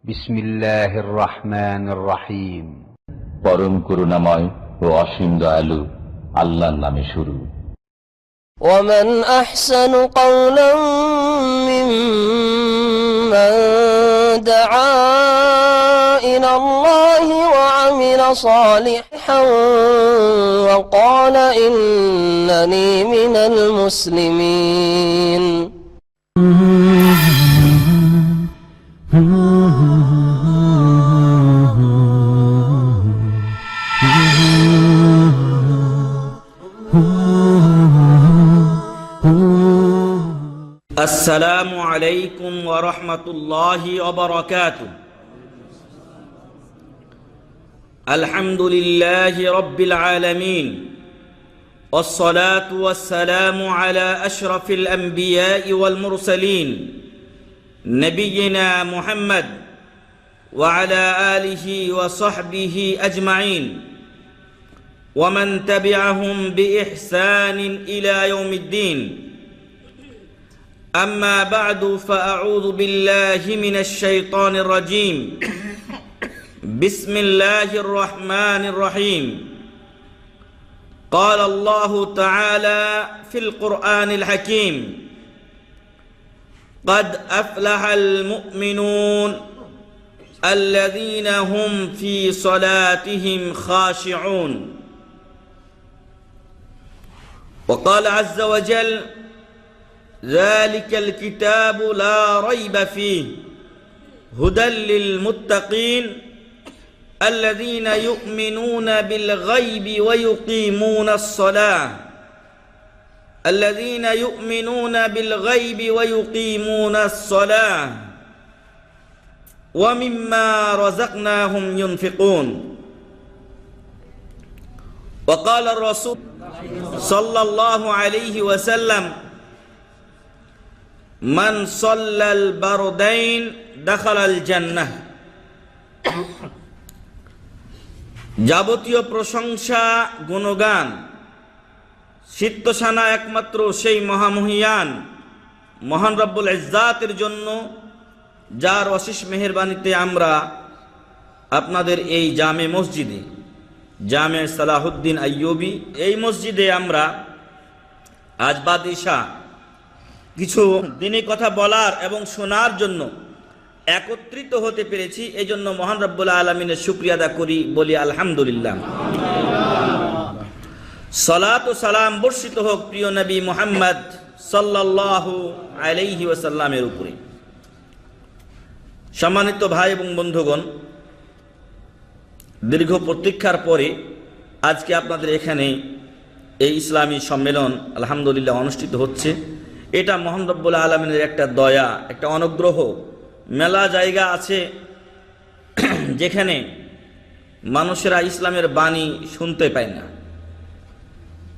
বিসমিল্লাহির রহমানির রহিম। পরম করুণাময় ও অসীম দয়ালু আল্লাহর নামে শুরু। ومن أحسن قولا ممن دعا إلى الله وعمل صالحا وقال إنني من المسلمين. আসসালামু আলাইকুম ওয়া রাহমাতুল্লাহি ওয়া বারাকাতুহু। আলহামদুলিল্লাহি রাব্বিল আলামিন ওয়াসসালাতু ওয়াসসালামু আলা আশরাফিল আমবিয়াই ওয়াল মুরসালিন নবিয়িনা মুহাম্মদ ওয়া আলা আলিহি ওয়া সাহবিহি আজমাইন ওয়া মান তাবিআহুম বিইহসানিন ইলা ইয়াউমিদ্দিন। أما بعد فأعوذ بالله من الشيطان الرجيم. بسم الله الرحمن الرحيم. قال الله تعالى في القرآن الحكيم: قد أفلح المؤمنون الذين هم في صلاتهم خاشعون. وقال عز وجل: ذلك الكتاب لا ريب فيه هدى للمتقين الذين يؤمنون بالغيب ويقيمون الصلاة الذين يؤمنون بالغيب ويقيمون الصلاة ومما رزقناهم ينفقون. وقال الرسول صلى الله عليه وسلم: মান সাল্লাল বারদাইন দাখালাল জান্নাহ। যাবতীয় প্রশংসা গুণগান সিদ্ধসানা একমাত্র সেই মহামহিয়ান মহান রব্বুল ইজ্জাতের জন্য, যার অশেষ মেহেরবানিতে আমরা আপনাদের এই জামে মসজিদে, জামে সালাহুদ্দিন আইয়ুবী, এই মসজিদে আমরা আজ বাদ ইশা কিছু দিনী কথা বলার এবং শোনার জন্য একত্রিত হতে পেরেছি। এই জন্য মহান রব্বুল আলামিনের শুকরিয়া আদা করি, বলি আলহামদুলিল্লাহ। সালাত ও সালাম বর্ষিত হোক প্রিয় নবী মুহাম্মদ সাল্লাল্লাহু আলাইহি ওয়াসাল্লামের উপরে। সম্মানিত ভাই এবং বন্ধুগণ, দীর্ঘ প্রতীক্ষার পরে আজকে আপনাদের এখানে এই ইসলামী সম্মেলন আলহামদুলিল্লাহ অনুষ্ঠিত হচ্ছে। এটা মহান রব্বুল আলামিনের একটা দয়া, একটা অনুগ্রহ। মেলা জায়গা আছে যেখানে মানুষেরা ইসলামের বাণী শুনতে পায় না,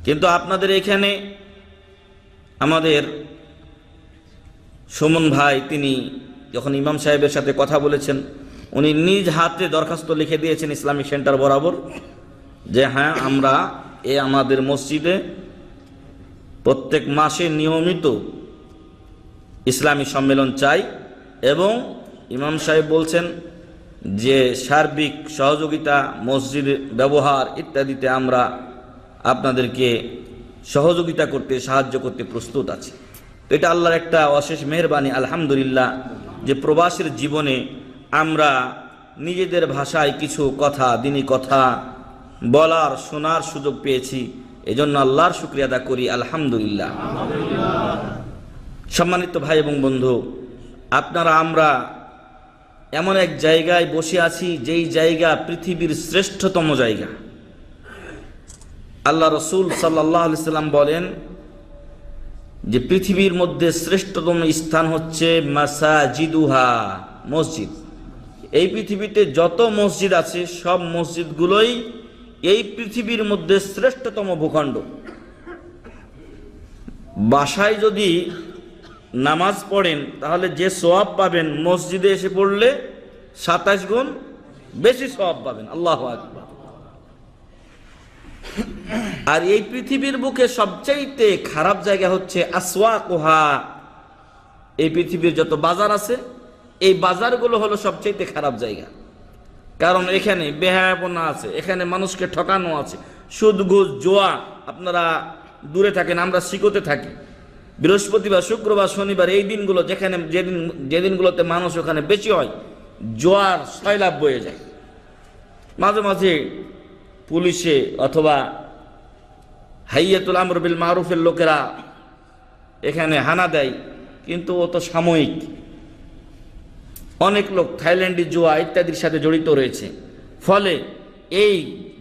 কিন্তু আপনাদের এখানে আমাদের সুমন ভাই, তিনি যখন ইমাম সাহেবের সাথে কথা বলেছেন, উনি নিজ হাতে দরখাস্ত লিখে দিয়েছেন ইসলামিক সেন্টার বরাবর যে হ্যাঁ, আমরা আমাদের মসজিদে প্রত্যেক মাসে নিয়মিত ইসলামী সম্মেলন চাই, এবং ইমাম সাহেব বলছেন যে সার্বিক সহযোগিতা, মসজিদ ব্যবহার ইত্যাদিতে আমরা আপনাদেরকে সহযোগিতা করতে, সাহায্য করতে প্রস্তুত আছি। তো এটা আল্লাহর একটা অশেষ মেহেরবানি আলহামদুলিল্লাহ, যে প্রবাসের জীবনে আমরা নিজেদের ভাষায় কিছু কথা, দিনী কথা বলার, শোনার সুযোগ পেয়েছি। এজন্য আল্লাহর শুকরিয়া আদা করি আলহামদুলিল্লাহ। সম্মানিত ভাই এবং বন্ধু, আপনারা আমরা এমন এক জায়গায় বসে আছি যেই জায়গা পৃথিবীর শ্রেষ্ঠতম জায়গা। আল্লাহ রসুল সাল্লাল্লাহু আলাইহি সাল্লাম বলেন যে পৃথিবীর মধ্যে শ্রেষ্ঠতম স্থান হচ্ছে মাসাজিদুহা, মসজিদ। এই পৃথিবীতে যত মসজিদ আছে সব মসজিদগুলোই এই পৃথিবীর মধ্যে শ্রেষ্ঠতম ভূখণ্ড। বাসায় যদি নামাজ পড়েন তাহলে যে সওয়াব পাবেন, মসজিদে এসে পড়লে 27 গুণ বেশি সওয়াব পাবেন। আল্লাহু আকবার। আর এই পৃথিবীর বুকে সবচাইতে খারাপ জায়গা হচ্ছে আসওয়াকুহা। এই পৃথিবীর যত বাজার আছে এই বাজারগুলো হলো সবচেয়ে খারাপ জায়গা, কারণ এখানে বেহায়াপনা আছে, এখানে মানুষকে ঠকানো আছে, সুদ ঘুষ জুয়া। আপনারা দূরে থাকেন, আমরা শিকোতে থাকি। বৃহস্পতিবার শুক্রবার শনিবার এই দিনগুলো যেখানে যে দিনগুলোতে মানুষ ওখানে বেশি হয়, জোয়ার সয়লাভ বয়ে যায়। মাঝে মাঝে পুলিশে অথবা হাইয়াতুল আমর বিল মারুফের লোকেরা এখানে হানা দেয়, কিন্তু ও তো সাময়িক। অনেক লোক থাইল্যান্ডি জুয়া ইত্যাদির সাথে জড়িত রয়েছে। ফলে এই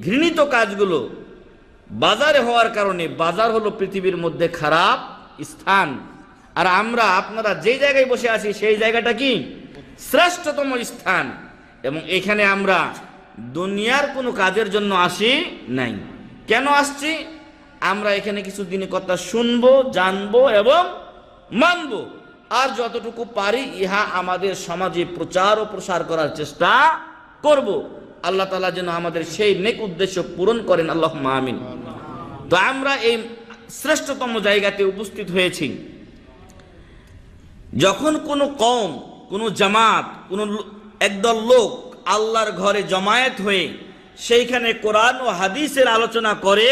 ঘৃণিত কাজগুলো বাজারে হওয়ার কারণে, বাজার হলো পৃথিবীর মধ্যে খারাপ স্থান, আর আমরা আপনারা যে জায়গায় বসে আছি সেই জায়গাটা কি শ্রেষ্ঠতম স্থান। এবং এখানে আমরা দুনিয়ার কোনো কাজের জন্য আসি নাই। কেন আসছি? আমরা এখানে কিছু দিনের কথা শুনবো, জানবো এবং মানবো, আর যতটুকু পারি ইহা আমাদের সমাজে প্রচার ও প্রসার করার চেষ্টা করব। আল্লাহ তাআলা যেন আমাদের সেই নেক উদ্দেশ্য পূরণ করেন, আল্লাহুম্মা আমিন। তো আমরা এই শ্রেষ্ঠতম জায়গাতে উপস্থিত হয়েছি। যখন কোনো কওম, কোনো জামাত, কোনো একদল লোক আল্লাহর ঘরে জমায়েত হয়ে সেইখানে কোরআন ও হাদিসের আলোচনা করে,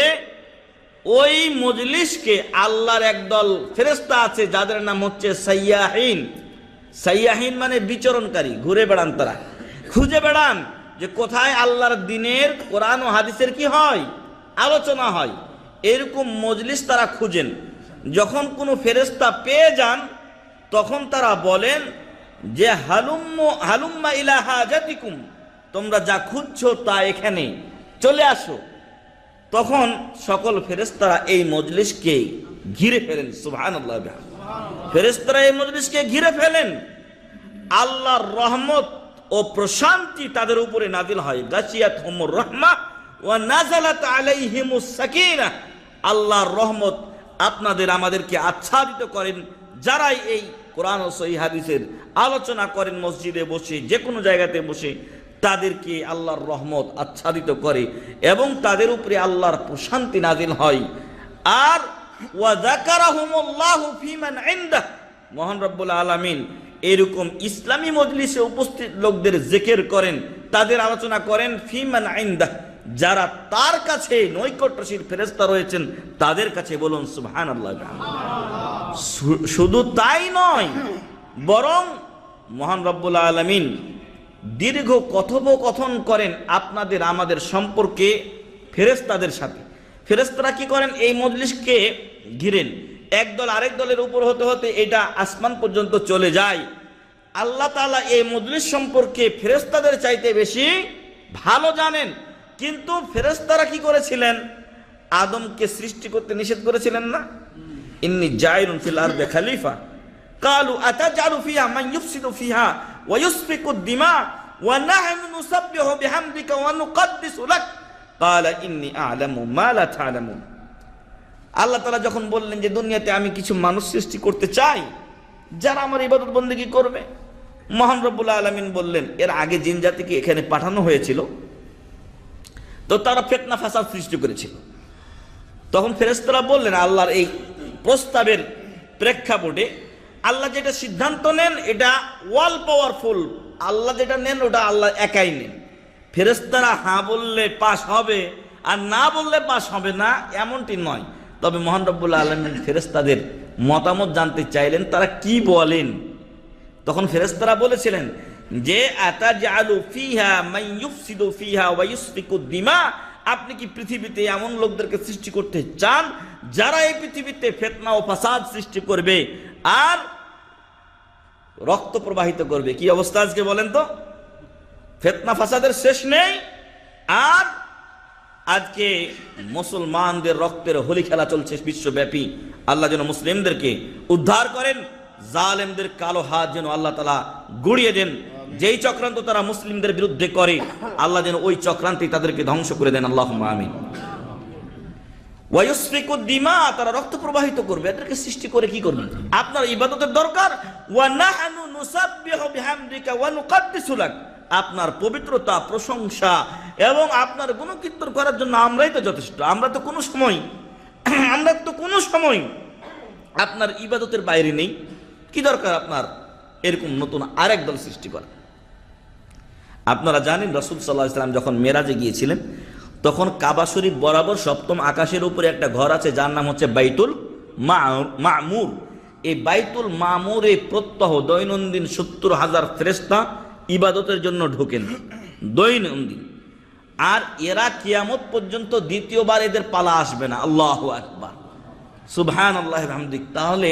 ওই মজলিসকে আল্লাহর একদল ফেরেশতা আছে যাদের নাম হচ্ছে সাইয়াহিন। সাইয়াহিন মানে বিচরণকারী, ঘুরে বেড়ান, তারা খুঁজে বেড়ান যে কোথায় আল্লাহর দ্বীনের কোরআন ও হাদিসের কি হয়, আলোচনা হয়। এরকম মজলিস তারা খুঁজেন। যখন কোনো ফেরেশতা পেয়ে যান তখন তারা বলেন যে হালুম্মা ইলা হাজাতিকুম, তোমরা যা খুঁজছো তা এখানে চলে আসো। তখন সকল ফেরেশতারা এই মজলিসকে ঘিরে ফেলেন। সুবহানাল্লাহ। ফেরেশতারা এই মজলিসকে ঘিরে ফেলেন। আল্লাহর রহমত ও প্রশান্তি তাদের উপরে নাজিল হয়। গাশিয়াতহুমুর রাহমাহ ওয়া নাযালাত আলাইহিমুস সাকিনাহ। আল্লাহর রহমত আপনাদের আমাদেরকে আচ্ছাদিত করেন। যারাই এই কোরআন ও সহিহ হাদিসের আলোচনা করেন মসজিদে বসে, যে কোনো জায়গাতে বসে, তাদেরকে আল্লাহর রহমত আচ্ছাদিত করে এবং তাদের উপরে আল্লাহর প্রশান্তি নাজিল হয়। আর ওয়া যাকারাহুমুল্লাহু ফীমান ইনদাহ, মহান রব্বুল আলামিন এরকম ইসলামী মজলিসে উপস্থিত লোকদের জিকির করেন, তাদের আলোচনা করেন ফীমান ইনদাহ, যারা তার কাছে নৈকট্যশীল ফেরেশতা রয়েছেন তাদের কাছে। বলুন সুবহানাল্লাহ। শুধু তাই নয়, বরং মহান রব্বুল আলামিন দীর্ঘ কথোপকথন করেন আপনাদের আমাদের সম্পর্কে ফেরেশতাদের সাথে। ফেরেশতারা কি করেন? এই মজলিসকে ঘিরেন, একদল আরেক দলের উপর হতে হতে এটা আসমান পর্যন্ত চলে যায়। আল্লাহ তাআলা এই মজলিস সম্পর্কে ফেরেশতাদের চাইতে বেশি ভালো জানেন। কিন্তু ফেরেশতারা কি করেছিলেন? আদমকে সৃষ্টি করতে নিষেধ করেছিলেন না? ইন্নী জাইলুন ফিল আরদি খলিফা, ক্বালু আতাজআলু ফিহা মান ইউফসিদু ফিহা ওয়া ইসফিকুদ দিমা ওয়া নাহনু নুসাব্বিহু বিহামদিকা ওয়া নুকদ্দিসু লাক, ক্বালা ইন্নী আ'লামু মা লা তা'লামুন। আল্লাহ তাআলা যখন বললেন যে দুনিয়াতে আমি কিছু মানুষ সৃষ্টি করতে চাই যারা আমার ইবাদত বন্দেগী করবে, মহান রব্বুল আলামিন বললেন এর আগে জিন জাতিকে এখানে পাঠানো হয়েছিল, তো তারা ফিতনা ফাসাদ সৃষ্টি করেছিল। তখন ফেরেশতারা বললেন আল্লাহর এই প্রস্তাবের প্রেক্ষাপটে আল্লাহ যেটা সিদ্ধান্ত নেন এটা ওয়াল পাওয়ারফুল। আল্লাহ যেটা নেন ওটা আল্লাহ একাই নেন। ফেরেশতারা হ্যাঁ বললে পাস হবে আর না বললে পাস হবে না, এমনটি নয়। তবে মহান রব্বুল আলামিন ফেরেশতাদের মতামত জানতে চাইলেন তারা কি বলেন। তখন ফেরেশতারা বলেছিলেন যে আতাজআলু ফিহা মান ইউফসিদু ফিহা ওয়া ইসফিকুদ দিমা, আপনি কি পৃথিবীতে এমন লোকদেরকে সৃষ্টি করতে চান যারা এই পৃথিবীতে ফিতনা ও ফাসাদ সৃষ্টি করবে আর রক্ত প্রবাহিত করবে? কি অবস্থা আজকে বলেন তো? ফিতনা ফাসাদের শেষ নেই। আর আজকে মুসলমানদের রক্তের হোলি খেলা চলছে বিশ্বব্যাপী। আল্লাহ যেন মুসলিমদেরকে উদ্ধার করেন, জালেমদের কালো হাত যেন আল্লাহ তাআলা গুড়িয়ে দেন। যেই চক্রান্ত তারা মুসলিমদের বিরুদ্ধে করে আল্লাহ যেন ওই চক্রান্তে তাদেরকে ধ্বংস করে দেন, আল্লাহুম্মা আমিন। ওয়া ইসফিকুদ দিমা, তারা রক্ত প্রবাহিত করবে। এদেরকে সৃষ্টি করে কি করবেন? আপনার ইবাদতের দরকার। ওয়া নাহনু নুসাব্বিহু বিহামদিকা ওয়া নুকদ্দিসু লাক, আপনার পবিত্রতা, প্রশংসা এবং আপনার গুণকীর্তন করার জন্য আমরাই তো যথেষ্ট। আমরা তো কোনো সময় আপনার ইবাদতের বাইরে নেই। কি দরকার আপনার এরকম নতুন আরেক দল সৃষ্টি করা। আপনারা জানেন রাসূল সাল্লাল্লাহু আলাইহি ওয়াসাল্লাম যখন মেরাজে গিয়েছিলেন তখন কাবা শরীফ বরাবর সপ্তম আকাশের উপরে একটা ঘর আছে যার নাম হচ্ছে বাইতুল মামুর। এই বাইতুল মামুরে প্রত্যহ দৈনন্দিন 70,000 ফেরেশতা ইবাদতের জন্য ঢোকেন দৈনন্দিন। আর এরা কিয়ামত পর্যন্ত দ্বিতীয়বার এদের পালা আসবে না। আল্লাহু আকবার, সুবহানাল্লাহি ওয়া বিহামদিহি। তাহলে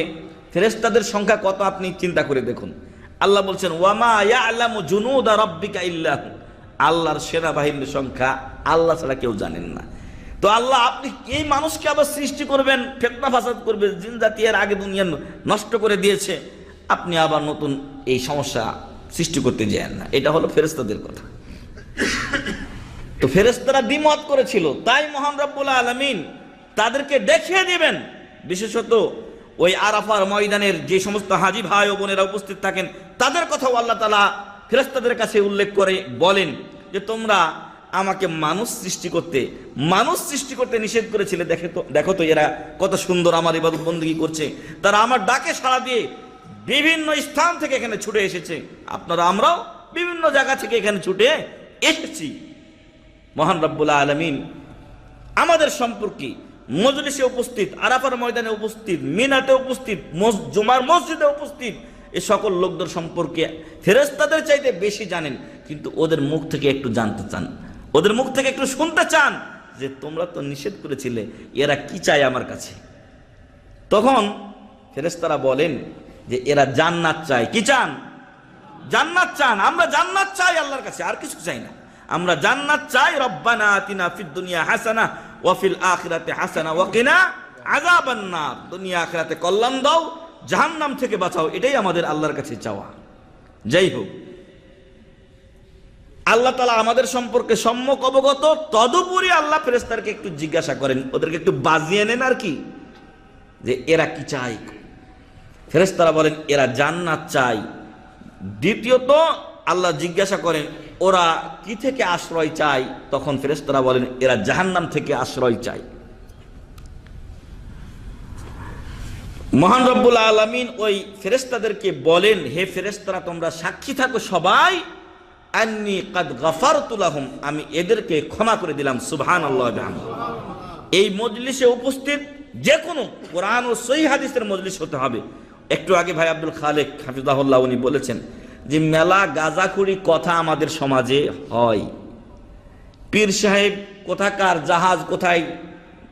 ফেরেশতাদের সংখ্যা কত আপনি চিন্তা করে দেখুন। আল্লাহ বলছেন ওয়ামা ইয়ালামু জুনুদা রাব্বিকা ইল্লা হু, আল্লাহর সেনাবাহিনীর সংখ্যা আল্লাহ ছাড়া কেউ জানেন না। তো আল্লাহ আপনি এই মানুষকে আবার সৃষ্টি করবেন, ফিতনা ফাসাদ করবে, জিন জাতি এর আগে দুনিয়া নষ্ট করে দিয়েছে, আপনি আবার নতুন এই সমস্যা সৃষ্টি করতে যান না। এটা হলো ফেরেশতাদের কথা। তো ফেরেশতারা দ্বিমত করেছিল, তাই মহান রব্বুল আলামিন তাদেরকে দেখিয়ে দিবেন। বিশেষত ওই আরাফার ময়দানের যে সমস্ত হাজী ভাই ও বোনেরা উপস্থিত থাকেন তাদের কথাও আল্লাহ তাআলা ফেরেশতাদের কাছে উল্লেখ করে বলেন যে তোমরা আমাকে মানুষ সৃষ্টি করতে নিষেধ করেছিলে, দেখো তো এরা কত সুন্দর আমার ইবাদত বন্দেগী করছে, তারা আমার ডাকে সাড়া দিয়ে বিভিন্ন স্থান থেকে এখানে ছুটে এসেছে, আমরাও বিভিন্ন জায়গা থেকে এখানে ছুটে এসেছি। মহান রব্বুল আলামিন আমাদের সম্পর্কে মজলিসে উপস্থিত, আরাফার ময়দানে উপস্থিত, মিনাতে উপস্থিত, জুমার মসজিদে উপস্থিত এই সকল লোকদের সম্পর্কে ফেরেশতাদের চাইতে বেশি জানেন। কিন্তু ওদের মুখ থেকে একটু জানতে চান, ওদের মুখ থেকে একটু শুনতে চান যে তোমরা তো নিষেধ করেছিলে, এরা কি চায় আমার কাছে। তখন ফেরেশতারা বলেন যে এরা জান্নাত চায়। কি চান? জান্নাত চান। আমরা জান্নাত চাই আল্লাহর কাছে, আর কিছু চাই না। আমরা জান্নাত চাই। রব্বানা আতিনা ফিদ দুনিয়া হাসানা ওয়া ফিল আখিরাতি হাসানা ওয়া কিনা আযাবান নার। দুনিয়া আখিরাতে কল্যাণ দাও, জাহান্নাম থেকে বাঁচাও, এটাই আমাদের আল্লাহর কাছে চাওয়া। যাই হোক, আল্লাহ তাআলা আমাদের সম্পর্কে সম্যক অবগত। তদুপরি আল্লাহ ফেরেশতাদেরকে একটু জিজ্ঞাসা করেন, ওদেরকে একটু বাজিয়ে নেন আর কি, যে এরা কি চায়। ফেরেশতারা বলেন এরা জান্নাত চায়। দ্বিতীয়ত আল্লাহ জিজ্ঞাসা করেন ওরা কি থেকে আশ্রয় চায়, তখন ফেরেশতারা বলেন এরা জাহান্নাম থেকে আশ্রয় চায়। মহান রব্বুল আলামিন ওই ফেরেশতাদেরকে বলেন, হে ফেরেশতারা তোমরা সাক্ষী থাকো সবাই, আন্নী কাদ গাফারতু লাহুম, আমি এদেরকে ক্ষমা করে দিলাম। সুবহানাল্লাহি ওয়া বিহামদিহি। এই মজলিসে উপস্থিত যে কোনো কোরআন ও সহিহ হাদিসের মজলিস হতে হবে। একটু আগে ভাই আব্দুল খালেক হাফিজাহুল্লাহ উনি বলেছেন যে মেলা গাঁজাখুরি কথা আমাদের সমাজে হয়, পীর সাহেব কোথাকার জাহাজ কোথায়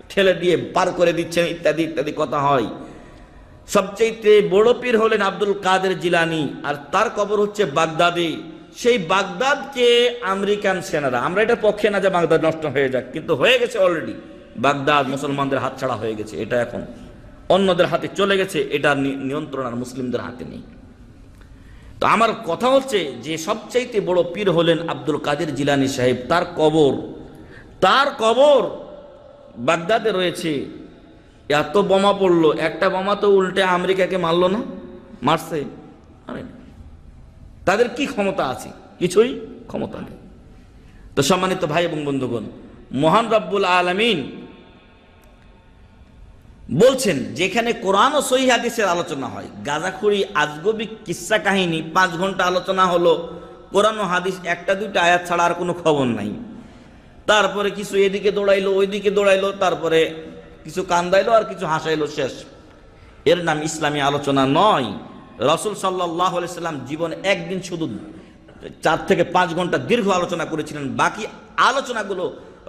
ঠেলে দিয়ে পার করে দিচ্ছেন ইত্যাদি ইত্যাদি কথা হয়। সবচেয়ে বড় পীর হলেন আব্দুল কাদের জিলানী, আর তার কবর হচ্ছে বাগদাদে। সেই বাগদাদকে আমেরিকান সেনারা, আমরা এটার পক্ষে না যে বাগদাদ নষ্ট হয়ে যাক, কিন্তু হয়ে গেছে অলরেডি। বাগদাদ মুসলমানদের হাতছাড়া হয়ে গেছে, এটা এখন অন্যদের হাতে চলে গেছে, এটার নিয়ন্ত্রণ আর মুসলিমদের হাতে নেই। তো আমার কথা হচ্ছে যে সবচাইতে বড় পীর হলেন আব্দুল কাদের জিলানী সাহেব, তার কবর বাগদাদে রয়েছে। এত বোমা পড়লো, একটা বোমা তো উল্টে আমেরিকাকে মারলো না? মারছে? তাদের কি ক্ষমতা আছে? কিছুই ক্ষমতা নেই। তো সম্মানিত ভাই এবং বন্ধুগণ, মহান রব্বুল আলামিন বলছেন যেখানে কোরআন ও সহিহ হাদিসের আলোচনা হয়, গাঁজাখুরি আজগবি কিস্সা কাহিনী 5 ঘন্টা আলোচনা হলো, কোরআন ও হাদিস একটা দুইটা আয়াত ছাড়া আর কোনো খবর নাই। তারপরে কিছু এদিকে দৌড়াইলো ওইদিকে দৌড়াইলো, তারপরে কিছু কান্দাইলো আর কিছু হাসাইলো, শেষ। এর নাম ইসলামী আলোচনা নয়। রাসূল সাল্লাল্লাহু আলাইহি সাল্লাম জীবন একদিন শুধু 4 থেকে 5 ঘন্টা দীর্ঘ আলোচনা করেছিলেন, বাকি আলোচনাগুলো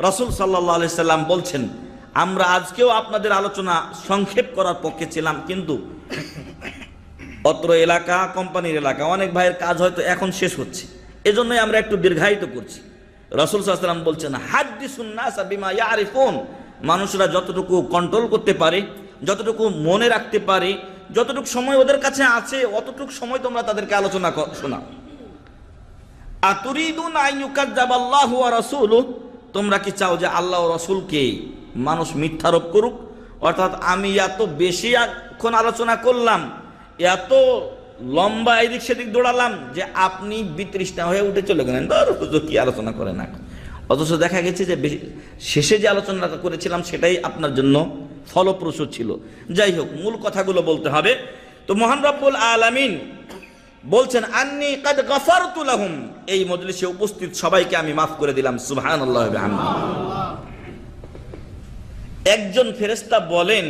রাসূল সাল্লাল্লাহু আলাইহি সাল্লাম বলছেন আমরা আজকেও আপনাদের আলোচনা সংক্ষেপ করার পক্ষে ছিলাম, কিন্তু অত্র এলাকা কোম্পানির এলাকা, অনেক ভাইয়ের কাজ হয়তো এখন শেষ হচ্ছে, এজন্যই আমরা একটু দীর্ঘায়িত করছি। রাসূল সাল্লাল্লাহু আলাইহি সাল্লাম বলছেন হাদ্দিসুন নাস বিমা ইয়ারিফুন, মানুষরা যতটুকু কন্ট্রোল করতে পারে, যতটুকু মনে রাখতে পারে, যতটুকু সময় ওদের কাছে আছে অতটুকু সময় তোমরা তাদেরকে আলোচনা শোনাও। আতুরিদুন আন ইউকাযযাবাল্লাহু ওয়া রাসূলুহু, তোমরা কি চাও যে আল্লাহ ও রাসূলকে মানুষ মিথ্যারোপ করুক? অর্থাৎ আমি এত বেশি এখন আলোচনা করলাম, এত লম্বা এদিক সেদিক দৌড়ালাম যে আপনি বিতৃষ্ণা হয়ে উঠে চলে গেলেন, কি আলোচনা করে না। অথচ দেখা গেছে যে শেষে যে আলোচনাটা করেছিলাম সেটাই আপনার জন্য ফলপ্রসূ ছিল। যাই হোক, মূল কথাগুলো বলতে হবে। তো মহান রব্বুল আলামিন বলছেন আন্নী কাদ গাফারতু লাহুম, এই মজলিসে উপস্থিত সবাইকে আমি মাফ করে দিলাম। সুবহানাল্লাহ ওয়া বিহামদিহি। একজন ফেরেশতা বলেন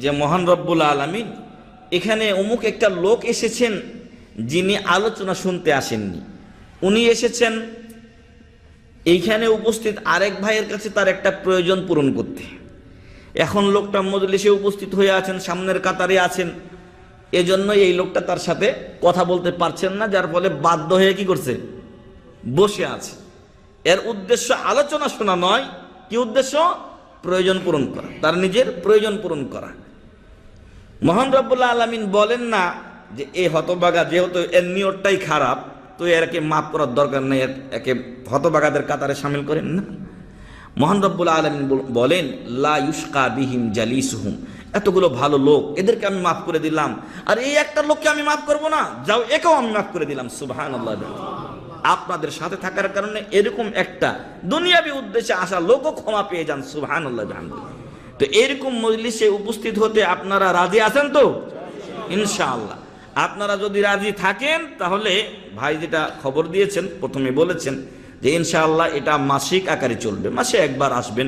যে মহান রব্বুল আলামিন, এখানে অমুক একটা লোক এসেছেন যিনি আলোচনা শুনতে আসেননি, উনি এসেছেন এইখানে উপস্থিত আরেক ভাইয়ের কাছে তার একটা প্রয়োজন পূরণ করতে। এখন লোকটা মজলিসে উপস্থিত হয়ে আছেন, সামনের কাতারে আছেন, এজন্য এই লোকটা তার সাথে কথা বলতে পারছেন না, যার ফলে বাধ্য হয়ে কি করছে, বসে আছে। এর উদ্দেশ্য আলোচনা শোনা নয়, কি উদ্দেশ্য? প্রয়োজন পূরণ করা, তার নিজের প্রয়োজন পূরণ করা। মহান রব্বুল আলামিন বলেন না যে এই হতভাগা যেহেতু এর নিয়তটাই খারাপ, তো এরকে মাফ করার দরকার নেই, একে হতভাগাদের কাতারে শামিল করেন না। মহান রব্বুল আলামিন বলেন লা ইউশকা বিহিম জালিসুহুম, এতগুলো ভালো লোক, এদেরকে আমি মাফ করে দিলাম, আর এই একটা লোককে আমি মাফ করব না, যাও একেও আমি মাফ করে দিলাম। সুবহানাল্লাহ। আপনাদের সাথে থাকার কারণে এরকম একটা দুনিয়াবি উদ্দেশ্যে আসা লোকও ক্ষমা পেয়ে যান। সুবহানাল্লাহ। তো এরকম মজলিসে উপস্থিত হতে আপনারা রাজি আছেন তো? ইনশাআল্লাহ। আপনারা যদি রাজি থাকেন তাহলে ভাই যেটা খবর দিয়েছেন, প্রথমে বলেছেন যে ইনশাআল্লাহ এটা মাসিক আকারে চলবে, মাসে একবার আসবেন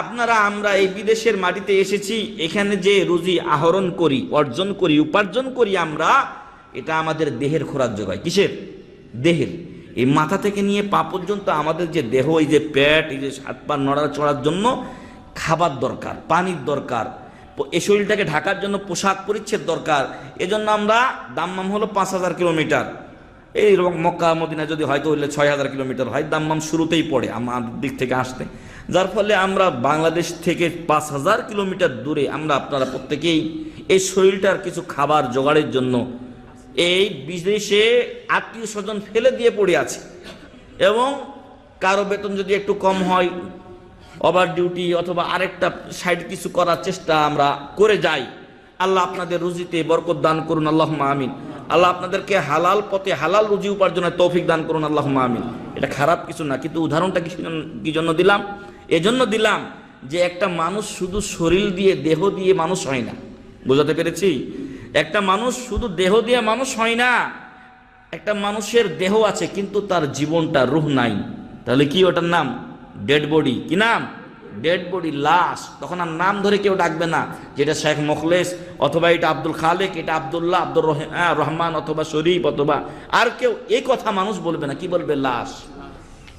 আপনারা। আমরা এই বিদেশের মাটিতে এসেছি, এখানে যে রুজি আহরণ করি, অর্জন করি, উপার্জন করি আমরা, এটা আমাদের দেহের খোরাক যোগায়। কিসের? দেহের। এই মাথা থেকে নিয়ে পা পর্যন্ত আমাদের যে দেহ, এই যে পেট, এই যে হাত পা নড়াচড়ার জন্য খাবার দরকার, পানির দরকার, এই শরীরটাকে ঢাকার জন্য পোশাক পরিচ্ছেদ দরকার। এজন্য আমরা দাম্মাম হলো 5000 কিলোমিটার, এই মক্কা মদিনা যদি হয়তো হইলে 6000 কিলোমিটার হয়, দাম্মাম শুরুতেই পড়ে আমাদের দিক থেকে আসতে, যার ফলে আমরা বাংলাদেশ থেকে 5000 কিলোমিটার দূরে আমরা আপনারা প্রত্যেকেই এই শরীরটার কিছু খাবার জোগাড়ের জন্য এই বিদেশে আত্মীয় স্বজন ফেলে দিয়ে পড়ে আছে। এবং কারো বেতন যদি একটু কম হয়, ওভার ডিউটি অথবা আরেকটা সাইড কিছু করার চেষ্টা আমরা করে যাই। আল্লাহ আপনাদের রুজিতে বরকত দান করুন, আল্লাহুম্মা আমিন। আল্লাহ আপনাদেরকে হালাল পথে হালাল রুজি উপার্জনের তৌফিক দান করুন, আল্লাহুম্মা আমিন। এটা খারাপ কিছু না, কিন্তু উদাহরণটা কি জন্য দিলাম? এজন্য দিলাম যে একটা মানুষ শুধু শরীর দিয়ে, দেহ দিয়ে মানুষ হয় না। বোঝাতে পেরেছি? একটা মানুষ শুধু দেহ দিয়ে মানুষ হয় না, একটা মানুষের দেহ আছে কিন্তু তার জীবনটা, রূহ নাই। তাহলে কি ওটার নাম? Dead body. কি নাম? ডেড বডি, লাশ। তখন আর নাম ধরে কেউ ডাকবে না, যেটা শেখ মোখলেস অথবা এটা আব্দুল খালেক, এটা আব্দুল্লাহ, আব্দুর রহমান অথবা শরীফ অথবা আর কেউ, এই কথা মানুষ বলবে না। কি বলবে? লাশ।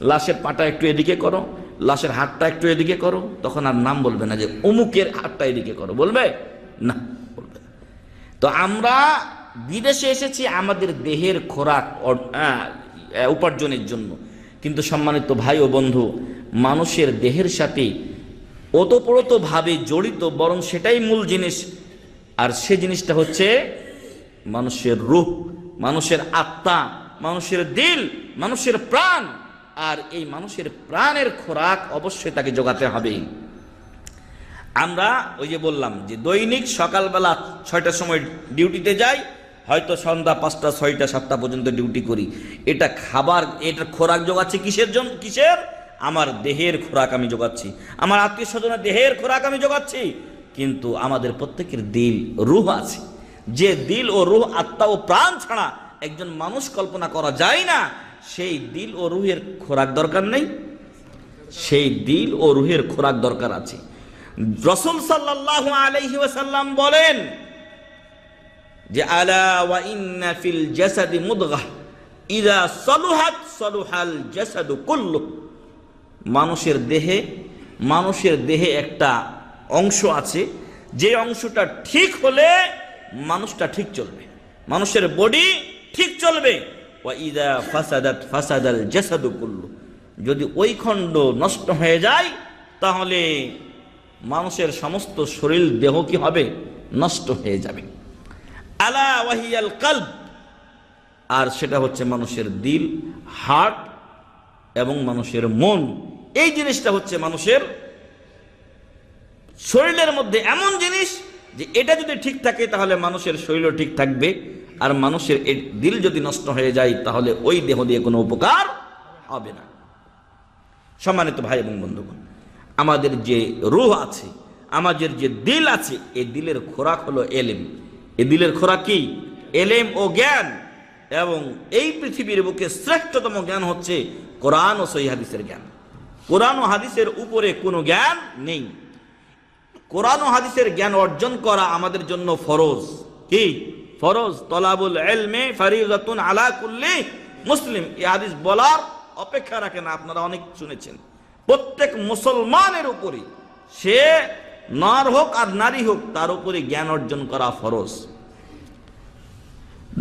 লাশের পাটা একটু এদিকে করো, লাশের হাতটা একটু এদিকে করো, তখন আর নাম বলবে না যে অমুকের হাতটা এদিকে করো, বলবে না, বলবে না। তো আমরা বিদেশে এসেছি আমাদের দেহের খোরাক উপার্জনের জন্য, কিন্তু সম্মানিত ভাই ও বন্ধু, মানুষের দেহের সাথে ওতপ্রোতভাবে জড়িত বরং সেটাই মূল জিনিস, আর সে জিনিসটা হচ্ছে মানুষের রূহ, মানুষের আত্মা, মানুষের দিল, মানুষের প্রাণ। আর এই মানুষের প্রাণের খোরাক অবশ্যই তাকে জোগাতে হবে। আমরা ওই যে বললাম যে দৈনিক সকালবেলা 6টার সময় ডিউটিতে যাই, হয়তো সন্ধ্যা 5টা 6টা 7টা পর্যন্ত ডিউটি করি। এটা খাবার, এটার খোরাক জোগাচ্ছি কিসের জন্য? কিসের? আমার দেহের খোরাক আমি জোগাচ্ছি, আমার আত্মীয় স্বজনের দেহের খোরাক আমি জোগাচ্ছি। কিন্তু আমাদের প্রত্যেকের দিল, রূহ আছে, যে দিল ও রূহ, আত্মা ও প্রাণ ছাড়া একজন মানুষ কল্পনা করা যায় না। সেই দিল ও রূহের খোরাক দরকার নেই? সেই দিল ও রূহের খোরাক দরকার আছে। রাসূল সাল্লাল্লাহু আলাইহি ওয়াসাল্লাম বলেন যে আলা ওয়া ইন্না ফিল জাসাদি মুদগাহ ইযা সালুহাত সালুহাল জাসাদু কুল্লু। মানুষের দেহে একটা অংশ আছে, যে অংশটা ঠিক হলে মানুষটা ঠিক চলবে, মানুষের বডি ঠিক চলবে। ওয়া ইযা ফাসাদাত ফাসাদাল জাসাদু কুল্লু। যদি ওই খণ্ড নষ্ট হয়ে যায় তাহলে মানুষের সমস্ত শরীর দেহ কি হবে? নষ্ট হয়ে যাবে। আলা ওয়াহিয়াল কলব, আর সেটা হচ্ছে মানুষের দিল, হার্ট এবং মানুষের মন। এই জিনিসটা হচ্ছে মানুষের শরীরের মধ্যে এমন জিনিস যে এটা যদি ঠিক থাকে তাহলে মানুষের শরীরও ঠিক থাকবে। আর মানুষের দিল যদি নষ্ট হয়ে যায় তাহলে ওই দেহ দিয়ে কোনো উপকার হবে না। সম্মানিত ভাই এবং বন্ধুগণ, আমাদের যে রূহ আছে, আমাদের যে দিল আছে, এই দিলের খোরাক হলো এলেম। এই দিলের খোরাক কি? এলেম ও জ্ঞান। এবং এই পৃথিবীর বুকে শ্রেষ্ঠতম জ্ঞান হচ্ছে কোরআন ও সহিহ হাদিসের জ্ঞান। কোরআন ও হাদিসের উপরে কোনো জ্ঞান নেই। কোরআন ও হাদিসের জ্ঞান অর্জন করা আমাদের জন্য ফরজ। কি ফরজ? তলাবুল ইলমি ফারিজাতুন আলা কুল্লি মুসলিম। এই হাদিস বলার অপেক্ষা রাখে না, আপনারা অনেক শুনেছেন। প্রত্যেক মুসলমানের উপরে, সে নর হোক আর নারী হোক, তার উপরে জ্ঞান অর্জন করা ফরজ।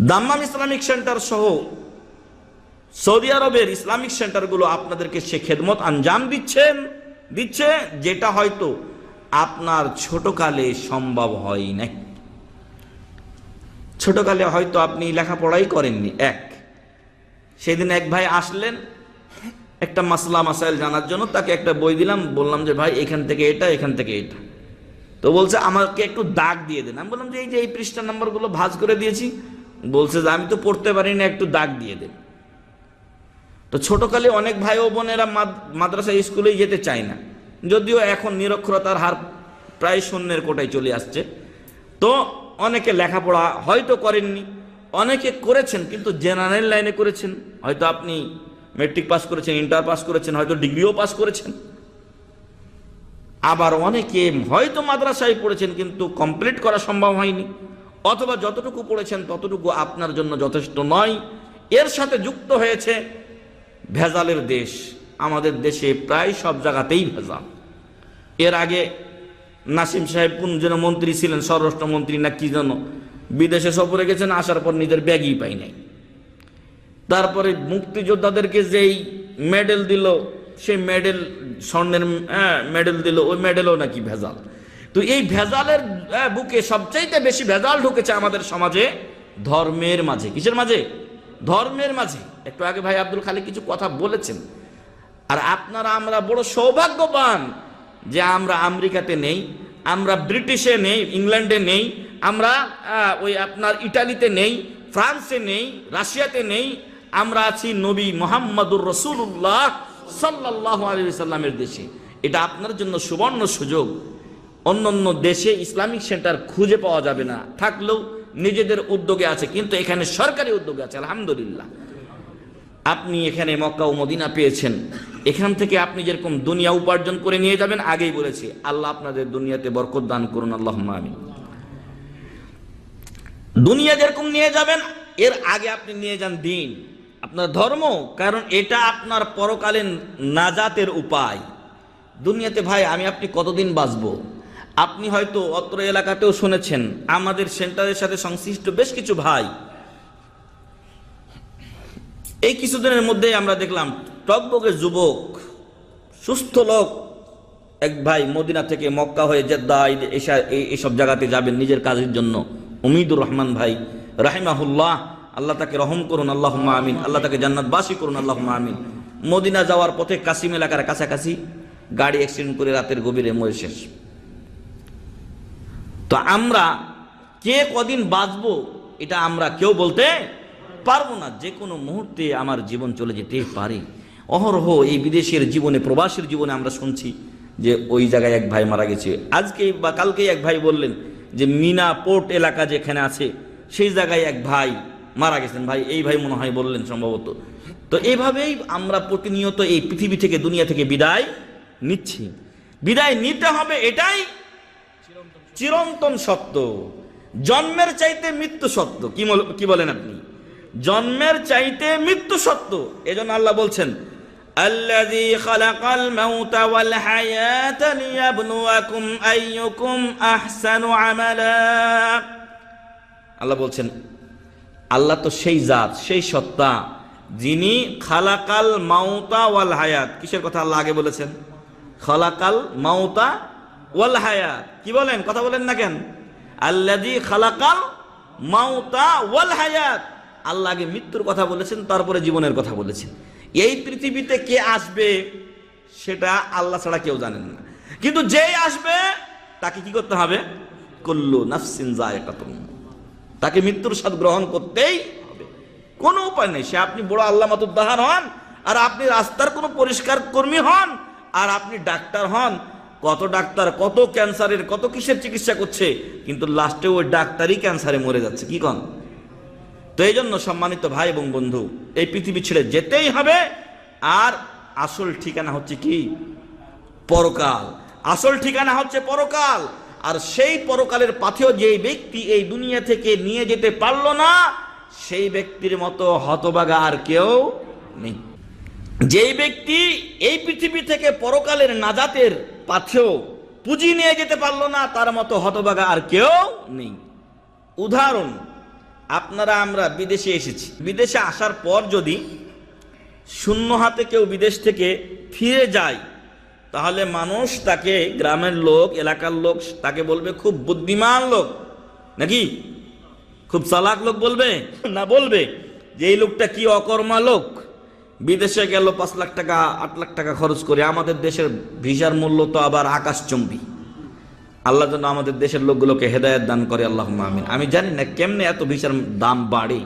দাম্মাম ইসলামিক সেন্টার সহ সৌদি আরবের ইসলামিক সেন্টারগুলো আপনাদেরকে সে খেদমত আঞ্জাম দিচ্ছে যেটা হয়তো আপনার ছোটকালে সম্ভব হয় নাই। ছোটকালে হয়তো আপনি লেখাপড়াই করেননি। সেদিন এক ভাই আসলেন একটা মাসলা মাসাইল জানার জন্য, তাকে একটা বই দিলাম, বললাম যে ভাই এখান থেকে এটা, এখান থেকে এটা। তো বলছে আমাকে একটু দাগ দিয়ে দেন। আমি বললাম যে এই যে এই পৃষ্ঠা নাম্বারগুলো ভাঁজ করে দিয়েছি। বলছে যে আমি তো পড়তে পারি না, একটু দাগ দিয়ে দেন। তো ছোটকালে অনেক ভাই ও বোনেরা মাদ্রাসা স্কুলেই যেতে চায় না, যদিও এখন নিরক্ষরতার হার প্রায় শূন্যের কোটায় চলে আসছে। তো অনেকে লেখাপড়া হয়তো করেননি, অনেকে করেছেন কিন্তু জেনারেল লাইনে করেছেন। হয়তো আপনি মেট্রিক পাস করেছেন, ইন্টার পাস করেছেন, হয়তো ডিগ্রিও পাস করেছেন। আবার অনেকে হয়তো মাদ্রাসায় পড়েছেন কিন্তু কমপ্লিট করা সম্ভব হয়নি, অথবা যতটুকু পড়েছেন ততটুকু আপনার জন্য যথেষ্ট নয়। এর সাথে যুক্ত হয়েছে ভেজালের দেশ। আমাদের দেশে প্রায় সব জায়গাতেই ভেজাল। এর আগে নাসিম সাহেব কোন যেন মন্ত্রী ছিলেন, স্বরাষ্ট্রমন্ত্রী না কি যেন, বিদেশে সফরে গেছেন, আসার পর নিজের ব্যাগই পাই নাই। তারপরে মুক্তিযোদ্ধাদেরকে যেই মেডেল দিল, সেই মেডেল স্বর্ণের মেডেল দিল, ওই মেডেলও নাকি ভেজাল। তো এই ভেজালের বুকে সবচাইতে বেশি ভেজাল ঢুকেছে আমাদের সমাজে ধর্মের মাঝে। কিসের মাঝে? ধর্মের মাঝে। একটু আগে ভাই আব্দুল খালিক কিছু কথা বলেছেন। আর আপনারা আমরা বড় সৌভাগ্যবান যে আমরা আমেরিকাতে নেই, আমরা ব্রিটিশে নেই, ইংল্যান্ডে নেই, আমরা ওই আপনার ইটালিতে নেই, ফ্রান্সে নেই, রাশিয়াতে নেই। আমরা আছি নবী মুহাম্মদুর রাসূলুল্লাহ সাল্লাল্লাহু আলাইহি ওয়াসাল্লামের দেশে। এটা আপনার জন্য সুবর্ণ সুযোগ। অন্য দেশে ইসলামিক সেন্টার খুঁজে পাওয়া যাবে না, থাকলেও নিজেদের উদ্যোগে আছে, কিন্তু এখানে সরকারি উদ্যোগে আছে। আলহামদুলিল্লাহ, আপনি এখানে মক্কা ও মদিনা পেয়েছেন। এখান থেকে আপনি যেরকম দুনিয়া উপার্জন করে নিয়ে যাবেন, আগেই বলেছি, আল্লাহ আপনাদের দুনিয়াতে বরকত দান করুন, আল্লাহুম্মা আমিন। দুনিয়া যেরকম নিয়ে যাবেন, এর আগে আপনি নিয়ে যান দিন, আপনার ধর্ম, কারণ এটা আপনার পরকালীন নাজাতের উপায়। দুনিয়াতে ভাই আমি আপনি কতদিন বাঁচবো? আপনি হয়তো অত্র এলাকাতেও শুনেছেন, আমাদের সেন্টারের সাথে সংশ্লিষ্ট বেশ কিছু ভাই, এই কিছুদিনের মধ্যে আমরা দেখলাম টকবকে যুবক সুস্থ লোক এক ভাই মদিনা থেকে মক্কা হয়ে জেদ্দা এইসব জায়গাতে যাবেন নিজের কাজের জন্য, উমিদুর রহমান ভাই রাহিমাহুল্লাহ, আল্লাহ তাকে রহম করুন, আল্লাহুম্মা আমিন। আল্লাহ তাকে জান্নাতবাসী করুন, আল্লাহুম্মা আমিন। মদিনা যাওয়ার পথে কাসিম এলাকার কাছাকাছি গাড়ি অ্যাক্সিডেন্ট করে রাতের গভীরে মরে শেষ। তো আমরা কে কদিন বাঁচবো এটা আমরা কেউ বলতে পারবো না। যে কোনো মুহূর্তে আমার জীবন চলে যেতে পারে। অহরহ এই বিদেশের জীবনে, প্রবাসীর জীবনে আমরা শুনছি যে ওই জায়গায় এক ভাই মারা গেছে। আজকে বা কালকেই এক ভাই বললেন যে মিনা পোর্ট এলাকা যেখানে আছে সেই জায়গায় এক ভাই মারা গেছেন। ভাই এই ভাই মনে হয় বললেন সম্ভবত। তো এইভাবেই আমরা প্রতিনিয়ত এই পৃথিবী থেকে, দুনিয়া থেকে বিদায় নিচ্ছি। বিদায় নিতে হবে, এটাই চিরন্তন সত্য। জন্মের চাইতে মৃত্যু সত্য। কি বলেন আপনি? জন্মের চাইতে মৃত্যু সত্য। এজন্য আল্লাহ বলছেন, আল্লাযী খালাকাল মাউতা ওয়াল হায়াতা লিয়াবলুয়াকুম আইয়ুকুম আহসানু আমালা। আল্লাহ বলছেন, আল্লাহ তো সেই জাত, সেই সত্তা যিনি খালাকাল মাউতা ওয়াল হায়াত। কিসের কথা আল্লাহ আগে বলেছেন? খালাকাল মাউতা ওয়াল হায়াত। কি বলেন? কথা বলেন না কেন? আল্লাযী খালাকাল মাউতা ওয়াল হায়াত। আল্লাহ আগে মৃত্যুর কথা বলেছেন, তারপরে জীবনের কথা বলেছেন। এই পৃথিবীতে কে আসবে সেটা আল্লাহ ছাড়া কেউ জানেন না, কিন্তু যেই আসবে তাকে কি করতে হবে? কুল্লু নাফসিন যায়কাতুল মউত। তাকে মৃত্যুর স্বাদ গ্রহণ করতেই হবে, কোনো উপায় নেই। সে আপনি বড় আল্লামাতুদ্দাহার হন, আর আপনি রাস্তার কোনো পরিষ্কার কর্মী হন, আর আপনি ডাক্তার হন। কত ডাক্তার কত ক্যান্সারের কত কিসের চিকিৎসা করছে, কিন্তু লাস্টে ওই ডাক্তারই ক্যান্সারে মরে যাচ্ছে। কি কন? তো এই জন্য সম্মানিত ভাই এবং বন্ধু, এই পৃথিবী ছেড়ে যেতেই হবে। আর আসল ঠিকানা হচ্ছে কি? পরকাল। আসল ঠিকানা হচ্ছে পরকাল। আর সেই পরকালের পাথেও যে ব্যক্তি এই দুনিয়া থেকে নিয়ে যেতে পারলো না, সেই ব্যক্তির মতো হতভাগা আর কেউ নেই। যেই ব্যক্তি এই পৃথিবী থেকে পরকালের নাজাতের পাথেও পুঁজি নিয়ে যেতে পারলো না, তার মতো হতভাগা আর কেউ নেই। উদাহরণ, আমরা বিদেশে এসেছি, বিদেশে আসার পর যদি শূন্য হাতে কেউ বিদেশ থেকে ফিরে যায়, তাহলে মানুষ তাকে, গ্রামের লোক, এলাকার লোক তাকে বলবে খুব বুদ্ধিমান লোক, নাকি খুব চালাক লোক বলবে না? বলবে যে এই লোকটা কি অকর্মা লোক, বিদেশে গেল 5 লাখ টাকা 8 লাখ টাকা খরচ করে। আমাদের দেশের ভিসার মূল্য তো আবার আকাশচুম্বী। আল্লাহ যেন আমাদের দেশের লোকগুলোকে হেদায়েত দান করে, আল্লাহুম্মা আমিন। আমি জানি না কেমনে এত ভিসার দাম বাড়ে।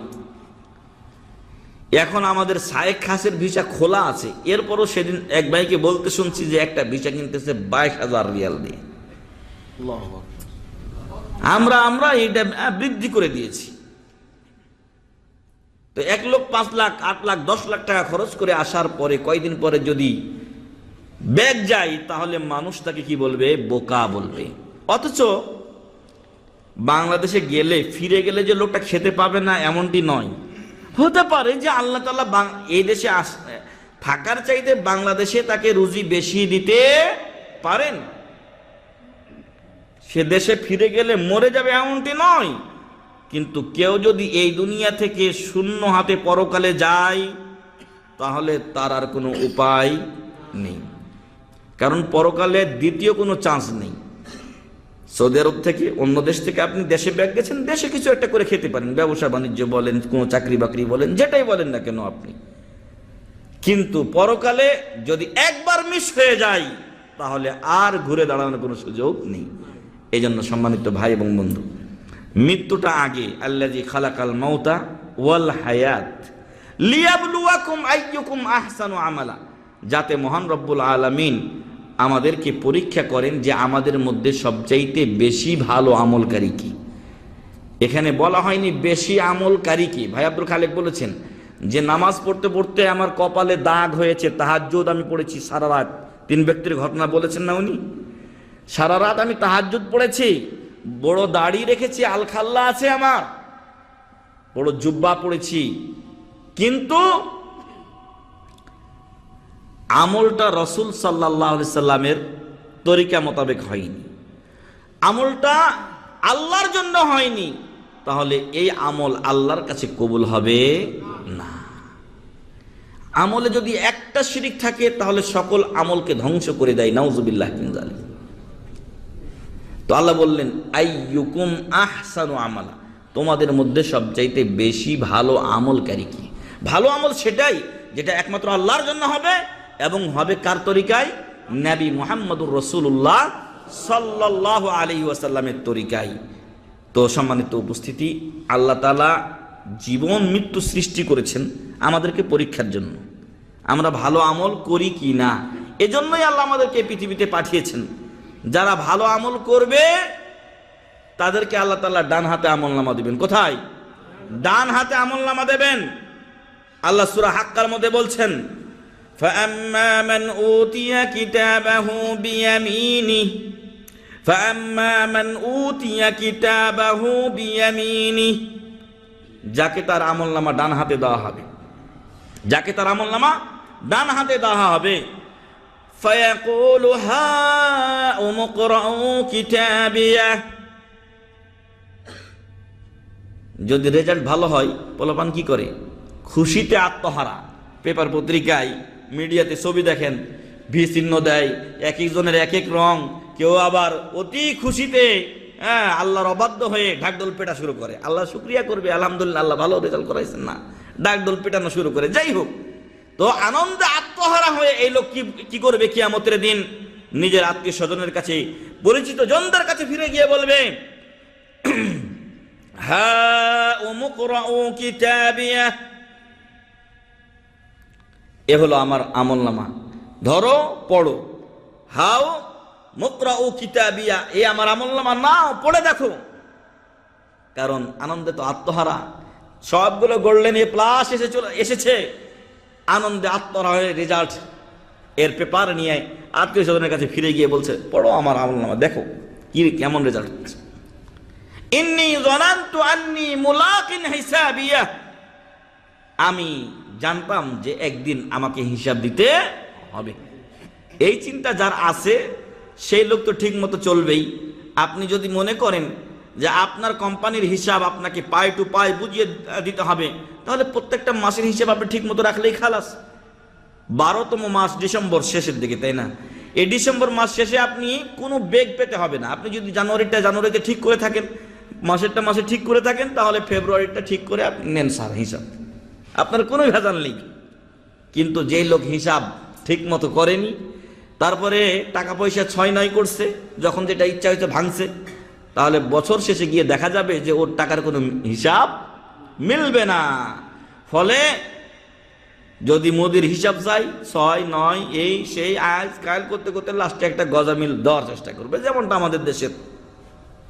এখন আমাদের শায়েখ খাসের ভিসা খোলা আছে, এরপরও সেদিন এক ভাইকে বলতে শুনছি যে একটা ভিসা কিনতেছে 22,000 রিয়াল দিয়ে। আমরা এটা বৃদ্ধি করে দিয়েছি। তো 1 লোক 5 লাখ 8 লাখ 10 লাখ টাকা খরচ করে আসার পরে কয়দিন পরে যদি ব্যাগ যায়, তাহলে মানুষ তাকে কি বলবে? বোকা বলবে। অথচ বাংলাদেশে গেলে, ফিরে গেলে যে লোকটা খেতে পাবে না এমনটি নয়। হতে পারে যে আল্লাহ তাআলা এই দেশে থাকার চাইতে বাংলাদেশে তাকে রুজি বেশি দিতে পারেন। সে দেশে ফিরে গেলে মরে যাবে এমনটি নয়। কিন্তু কেউ যদি এই দুনিয়া থেকে শূন্য হাতে পরকালে যায়, তাহলে তার আর কোনো উপায় নেই। কারণ পরকালে দ্বিতীয় কোনো চান্স নেই। সৌদি আরব থেকে, অন্য দেশ থেকে আপনি দেশে ব্যাগ গেছেন, দেশে কিছু একটা করে খেতে পারেন, ব্যবসা বাণিজ্য বলেন, কোনো চাকরি বাকরি বলেন, যেটাই বলেন না কেন আপনি। কিন্তু পরকালে যদি একবার মিস হয়ে যায়, তাহলে আর ঘুরে দাঁড়ানোর কোনো সুযোগ নেই। এই জন্য সম্মানিত ভাই এবং বন্ধু, মৃত্যুটা আগে। আল্লাযী খালাকাল মাউতা ওয়াল হায়াত লিয়াবলুয়াকুম আইয়ুকুম আহসানু আমালা, যাতে মহান রব্বুল আলামিন আমাদেরকে পরীক্ষা করেন যে আমাদের মধ্যে সবচাইতে বেশি ভালো আমলকারী কি। এখানে বলা হয়নি বেশি আমলকারী কি। ভাই আব্দুল খালেক বলেছেন যে নামাজ পড়তে পড়তে আমার কপালে দাগ হয়েছে, তাহাজ্জুদ আমি পড়েছি সারা রাত। 3 ব্যক্তির ঘটনা বলেছেন না উনি? সারা রাত আমি তাহাজ্জুদ পড়েছি, বড় দাড়ি রেখেছি, আলখাল্লা আছে আমার, বড় জুব্বা পড়েছি, কিন্তু আমলটা রসুল সাল্লাল্লাহু আলাইহি সাল্লামের তরিকা মোতাবেক হয়নি, আমলটা আল্লাহর জন্য হয়নি। তাহলে এই আমল আল্লাহর কাছে কবুল হবে না। আমলে যদি একটা শিরিক থাকে, তাহলে সকল আমলকে ধ্বংস করে দেয়, নাউজুবিল্লাহ মিন যালিক। তো আল্লাহ বললেন আইয়ুকুম আহসানু আমালা, তোমাদের মধ্যে সবচাইতে বেশি ভালো আমলকারী কি। ভালো আমল সেটাই যেটা একমাত্র আল্লাহর জন্য হবে, এবং হবে কার তরিকায়? নবী মুহাম্মদুর রাসূলুল্লাহ সাল্লাল্লাহু আলাইহি ওয়াসাল্লামের তরিকায়। তো সম্মানিত উপস্থিতি, আল্লাহ তাআলা জীবন মৃত্যু সৃষ্টি করেছেন আমাদেরকে পরীক্ষার জন্য, আমরা ভালো আমল করি কি না। এজন্যই আল্লাহ আমাদেরকে পৃথিবীতে পাঠিয়েছেন। যারা ভালো আমল করবে তাদেরকে আল্লাহ তাআলা ডান হাতে আমলনামা দিবেন। কোথায়? ডান হাতে আমলনামা দেবেন। আল্লাহ সূরা হাক্কার মধ্যে বলছেন, فَأَمَّا مَنْ أُوتِيَ كِتَابَهُ بِيَمِينِهِ فَأَمَّا مَنْ أُوتِيَ كِتَابَهُ بِيَمِينِهِ, যাকে তার আমলনামা ডান হাতে দেওয়া হবে, যাকে তার আমলনামা ডান হাতে দেওয়া হবে, فَيَقُولُ هَاؤُمُ اقْرَءُوا كِتَابِيَهْ, যদি রেজাল্ট ভালো হয়, পোলাপান কি করে? খুশিতে আত্মহারা। পেপার পত্রিকায় মিডিয়াতে ছবি দেখেন, ভি চিহ্ন দেয়, এক একজনের এক এক রং। কেউ আবার অতি খুশিতে আল্লাহর অবাধ্য হয়ে ঢাকঢোল পেটা শুরু করে, আল্লাহ শুকরিয়া করবে, আলহামদুলিল্লাহ আল্লাহ ভালো রেজাল্ট করাইছেন না, ঢাকঢোল পেটানো শুরু করে। যাই হোক, তো আনন্দে আত্মহারা হয়ে এই লোক কি করবে? কিয়ামতের দিন নিজের আত্মীয় স্বজনের কাছে, পরিচিত জনদের কাছে ফিরে গিয়ে বলবে, হাউমু ইকরাউ কিতাবিয়াহ, এ হলো আমার আমলনামা, ধরো পড়ো। হাও মুকরাউ কিতাবিয়া, এ আমার আমলনামা, নাও পড়ে দেখো। কারণ আনন্দে তো আত্মহারা, সবগুলো গোল্ডেন এ প্লাস এসেছে, আনন্দে আত্মরা হয়ে রেজাল্ট এর পেপার নিয়ে আত্মীয় স্বজনের কাছে ফিরে গিয়ে বলছে, পড়ো আমার আমলনামা, দেখো কি কেমন রেজাল্ট হচ্ছে। ইন্নী যানানতু আন্নী মুলাকিন হিসাবিয়া, আমি জানতাম যে একদিন আমাকে হিসাব দিতে হবে। এই চিন্তা যার আছে সেই লোক তো ঠিক মতো চলবেই। আপনি যদি মনে করেন যে আপনার কোম্পানির হিসাব আপনাকে পাই টু পাই বুঝিয়ে দিতে হবে, তাহলে প্রত্যেকটা মাসের হিসাব আপনি ঠিক মতো রাখলেই খালাস। 12তম মাস ডিসেম্বর শেষের দিকে, তাই না? এই ডিসেম্বর মাস শেষে আপনি কোনো বেগ পেতে হবে না। আপনি যদি জানুয়ারিতে ঠিক করে থাকেন, মাসেরটা মাসে ঠিক করে থাকেন, তাহলে ফেব্রুয়ারিটা ঠিক করে আপনি নেন স্যার হিসাব, আপনার কোনো ভেজাল নেই। কিন্তু যেই লোক হিসাব ঠিক মতো করেনি, তারপরে টাকা পয়সা 6-9 করছে, যখন যেটা ইচ্ছা হয়েছে ভাঙছে, তাহলে বছর শেষে গিয়ে দেখা যাবে যে ওর টাকার কোনো হিসাব মিলবে না। ফলে যদি মোদির হিসাব চাই 6-9 এই সেই আজ কাল করতে করতে লাস্টে একটা গজামিল দেওয়ার চেষ্টা করবে, যেমনটা আমাদের দেশের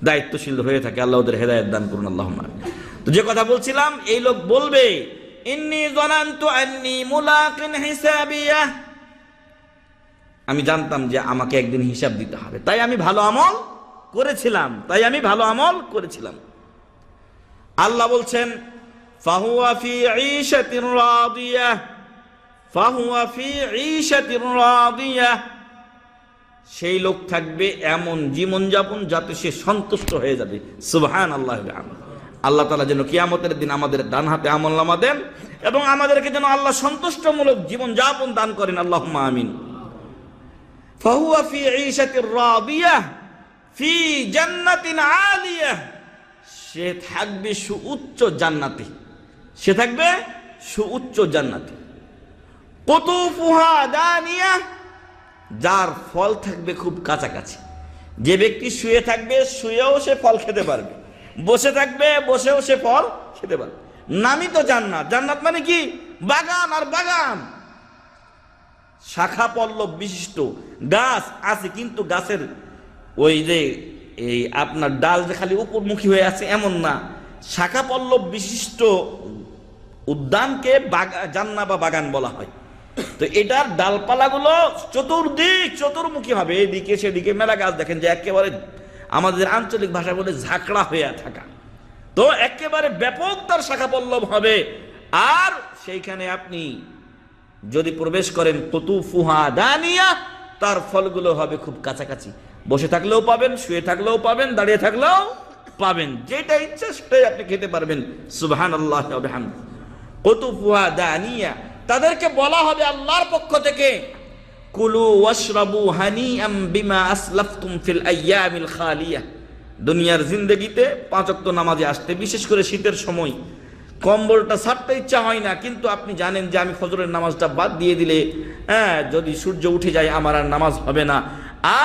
দায়িত্বশীল হয়ে থাকে। আল্লাহ ওদের হেদায়েত দান করুন, আল্লাহুম্মা আমিন। তো যে কথা বলছিলাম, এই লোক বলবে ইন্নী যানানতু আন্নী মুলাকিন হিসাবিয়া, আমি জানতাম যে আমাকে একদিন হিসাব দিতে হবে, তাই আমি ভালো আমল করেছিলাম। আল্লাহ বলছেন ফাহুয়া ফি ঈশাতির রাদিয়া, সেই লোক থাকবে এমন জীবনযাপন যাতে সে সন্তুষ্ট হয়ে যাবে। সুবহানাল্লাহ। আল্লাহ তাআলা যেন কিয়ামতের দিন আমাদের ডান হাতে আমলনামা দেন এবং আমাদেরকে যেন আল্লাহ সন্তুষ্টমূলক জীবনযাপন দান করেন, আল্লাহুম্মা আমিন। ফাহুয়া ফি ঈশাতির রাদিয়া ফি জান্নাতিন আলিয়া, সে থাকবে সুউচ্চ জান্নাতে। কুতুফুহা দানিয়া, যার ফল থাকবে খুব কাছাকাছি। যে ব্যক্তি শুয়ে থাকবে, শুয়েও সে ফল খেতে পারবে, বসে থাকবে, বসেও সে ফল খেতে পারবে। নামই তো জান্নাত। জান্নাত মানে কি? বাগান আর বাগান, শাখা পল্লব বিশিষ্ট গাছ আছে, কিন্তু গাছের ওই যে এই আপনার ডাল যে খালি উপরমুখী হয়ে আছে এমন না, শাখা পল্লব বিশিষ্ট উদ্যানকে জান্নাত বা বাগান বলা হয়। তো এটার ডালপালাগুলো চতুর্মুখী হবে, এদিকে সেদিকে মেলা গাছ দেখেন যে একেবারে আমাদের আঞ্চলিক ভাষা বলে ঝাঁকড়া হয়ে থাকা। তো একেবারে ব্যাপক তার শাখা পল্লব হবে, আর সেইখানে আপনি যদি প্রবেশ করেন কুতুফুহা দানিয়া, তার ফলগুলো হবে খুব কাছাকাছি। বসে থাকলেও পাবেন, শুয়ে থাকলেও পাবেন, দাঁড়িয়ে থাকলেও পাবেন, যেটা ইচ্ছা সেটাই আপনি খেতে পারবেন। সুবহানাল্লাহ ওয়া বিহামদিহি। কুতুফুহা দানিয়া, তাদেরকে বলা হবে আল্লাহর পক্ষ থেকে কুলু ওয়াশরাবু হানিআম বিমা আসলাফতুম ফিল আইয়ামিল খালিয়া। দুনিয়ার জিন্দেগিতে 5 ওয়াক্ত নামাজে আসতে, বিশেষ করে শীতের সময় কম্বলটা ছাড়তে ইচ্ছা হয় না, কিন্তু আপনি জানেন যে আমি ফজরের নামাজটা বাদ দিয়ে দিলে যদি সূর্য উঠে যায় আমার আর নামাজ হবে না,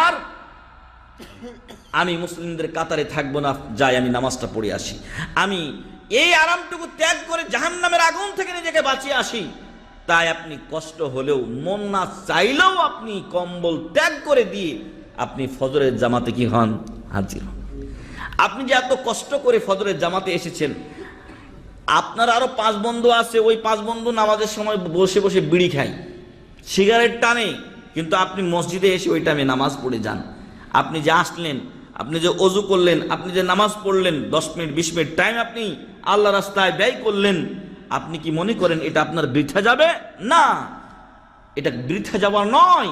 আর আমি মুসলিমদের কাতারে থাকবো না, যাই আমি নামাজটা পড়ে আসি, আমি এই আরামটুকু ত্যাগ করে জাহান্নামের আগুন থেকে নিজেকে বাঁচিয়ে আসি। তাই আপনি কষ্ট হলেও, মন না চাইলেও আপনি কম্বল ত্যাগ করে দিয়ে আপনি ফজরের জামাতে কি হন? হাজির হন। আপনি যে এত কষ্ট করে ফজরের জামাতে এসেছেন, আপনার আরো 5 বন্ধু আছে, ওই 5 বন্ধু নামাজের সময় বসে বসে বিড়ি খায়, সিগারেট টানে, কিন্তু আপনি মসজিদে এসে ওই টাইমে নামাজ পড়ে যান। আপনি যে আসলেন, আপনি যে ওযু করলেন, আপনি যে নামাজ পড়লেন, 10 মিনিট 20 মিনিট টাইম আপনি আল্লাহ রাস্তায় ব্যয় করলেন, আপনি কি মনে করেন এটা আপনার বৃথা যাবে? না, এটা বৃথা যাওয়ার নয়।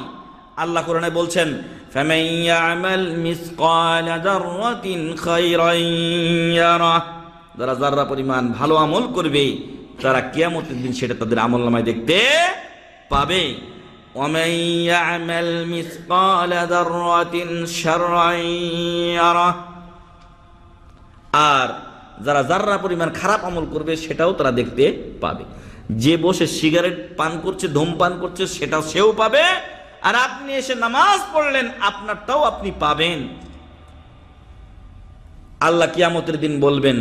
আল্লাহ কোরআনে বলছেন ফামান ইয়ামাল মিসকালা যাররাতিন খায়রান ইয়ারাহ, যারা যারা পরিমাণ ভালো আমল করবে তারা কিয়ামতের দিন সেটা তাদের আমলনামায় দেখতে পাবে। ওয়ামান ইয়ামাল মিসকালা যাররাতিন শাররান ইয়ারাহ, আর যারা যারা পরিমাণ খারাপ আমল করবে সেটাও তারা দেখতে পাবে। যে বসে সিগারেট পান করছে, ধূমপান করছে, সেটাও সেও পাবে, আর আপনি এসে নামাজ পড়লেন আপনারটাও আপনি পাবেন। আল্লাহ কিয়ামতের দিন বলবেন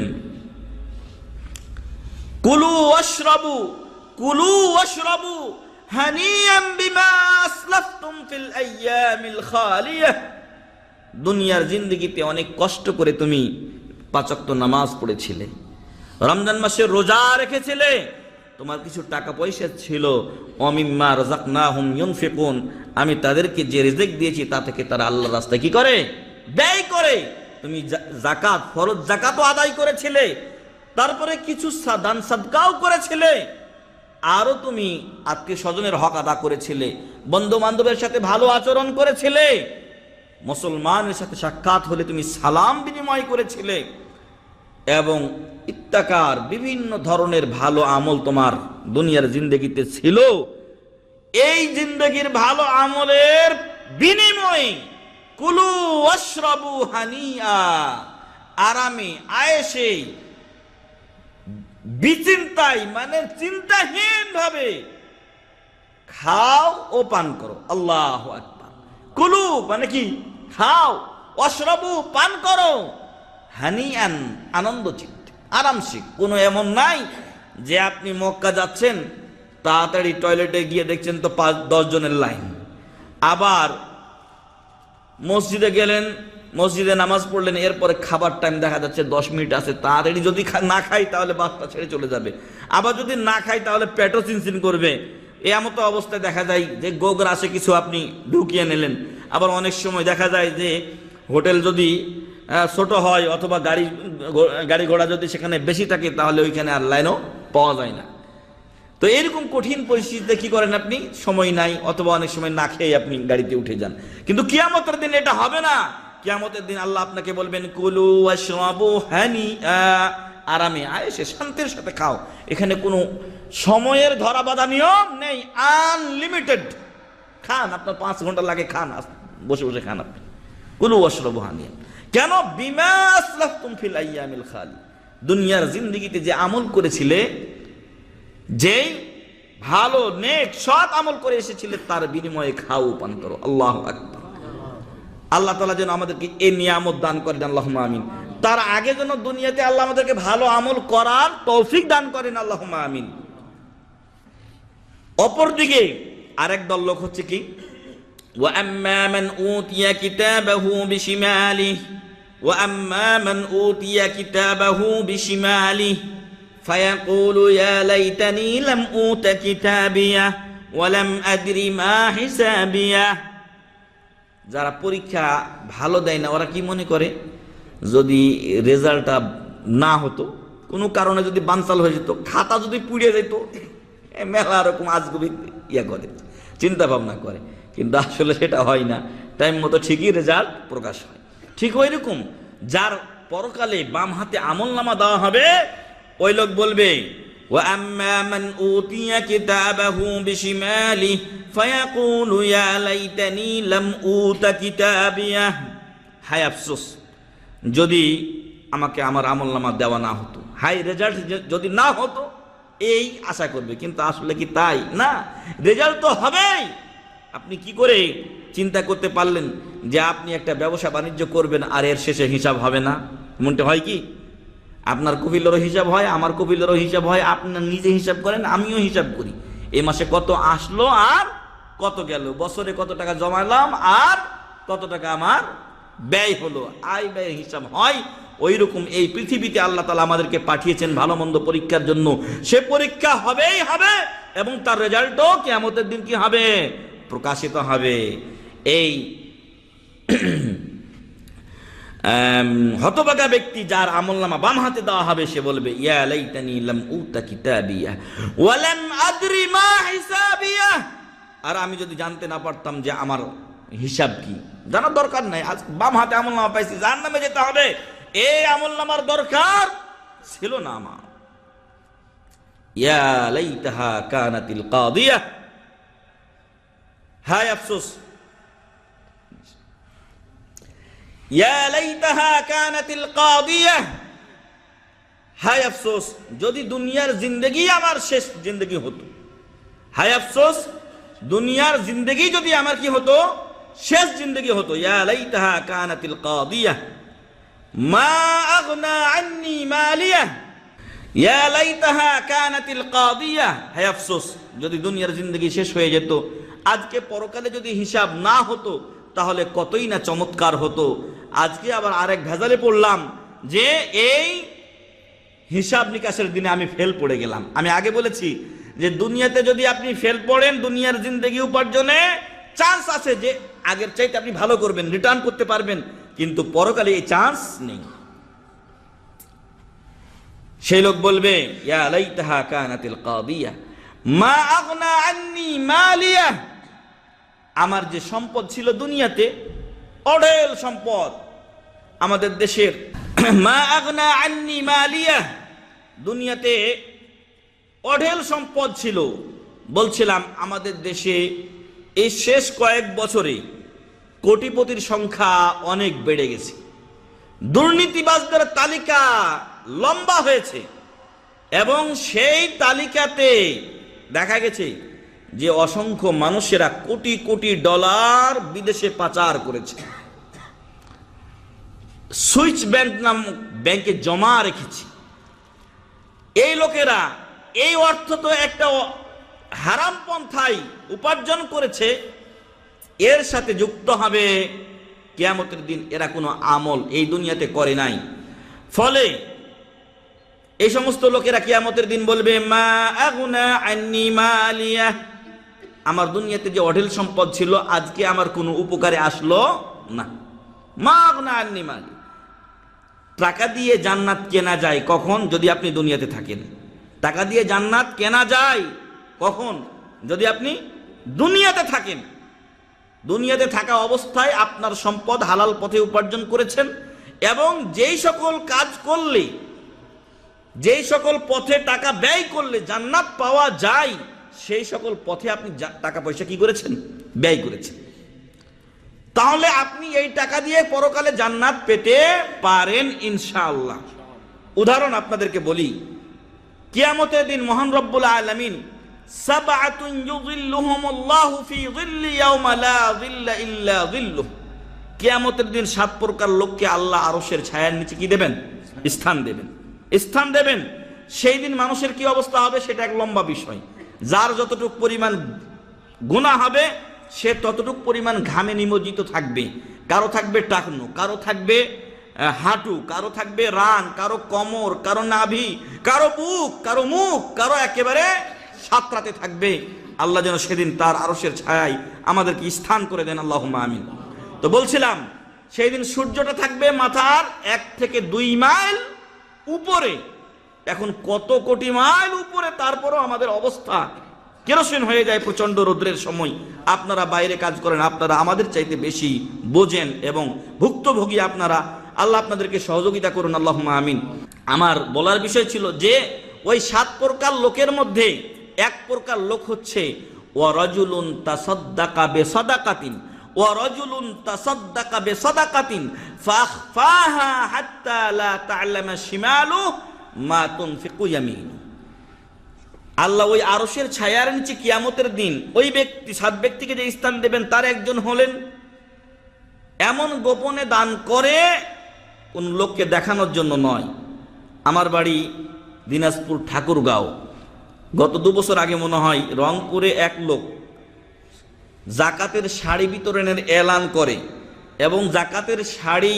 কুলু ওয়াশরাবু হানিয়াম বিমা আসলাফতুম ফিল আইয়ামিল খালিয়া। দুনিয়ার জিন্দেগিতে অনেক কষ্ট করে তুমি 5 ওয়াক্ত নামাজ পড়েছিলে, রমজান মাসে রোজা রেখেছিলে, তোমার কিছু টাকা পয়সা ছিল, অমিম্মা রাযাকনাহুম ইউনফিকুন, আমি তাদেরকে যে রিজিক দিয়েছি তা থেকে তারা আল্লাহর রাস্তায় কি করে? ব্যয় করে। তুমি যাকাত, ফরজ যাকাতও আদায় করেছিলে, তারপরে কিছু দান সাদকাও করেছিলে, আরো তুমি আত্মীয় স্বজনের হক আদা করেছিলে, বন্ধু বান্ধবের সাথে ভালো আচরণ করেছিলে, মুসলমানের সাথে সাক্ষাৎ হলে তুমি সালাম বিনিময় করেছিলে, এবং ইত্তাকার বিভিন্ন ধরনের ভালো আমল তোমার দুনিয়ার জিন্দেগিতে ছিল। এই জিন্দেগির ভালো আমলের বিনিময়ে কুলু ওয়াশরাবু হানিয়া, আরামে আয়েশে বিচিন্তায় মানে চিন্তাহীন ভাবে খাও ও পান করো। আল্লাহু আকবার। কুলু মানে কি? খাও, ওয়াশরাবু পান করো, হানিয়ান আনন্দ চিত্তে, আরামসে। কোনো এমন নাই যে আপনি মক্কা যাচ্ছেন, তাড়াতাড়ি টয়লেটে গিয়ে দেখছেন তো 5-10 জনের লাইন, আবার মসজিদে গেলেন, মসজিদে নামাজ পড়লেন, এরপরে খাবার টাইম দেখা যাচ্ছে 10 মিনিট আছে, তাড়াতাড়ি যদি না খাই তাহলে বাসটা ছেড়ে চলে যাবে, আবার যদি না খাই তাহলে পেটও চিনচিন করবে। এমতো অবস্থায় দেখা যায় যে গোগর আসে কিছু আপনি ঢুকিয়ে নিলেন। আবার অনেক সময় দেখা যায় যে হোটেল যদি ছোট হয় অথবা গাড়ি ঘোড়া যদি সেখানে বেশি থাকে তাহলে ওইখানে আর লাইনও পাওয়া যায় না। তো এরকম কঠিন পরিস্থিতিতে কি করেন আপনি? সময় নাই, অথবা অনেক সময় না খেয়ে আপনি গাড়িতে উঠে যান। কিন্তু কিয়ামতের দিন এটা হবে না। কিয়ামতের দিন আল্লাহ আপনাকে বলবেন কুলু ওয়াশরাবু হানিআ, আরামে আয়েশে শান্তির সাথে খাও। এখানে কোনো সময়ের ধরা বাঁধা নিয়ম নেই, আনলিমিটেড খান, আপনার 5 ঘন্টা লাগে, খান, বসে বসে খান আপনি। কুলু ওয়াশরাবু হানিআ। কেন? বিমা আসলাফতুম ফিল আইয়ামিল খালি, দুনিয়ার জিন্দেগিতে যে আমল করেছিলে, যেই ভালো নেক সৎ আমল করে এসেছিলে, তার বিনিময়ে খাও পান করো। আল্লাহু আকবার। আল্লাহ তাআলা যেন আমাদেরকে এই নিয়ামত দান করেন, আল্লাহুম্মা আমিন। তার আগে যেন দুনিয়াতে আল্লাহ আমাদেরকে ভালো আমল করার তৌফিক দান করেন, আল্লাহুম্মা আমিন। অপরদিকে আরেক দল লোক হচ্ছে কি? ওয়া আম্মা মান উতিয়া কিতাবাহু বিশিমালিহি ওয়া আম্মা মান উতিয়া কিতাবাহু বিশিমালিহি ফায়াকুলু ইয়া লাইতানি লাম উতা কিতাবিয়া ওয়া লাম আদরি মা হিসাবিয়া। যারা পরীক্ষা ভালো দেয় না, ওরা কি মনে করে? যদি রেজাল্টটা না হতো, কোনো কারণে যদি বানচাল হয়ে যেত, খাতা যদি পুড়ে যেত, মেলা রকম আজগুবি করে, চিন্তা ভাবনা করে। কিন্তু আসলে সেটা হয় না, টাইম মতো ঠিকই রেজাল্ট প্রকাশ হয়। ঠিক ওই রকম যার পরকালে বাম হাতে আমলনামা দেওয়া হবে, ওই লোক বলবে ওয়া আম্মা মান উতিয়া কিতাবাহু বিশিমালিহি ফায়াকুলু ইয়া লাইতানি লাম উতা কিতাবিয়া। হায় আফসোস, যদি আমাকে আমার আমলনামা দেওয়া না হতো, হাই রেজাল্ট যদি না হতো, এই আশা করবে। কিন্তু আসলে কি তাই না? রেজাল্ট তো হবেই। আপনি কি করে চিন্তা করতে পারলেন যে আপনি একটা ব্যবসা বাণিজ্য করবেন আর এর শেষে হিসাব হবে না? মনটা হয় কি? আপনার কপিলেরও হিসাব হয়, আমার কপিলেরও হিসাব হয়, আপনার নিজে হিসাব করেন, আমিও হিসাব করি। এই মাসে কত আসলো আর কত গেল, বছরে কত টাকা জমালাম আর কত টাকা আমার ব্যয় হলো, আয় ব্যয়ের হিসাব হয়। ওই রকম এই পৃথিবীতে আল্লাহ তাআলা আমাদেরকে পাঠিয়েছেন ভালো মন্দ পরীক্ষার জন্য। সে পরীক্ষা হবেই হবে, এবং তার রেজাল্টও কিয়ামতের দিন কি হবে? প্রকাশিত হবে। এই হতভাগা ব্যক্তি যার আমলনামা বাম হাতে দেওয়া হবে, সে বলবে ইয়া লাইতানি লাম উতা কিতাবিয়া ওয়া লাম আদরি মা হিসাবিয়া। আর আমি যদি জানতে না পারতাম যে আমার হিসাব কি, জানার দরকার নাই। আজ বাম হাতে আমলনামা পাইছি, জাহান্নামে যেতে হবে, এই আমলনামার দরকার ছিল না আমার। ইয়া লাইতাহা কানাতিল কাদিয়া, হায় আফসোস, ইয়া লাইতাহা কানাতিল কাদিয়া, হায় আফসোস যদি দুনিয়ার জিন্দেগি আমার শেষ জিন্দেগি হতো। হায় আফসোস, দুনিয়ার জিন্দেগি যদি আমার কি হতো? শেষ জিন্দেগি হতো। ইয়া লাইতাহা কানাতিল কাদিয়া মা আগনা আন্নি মালিয়া, ইয়া লাইতাহা কানাতিল কাদিয়া, হায় আফসোস যদি দুনিয়ার জিন্দেগি শেষ হয়ে যেত, আজকে পরকালে যদি হিসাব না হতো তাহলে কতই না চমৎকার হতো। আজকে আবার আরেক ভেজালে পড়লাম যে এই হিসাব নিকাশের দিনে আমি ফেল পড়ে গেলাম। আমি আগে বলেছি যে দুনিয়াতে যদি আপনি ফেল পড়েন, দুনিয়ার জিন্দেগি উপার্জনে চান্স আছে যে আগের চাইতে আপনি ভালো করবেন, রিটার্ন করতে পারবেন, কিন্তু পরকালে এই চান্স নেই। সেই লোক বলবে ইয়া লাইতাহা কানাতিল কাদিয়া মা আগনা আন্নি মালিয়া, আমার যে সম্পদ ছিল দুনিয়াতে, অঢেল সম্পদ আমাদের দেশের, মা আগনা আন্নি মালিয়া, দুনিয়াতে অঢেল সম্পদ ছিল। বলছিলাম আমাদের দেশে এই শেষ কয়েক বছরে কোটিপতির সংখ্যা অনেক বেড়ে গেছে, দুর্নীতিবাজদের তালিকা লম্বা হয়েছে, এবং সেই তালিকাতে দেখা গেছে যে অসংখ্য মানুষেরা কোটি কোটি ডলার বিদেশে পাচার করেছে, সুইচ ব্যাংক নামক ব্যাংকে জমা রেখেছে। এই লোকেরা এই অর্থ তো একটা হারাম পন্থায় উপার্জন করেছে, এর সাথে যুক্ত হবে কিয়ামতের দিন এরা কোনো আমল এই দুনিয়াতে করে নাই। ফলে এই সমস্ত লোকেরা কিয়ামতের দিন বলবে মা আগুনা আন্নি মালিয়া, আমার দুনিয়াতে যে অঢেল সম্পদ ছিল আজকে আমার কোনো উপকারে আসলো না। মা আগুনা আন্নি মালিয়া। টাকা দিয়ে জান্নাত কেনা যায় কখন? যদি আপনি দুনিয়াতে থাকেন। টাকা দিয়ে জান্নাত কেনা যায় কখন? যদি আপনি দুনিয়াতে থাকেন। দুনিয়াতে থাকা অবস্থায় আপনার সম্পদ হালাল পথে উপার্জন করেছেন, এবং যেই সকল কাজ করলে, যেই সকল পথে টাকা ব্যয় করলে জান্নাত পাওয়া যায়, সেই সকল পথে আপনি টাকা পয়সা কি করেছেন? ব্যয় করেছেন। তাহলে আপনি এই টাকা দিয়ে পরকালে জান্নাত পেতে পারেন ইনশাআল্লাহ। উদাহরণ আপনাদেরকে বলি, কিয়ামতের দিন মহান রব্বুল আলামিন সাবআতুন ইউযিল্লুহুমুল্লাহু ফি যিল্লি ইয়াওমা লা যিল্লা ইল্লা যিল্লুহ, কিয়ামতের দিন 7 প্রকার লোককে আল্লাহ আরশের ছায়ার নিচে কি দেবেন? স্থান দেবেন, স্থান দেবেন। সেই দিন মানুষের কি অবস্থা হবে সেটা এক লম্বা বিষয়। যার যতটুকু পরিমাণ গুনাহ হবে সে ততটুকু পরিমাণ ঘামে নিমজ্জিত থাকবে। কারো থাকবে টাকনো, কারো থাকবে হাঁটু, কারো থাকবে রান, কারো কোমর, কারো নাভি, কারো বুক, কারো মুখ, কারো একেবারে সাতরাতে থাকবে। আল্লাহ যেন সেদিন তার আরশের ছায়ায় আমাদেরকে স্থান করে দেন, আল্লাহুম্মা আমিন। তো বলছিলাম সেই দিন সূর্যটা থাকবে মাথার 1 থেকে 2 মাইল উপরে। এখন কত কোটি মাইল উপরে, তারপরও আমাদের অবস্থা কেরোসিন হয়ে যায় প্রচন্ড রৌদ্রের সময়। আপনারা বাইরে কাজ করেন, আপনারা আমাদের চাইতে বেশি বোঝেন এবং ভুক্তভোগী আপনারা। আল্লাহ আপনাদেরকে সহযোগিতা করুন, আল্লাহুম্মা আমিন। আমার বলার বিষয় ছিল যে ওই 7 প্রকার লোকের মধ্যে এক প্রকার লোক হচ্ছে ওয়া রাজুলুন তাসাদ্দাকা বিসাদাকাতিন, ওয়া রাজুলুন তাসাদ্দাকা বিসাদাকাতিন ফাখফাহা হাত্তা লা তা'লামা শিমালু মা তুনফিকু ইয়ামিনু। আল্লাহ ওই আরশের ছায়ার নিচে কিয়ামতের দিন ওই ব্যক্তি 7 ব্যক্তিকে যে স্থান দেবেন তার একজন হলেন এমন গোপনে দান করে, কোন লোককে দেখানোর জন্য নয়। আমার বাড়ি দিনাজপুর ঠাকুরগাঁও। গত 2 বছর আগে মনে হয় রংপুরে এক লোক জাকাতের শাড়ি বিতরণের এলান করে, এবং জাকাতের শাড়ি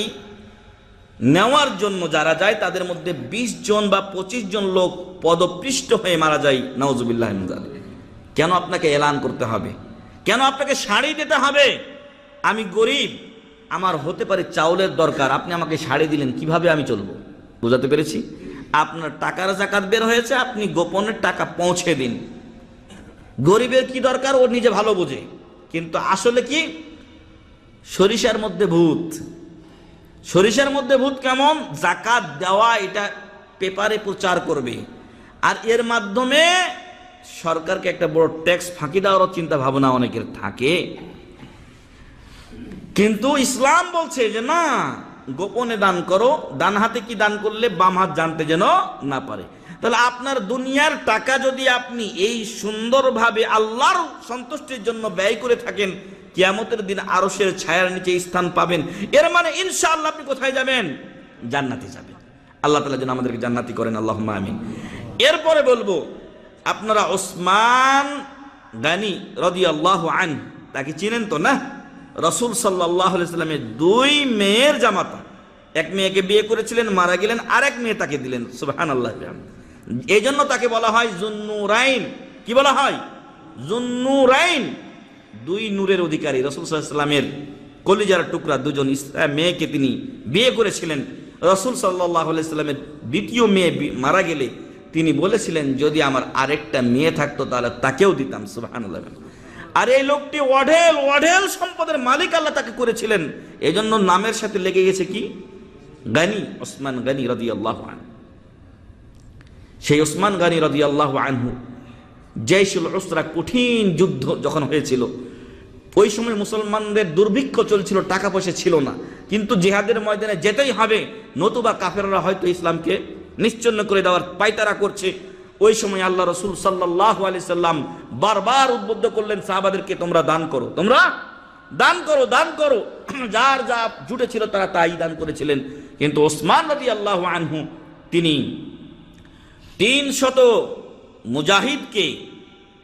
নেওয়ার জন্য যারা যায় তাদের মধ্যে 20 জন বা 25 জন লোক পদপৃষ্ট হয়ে মারা যায়, নাউজুবিল্লাহ মিন যালিক। কেন আপনাকে এলান করতে হবে? কেন আপনাকে শাড়ি দিতে হবে? আমি গরিব, আমার হতে পারে চাউলের দরকার, আপনি আমাকে শাড়ি দিলেন, কিভাবে আমি চলবো? বুঝাতে পেরেছি? আপনার টাকার জাকাত বের হয়েছে, আপনি গোপনের টাকা পৌঁছে দিন। গরিবের কি দরকার ও নিজে ভালো বোঝে, কিন্তু আসলে কি সরিষার মধ্যে ভূত। সরিষার মধ্যে ভূত কেমন? জাকাত দেওয়া এটা পেপারে প্রচার করবে, আর এর মাধ্যমে সরকারকে একটা বড় ট্যাক্স ফাঁকি দেওয়ারও চিন্তা ভাবনা অনেকের থাকে। কিন্তু ইসলাম বলছে যে না, গোপনে দান করো। ডান হাতে কি দান করলে বাম হাত জানতে যেন না পারে। তাহলে আপনার দুনিয়ার টাকা যদি আপনি এই সুন্দরভাবে আল্লাহর সন্তুষ্টির জন্য ব্যয় করে থাকেন, কিয়ামতের দিন আরশের ছায়ার নিচে স্থান পাবেন। এর মানে ইনশাআল্লাহ আপনি কোথায় যাবেন? জান্নাতে যাবেন। আল্লাহ তাআলা যেন আমাদেরকে জান্নাতি করেন, আল্লাহুম্মা আমিন। এরপরে বলবো, আপনারা ওসমান গানি রাদিয়াল্লাহু আনহু তাকে চিনেন তো না? রাসূল সাল্লাল্লাহু আলাইহি সাল্লামের 2 মেয়ের জামাতা, এক মেয়েকে বিয়ে করেছিলেন, মারা গেলেন, আরেক মেয়ে তাকে দিলেন। সুবহানাল্লাহ। এই জন্য তাকে বলা হয় যুন্নুরাইন। কি বলা হয়? যুন্নুরাইন, দুই নূরের অধিকারী। রাসূল সাল্লাল্লাহু আলাইহি ওয়াসাল্লামের কলিজার টুকরা দুজন মেয়েকে তিনি বিয়ে করেছিলেন। রাসূল সাল্লাল্লাহু আলাইহি ওয়াসাল্লামের দ্বিতীয় মেয়ে মারা গেলে তিনি বলেছিলেন, যদি আমার আরেকটা মেয়ে থাকতো তাহলে তাকেও দিতাম। সুবহানাল্লাহ। আর এই লোকটি ওয়াঢেল সম্পদের মালিক আল্লাহ তাকে করেছিলেন। এই জন্য নামের সাথে লেগে গেছে কি? গানি, ওসমান গানি রাদিয়াল্লাহু আনহু। সেই ওসমান গানি রাদিয়াল্লাহু আনহু, জাইশুল উসরা, কঠিন যুদ্ধ যখন হয়েছিল, ওই সময় মুসলমানদের দুর্ভিক্ষ চলছিল, টাকা পয়সা ছিল না, কিন্তু জিহাদের ময়দানে যেতেই হবে, নতুবা কাফেররা হয়তো ইসলামকে নিশ্চিহ্ন করে দেওয়ার পায়তারা করছে। ওই সময় আল্লাহ রাসূল সাল্লাল্লাহু আলাইহি সাল্লাম বারবার উদ্বুদ্ধ করলেন সাহাবাদেরকে, তোমরা দান করো, তোমরা দান করো, দান করো। যার যা জুটে ছিল তারা তাই দান করেছিলেন। কিন্তু ওসমান রাদিয়াল্লাহু আনহু তিনি 300 মুজাহিদকে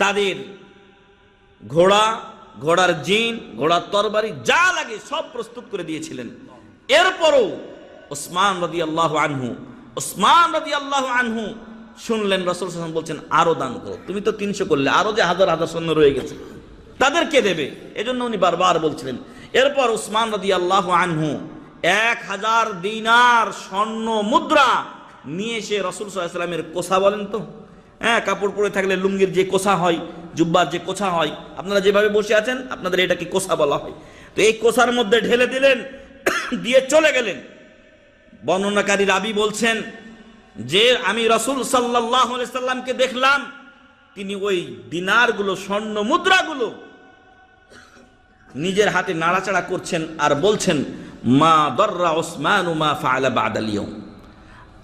তাদের ঘোড়ার জিন, ঘোড়ার তরবারি যা লাগে সব প্রস্তুত করে দিয়েছিলেন। এরপরও ওসমান রাদিয়াল্লাহু আনহু শুনলেন রাসূল সাল্লাল্লাহু আলাইহি ওয়াসাল্লাম বলছেন আরো দান করো। তুমি তো 300 করলে, আরো যে হাজার হাজার সৈন্য রয়ে গেছে তাদেরকে দেবে, এজন্য উনি বারবার বলছিলেন। এরপর ওসমান রাদিয়াল্লাহু আনহু 1000 দিনার স্বর্ণ মুদ্রা নিয়ে এসে রাসূল সাল্লাল্লাহু আলাইহি ওয়াসাল্লামের কোসা, বলেন তো, হ্যাঁ, কাপড় পরে থাকলে লুঙ্গির যে কোসা হয়, জুব্বার যে কোসা হয়, আপনারা যেভাবে বসে আছেন আপনাদের এটাকে কোসা বলা হয়, তো এই কোসার মধ্যে ঢেলে দিলেন, দিয়ে চলে গেলেন। বর্ণনাকারী রাবী বলছেন যে আমি রাসূল সাল্লাল্লাহু আলাইহি সাল্লামকে দেখলাম, তিনি ওই দিনারগুলো, স্বর্ণ মুদ্রাগুলো নিজের হাতে নাড়াচাড়া করছেন আর বলছেন, মা দাররা উসমানু মা ফাআলা বা'দাল ইয়াউম,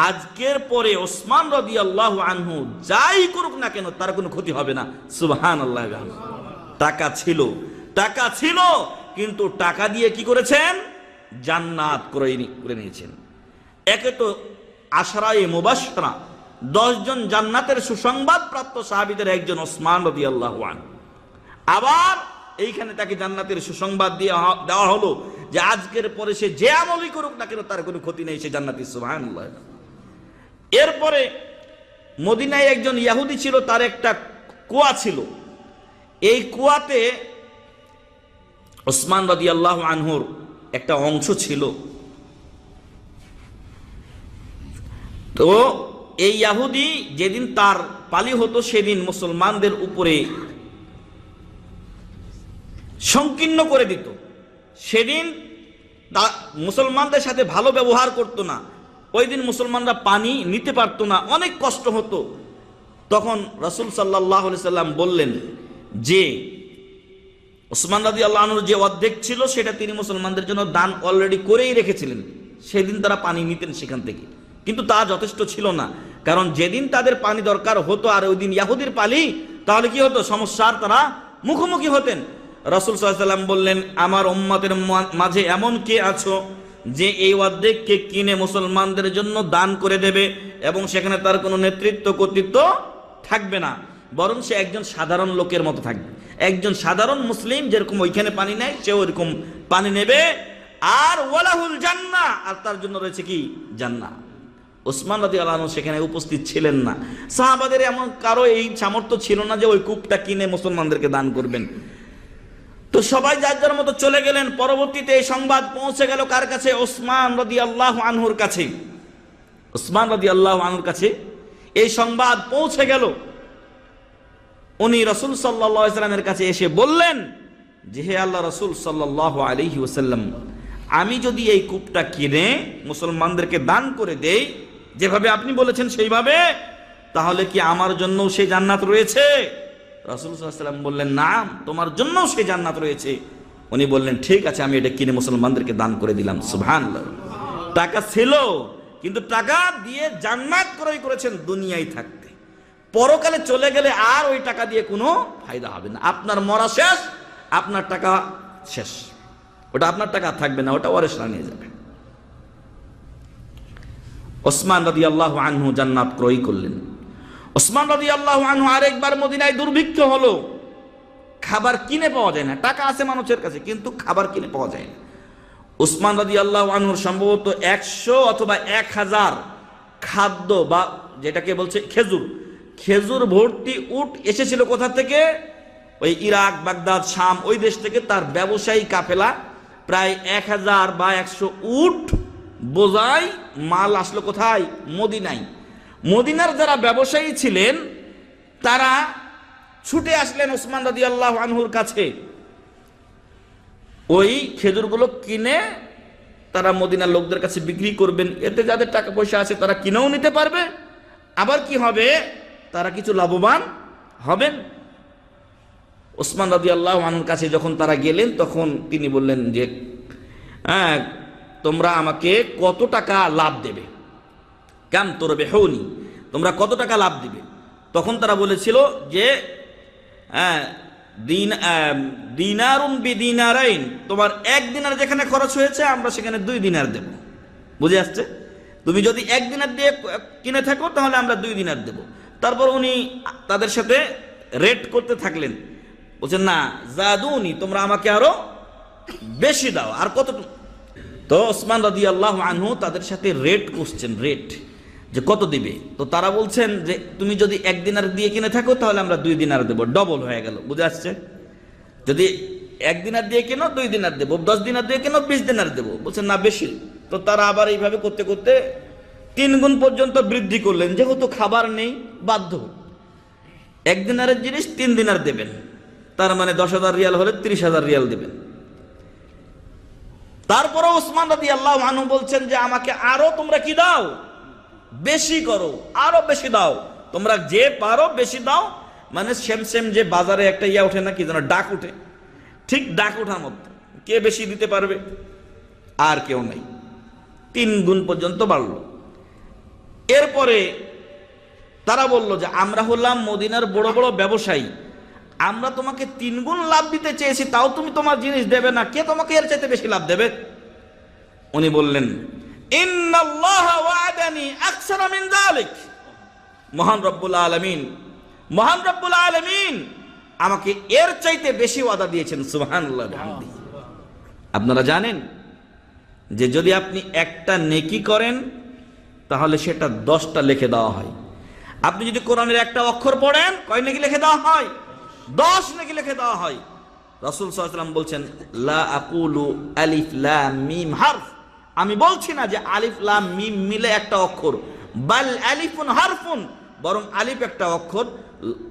আজকের পরে ওসমান রাদিয়াল্লাহু আনহু যাই করুক না কেন তার কোনো ক্ষতি হবে না। সুবহানাল্লাহ। টাকা ছিল, কিন্তু টাকা দিয়ে কি করেছেন? জান্নাত করে নিয়েছেন। একে তো আশরায়ে মুবাশশারা, 10 জন জান্নাতের সুসংবাদ প্রাপ্ত সাহাবীদের একজন ওসমান রাদিয়াল্লাহু আনহু। আবার এইখানে তাকে জান্নাতের সুসংবাদ দেওয়া হলো যে আজকের পরে সে যে আমলই করুক না কেন তার কোনো ক্ষতি নেই, সে জান্নাতি। সুবহানাল্লাহ। এরপরে মদিনায় একজন ইহুদি ছিল, তার একটা কুয়া ছিল। এই কুয়াতে ওসমান রাদিয়াল্লাহু আনহুর একটা অংশ ছিল। তো এই ইহুদি যেদিন তার পালি হতো সেদিন মুসলমানদের উপরে সংকীর্ণ করে দিত, সেদিন মুসলমানদের সাথে ভালো ব্যবহার করতো না। ওই দিন মুসলমানরা পানি নিতে পারতো না, অনেক কষ্ট হতো। তখন রাসূল সাল্লাল্লাহু আলাইহি সাল্লাম বললেন যে ওসমান রাদিয়াল্লাহু আনহুর যে অর্ধেক ছিল সেটা তিনি মুসলমানদের জন্য দান অলরেডি করেই রেখেছিলেন। সেদিন তারা পানি নিতেন সেখান থেকে, কিন্তু তা যথেষ্ট ছিল না, কারণ যেদিন তাদের পানি দরকার হতো আর ওই দিন ইহুদির পালি, তাহলে কি হতো? সমস্যার তারা মুখোমুখি হতেন। রাসূল সাল্লাল্লাহু আলাইহি সাল্লাম বললেন, আমার উম্মতের মাঝে এমন কে আছো যে এই অর্ধেককে কিনে মুসলমানদের জন্য দান করে দেবে এবং সেখানে তার কোনো নেতৃত্ব কর্তৃত্ব থাকবে না, বরং সে একজন সাধারণ লোকের মতো থাকবে। একজন সাধারণ মুসলিম যেরকম ওইখানে পানি নেয় সে ওইরকম পানি নেবে, আর ওয়ালাহুল জান্নাহ, আর তার জন্য রয়েছে কি? জান্নাহ। ওসমান রাদিয়াল্লাহু আনহু সেখানে উপস্থিত ছিলেন না। সাহাবাদের এমন কারো এই সামর্থ্য ছিল না যে ওই কূপটা কিনে মুসলমানদেরকে দান করবেন। তো সবাই যার যার মতো চলে গেলেন। পরবর্তীতে এই সংবাদ পৌঁছে গেল কার কাছে? ওসমান রাদিয়াল্লাহু আনহুর কাছে। ওসমান রাদিয়াল্লাহু আনহুর কাছে এই সংবাদ পৌঁছে গেল। উনি রাসূল সাল্লাল্লাহু আলাইহি ওয়াসাল্লামের কাছে এসে বললেন যে, হে আল্লাহ রাসূল সাল্লাল্লাহু আলাইহি ওয়াসাল্লাম, আমি যদি এই কূপটা কিনে মুসলমানদেরকে দান করে দেই যেভাবে আপনি বলেছেন সেইভাবে, তাহলে কি আমার জন্য সেই জান্নাত রয়েছে? রাসূল সাল্লাল্লাহু আলাইহি ওয়াসাল্লাম বললেন, নাম, তোমার জন্য সেই জান্নাত রয়েছে। উনি বললেন, ঠিক আছে, আমি এটা কিনে মুসলমানদেরকে দান করে দিলাম। সুবহানাল্লাহ। টাকা ছিল, কিন্তু টাকা দিয়ে জান্নাত ক্রয় করেছেন দুনিয়ায় থাকতে। পরকালে চলে গেলে আর ওই টাকা দিয়ে কোনো ফায়দা হবে না। আপনার মরা শেষ, আপনার টাকা শেষ, ওটা আপনার টাকা থাকবে না, ওটা ওয়ারিসরা নিয়ে যাবে। ওসমান রাদিয়াল্লাহু আনহু জান্নাত ক্রয় করলেন। ওসমান রাদিয়াল্লাহু আনহু আরেকবার মদিনায় দুর্ভিক্ষ হলো, খাবার কিনে পাওয়া যায় না। টাকা আছে মানুষের কাছে কিন্তু খাবার কিনে পাওয়া যায় না। উসমান রাদিয়াল্লাহু আনহুর সম্ভবত 100 অথবা 1000 খাদ্য বা যেটাকে বলছে খেজুর ভর্তি উট এসেছিল কোথা থেকে? ওই ইরাক, বাগদাদ, শাম, ওই দেশ থেকে তার ব্যবসায়ী কাফেলা প্রায় 1000 বা 100 উট বোঝাই মাল আসলো কোথায়? মদিনায়। মদিনার যারা ব্যবসায়ী ছিলেন তারা ছুটে আসলেন ওসমান রাদিয়াল্লাহু আনহুর কাছে, ওই খেজুরগুলো কিনে তারা মদিনার লোকদের কাছে বিক্রি করবেন। এতে যাদের টাকা পয়সা আছে তারা কিনেও নিতে পারবে, আবার কি হবে, তারা কিছু লাভবান হবেন। ওসমান রাদিয়াল্লাহু আনহুর কাছে যখন তারা গেলেন তখন তিনি বললেন যে হ্যাঁ, তোমরা আমাকে কত টাকা লাভ দেবে? কাম তোরবে হৌনি, তোমরা কত টাকা লাভ দিবে? তখন তারা বলেছিল যে দিনারুন বিদিনারাইন, তোমার 1 দিনার যেখানে খরচ হয়েছে আমরা সেখানে 2 দিনার দেব। বুঝে আসছে? তুমি যদি 1 দিনার দিয়ে কিনে থাকো তাহলে আমরা 2 দিনার দেব। তারপর উনি তাদের সাথে রেট করতে থাকলেন, বলছেন না জাদুনি, তোমরা আমাকে আরো বেশি দাও, আর কত? তো ওসমান রাদিয়াল্লাহু আনহু তাদের সাথে রেট করছেন, রেট যে কত দিবে। তো তারা বলছেন যে তুমি যদি 1 দিনার দিয়ে কিনে থাকো তাহলে আমরা 2 দিনার দেবো, ডবল হয়ে গেল। বুঝে আসছে? যদি 1 দিনার দিয়ে কেনো 2 দিনার দেবো, 10 দিনার দিয়ে কেনো 20 দিনার দেবো। বলছেন না বেশি। তো তারা আবার এইভাবে করতে করতে 3 গুণ পর্যন্ত বৃদ্ধি করলেন, যেহেতু খাবার নেই বাধ্য। 1 দিনারের জিনিস 3 দিনার দেবেন, তার মানে 10,000 রিয়াল হলে 30,000 রিয়াল দেবেন। তারপরে ওসমান রাদিয়াল্লাহু আনহু বলছেন যে আমাকে আরো তোমরা কি দাও, বেশি করো, আরো বেশি দাও, তোমরা যে পারো বেশি দাও। মানে সেম যে বাজারে একটা ইয়া ওঠে না, কি যেন ডাক উঠে, ঠিক ডাক ওঠার মতো, কে বেশি দিতে পারবে, আর কেউ নাই। 3 গুণ পর্যন্ত বাড়লো। এরপরে তারা বলল যে আমরা হলাম মদিনার বড় বড় ব্যবসায়ী, আমরা তোমাকে 3 গুণ লাভ দিতে চেয়েছি, তাও তুমি তোমার জিনিস দেবে না, কে তোমাকে এর চাইতে বেশি লাভ দেবে? উনি বললেন ইন্নাল্লাহা ওয়া'আদানি আকসারা মিন যালিক, মহান রব্বুল আলামিন আমাকে এর চাইতে বেশি ওয়াদা দিয়েছেন। সুবহানাল্লাহ বিহামদি। আপনারা জানেন যে যদি আপনি একটা নেকি করেন তাহলে সেটা 10টা লিখে দেওয়া হয়। আপনি যদি কোরআনের একটা অক্ষর পড়েন, কয় নেকি লিখে দেওয়া হয়? 10 নেকি লিখে দেওয়া হয়। রাসূল সাল্লাল্লাহু আলাইহি ওয়াসাল্লাম বলছেন লা আকুলু আলিফ লাম মিম হারফ, আমি বলছি না যে আলিফ লাম মিম মিলে একটা অক্ষর, বাল আলিফুন হারফুন, বরং আলিফ একটা অক্ষর,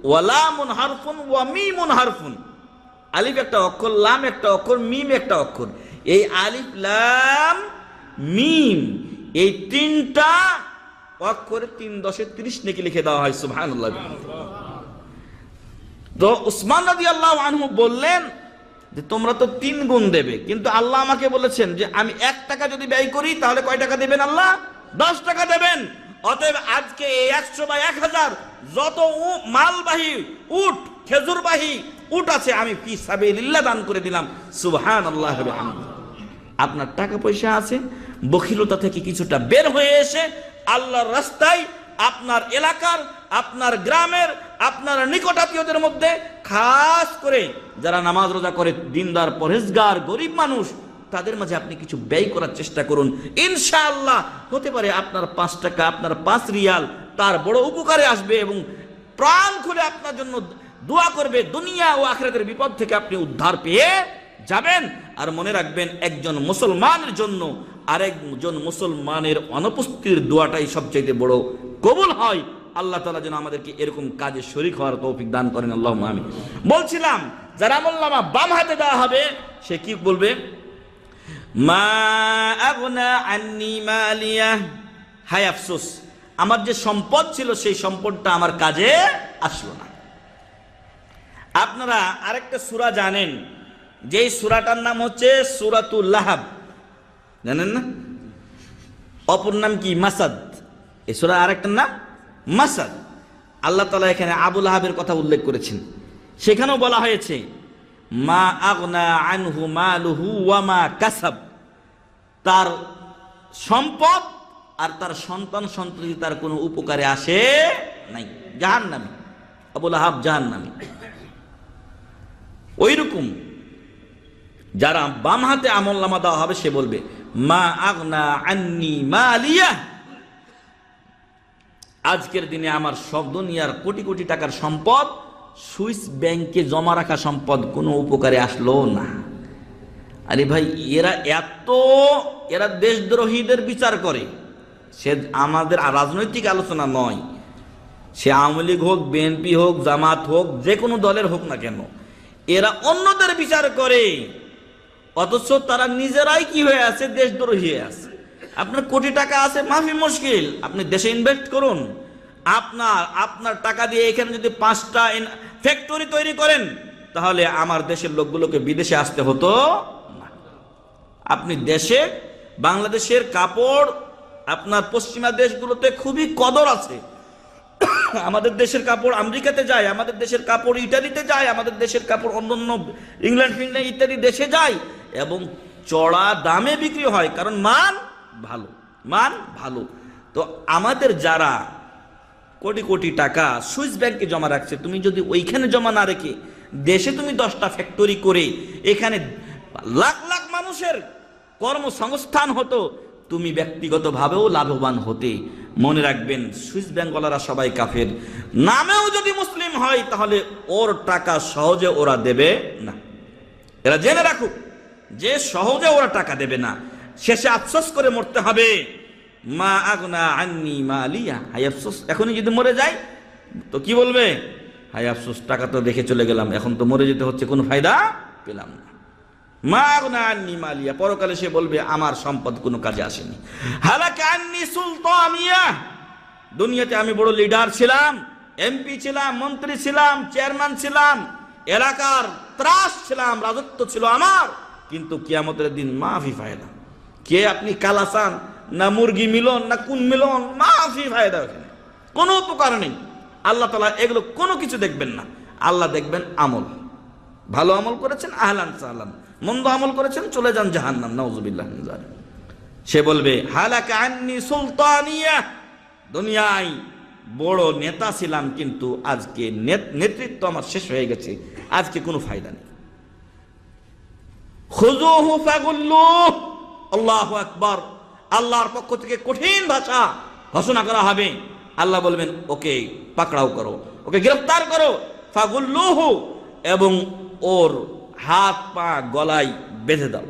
ওয়া লামুন হারফুন ওয়া মিমুন হারফুন, আলিফ একটা অক্ষর, লাম একটা অক্ষর, মিম একটা অক্ষর। এই আলিফ লাম মিম এই 3টা অক্ষরে 3 10 30 নেকি লিখে দেওয়া হয়। সুবহানাল্লাহ। তো উসমান রাদিয়াল্লাহু আনহু বললেন যে তোমরা তো 3 গুণ দেবে, কিন্তু আল্লাহ আমাকে বলেছেন যে আমি 1 টাকা যদি ব্যয় করি তাহলে কয় টাকা দেবেন? আল্লাহ 10 টাকা দেবেন। অতএব আজকে 100 বা 1000 যত মালবাহী উট, খেজুরবাহী উট আছে আমি ফি সাবিলিল্লাহ দান করে দিলাম। সুবহানাল্লাহ। আপনার টাকা পয়সা আছে, বখিলতা থেকে কিছুটা বের হয়ে এসে আল্লাহর রাস্তায় আপনার এলাকার, আপনার গ্রামের, আপনার নিকটাত্মীয়দের মধ্যে, খাস করে যারা নামাজ রোজা করে, দিনদার পরহেজগার গরিব মানুষ, তাদের মাঝে আপনি কিছু ব্যয় করার চেষ্টা করুন। ইনশাআল্লাহ হতে পারে আপনার 5 টাকা, আপনার 5 রিয়াল তার বড় উপকারে আসবে এবং প্রাণ খুলে আপনার জন্য দোয়া করবে। দুনিয়া ও আখিরাতের বিপদ থেকে আপনি উদ্ধার পেয়ে যাবেন। আর মনে রাখবেন, একজন মুসলমানের জন্য আরেকজন মুসলমানের অনুপস্থিতির দোয়াটাই সবচেয়ে বড় কবুল হয়। আল্লাহ তাআলা যেন আমাদেরকে এরকম কাজে শরীক হওয়ার তৌফিক দান করেন। আল্লাহুম্মা আমিন। বলছিলাম যারা আমলনামা বাম হাতে দেওয়া হবে সে কি বলবে? মা আগনা আন্নি মালিয়া, হায় আফসোস, আমার যে সম্পদ ছিল সেই সম্পদটা আমার কাজে আসলো না। আপনারা আরেকটা সূরা জানেন, যেই সূরাটার নাম হচ্ছে সূরাতুল লাহাব, জানেন না? অপর নাম কি? মাসাদ। এই সূরার আরেকটা নাম মাসাদ। আল্লাহ তাআলা এখানে আবু লাহাবের কথা উল্লেখ করেছেন। সেখানেও বলা হয়েছে মা আগনা আনহু মালুহু ওয়া মা কাসাব, তার সম্পদ আর তার সন্তান সন্ততি তার কোনো উপকারে আসে নাই, জাহান্নামী। আবু লাহাব জাহান্নামী। ওইরকম যারা বাম হাতে আমলনামা দেওয়া হবে সে বলবে মা আগনা আন্নি মালিয়া, আজকের দিনে আমার সব দুনিয়ার কোটি কোটি টাকার সম্পদ সুইস ব্যাংকে জমা রাখা সম্পদ কোনো উপকারে আসলো না। আরে ভাই, এরা দেশদ্রোহীদের বিচার করে। সে আমাদের রাজনৈতিক আলোচনা নয়, সে আওয়ামী লীগ হোক, বিএনপি হোক, জামাত হোক, যে কোনো দলের হোক না কেন, এরা অন্যদের বিচার করে, অথচ তারা নিজেরাই কি হয়ে আছে, দেশদ্রোহী হয়ে আছে। আপনার কোটি টাকা আছে, মাফি মুশকিল, আপনি দেশে ইনভেস্ট করুন। আপনার টাকা দিয়ে এখানে যদি 5টা ফ্যাক্টরি তৈরি করেন, তাহলে আমার দেশের লোকগুলোকে বিদেশে আসতে হতো না। আপনি দেশে, বাংলাদেশের কাপড় আপনার পশ্চিমা দেশগুলোতে খুবই কদর আছে। আমাদের দেশের কাপড় আমেরিকাতে যায়, আমাদের দেশের কাপড় ইটালিতে যায়, আমাদের দেশের কাপড় অন্যান্য ইংল্যান্ড ফিনল্যান্ড ইত্যাদি দেশে যায়, এবং চড়া দামে বিক্রি হয়, কারণ মান ভালো। তো আমাদের যারা কোটি কোটি টাকা সুইস ব্যাংকে জমা রাখছে, তুমি যদি ওইখানে জমা না রেখে দেশে তুমি 10টা ফ্যাক্টরি করে এখানে লাখ লাখ মানুষের কর্মসংস্থান হতো, তুমি ব্যক্তিগতভাবেও লাভবান হতে। মনে রাখবেন, সুইস ব্যাংকওয়ালারা সবাই কাফের, নামেও যদি মুসলিম হয় তাহলে ওর টাকা সহজে ওরা দেবে না। এরা জেনে রাখুক যে সহজে ওরা টাকা দেবে না, শেষে আফসোস করে মরতে হবে। মা আগনা আন্নি মালিয়া, হাই আফসোস। এখনই যদি মরে যায় তো কি বলবে? হাই আফসোস, টাকা তো দেখে চলে গেলাম, এখন তো মরে যেতে হচ্ছে, কোনো ফায়দা পেলাম না। মা আগনা আন্নি মালিয়া, পরকালে সে বলবে আমার সম্পদ কোনো কাজে আসেনি। হালাকা আন্নি সুলতানিয়া, দুনিয়াতে আমি বড় লিডার ছিলাম, এমপি ছিলাম, মন্ত্রী ছিলাম, চেয়ারম্যান ছিলাম, এলাকার ত্রাস ছিলাম, রাজত্ব ছিল আমার, কিন্তু কিয়ামতের দিন মাফি ফায়দা। কে আপনি কালাসান না মুরগি মিলন না কোন মিলন, মাফি ফায়দা, ওখানে কোনো উপকার নেই। আল্লাহ তাআলা এগুলো কোনো কিছু দেখবেন না, আল্লাহ দেখবেন আমল। ভালো আমল করেছেন আহলান সাহলান, মন্দ আমল করেছেন চলে যান জাহান্নাম, নাউযুবিল্লাহ মিন যালিক। সে বলবে হালাকা আন্নি সুলতানিয়া, দুনিয়ায় বড় নেতা ছিলাম, কিন্তু আজকে নেতৃত্ব আমার শেষ হয়ে গেছে, আজকে কোনো ফায়দা নেই। খুযুহু ফাগুল্লুহ, আল্লাহু আকবার। আল্লাহর পক্ষ থেকে কঠিন ভাষা ঘোষণা করা হবে। আল্লাহ বলবেন ওকে পাকড়াও করো, ওকে গ্রেফতার করো। ফাগুল্লুহু, এবং ওর হাত পা গলায় বেঁধে দাও,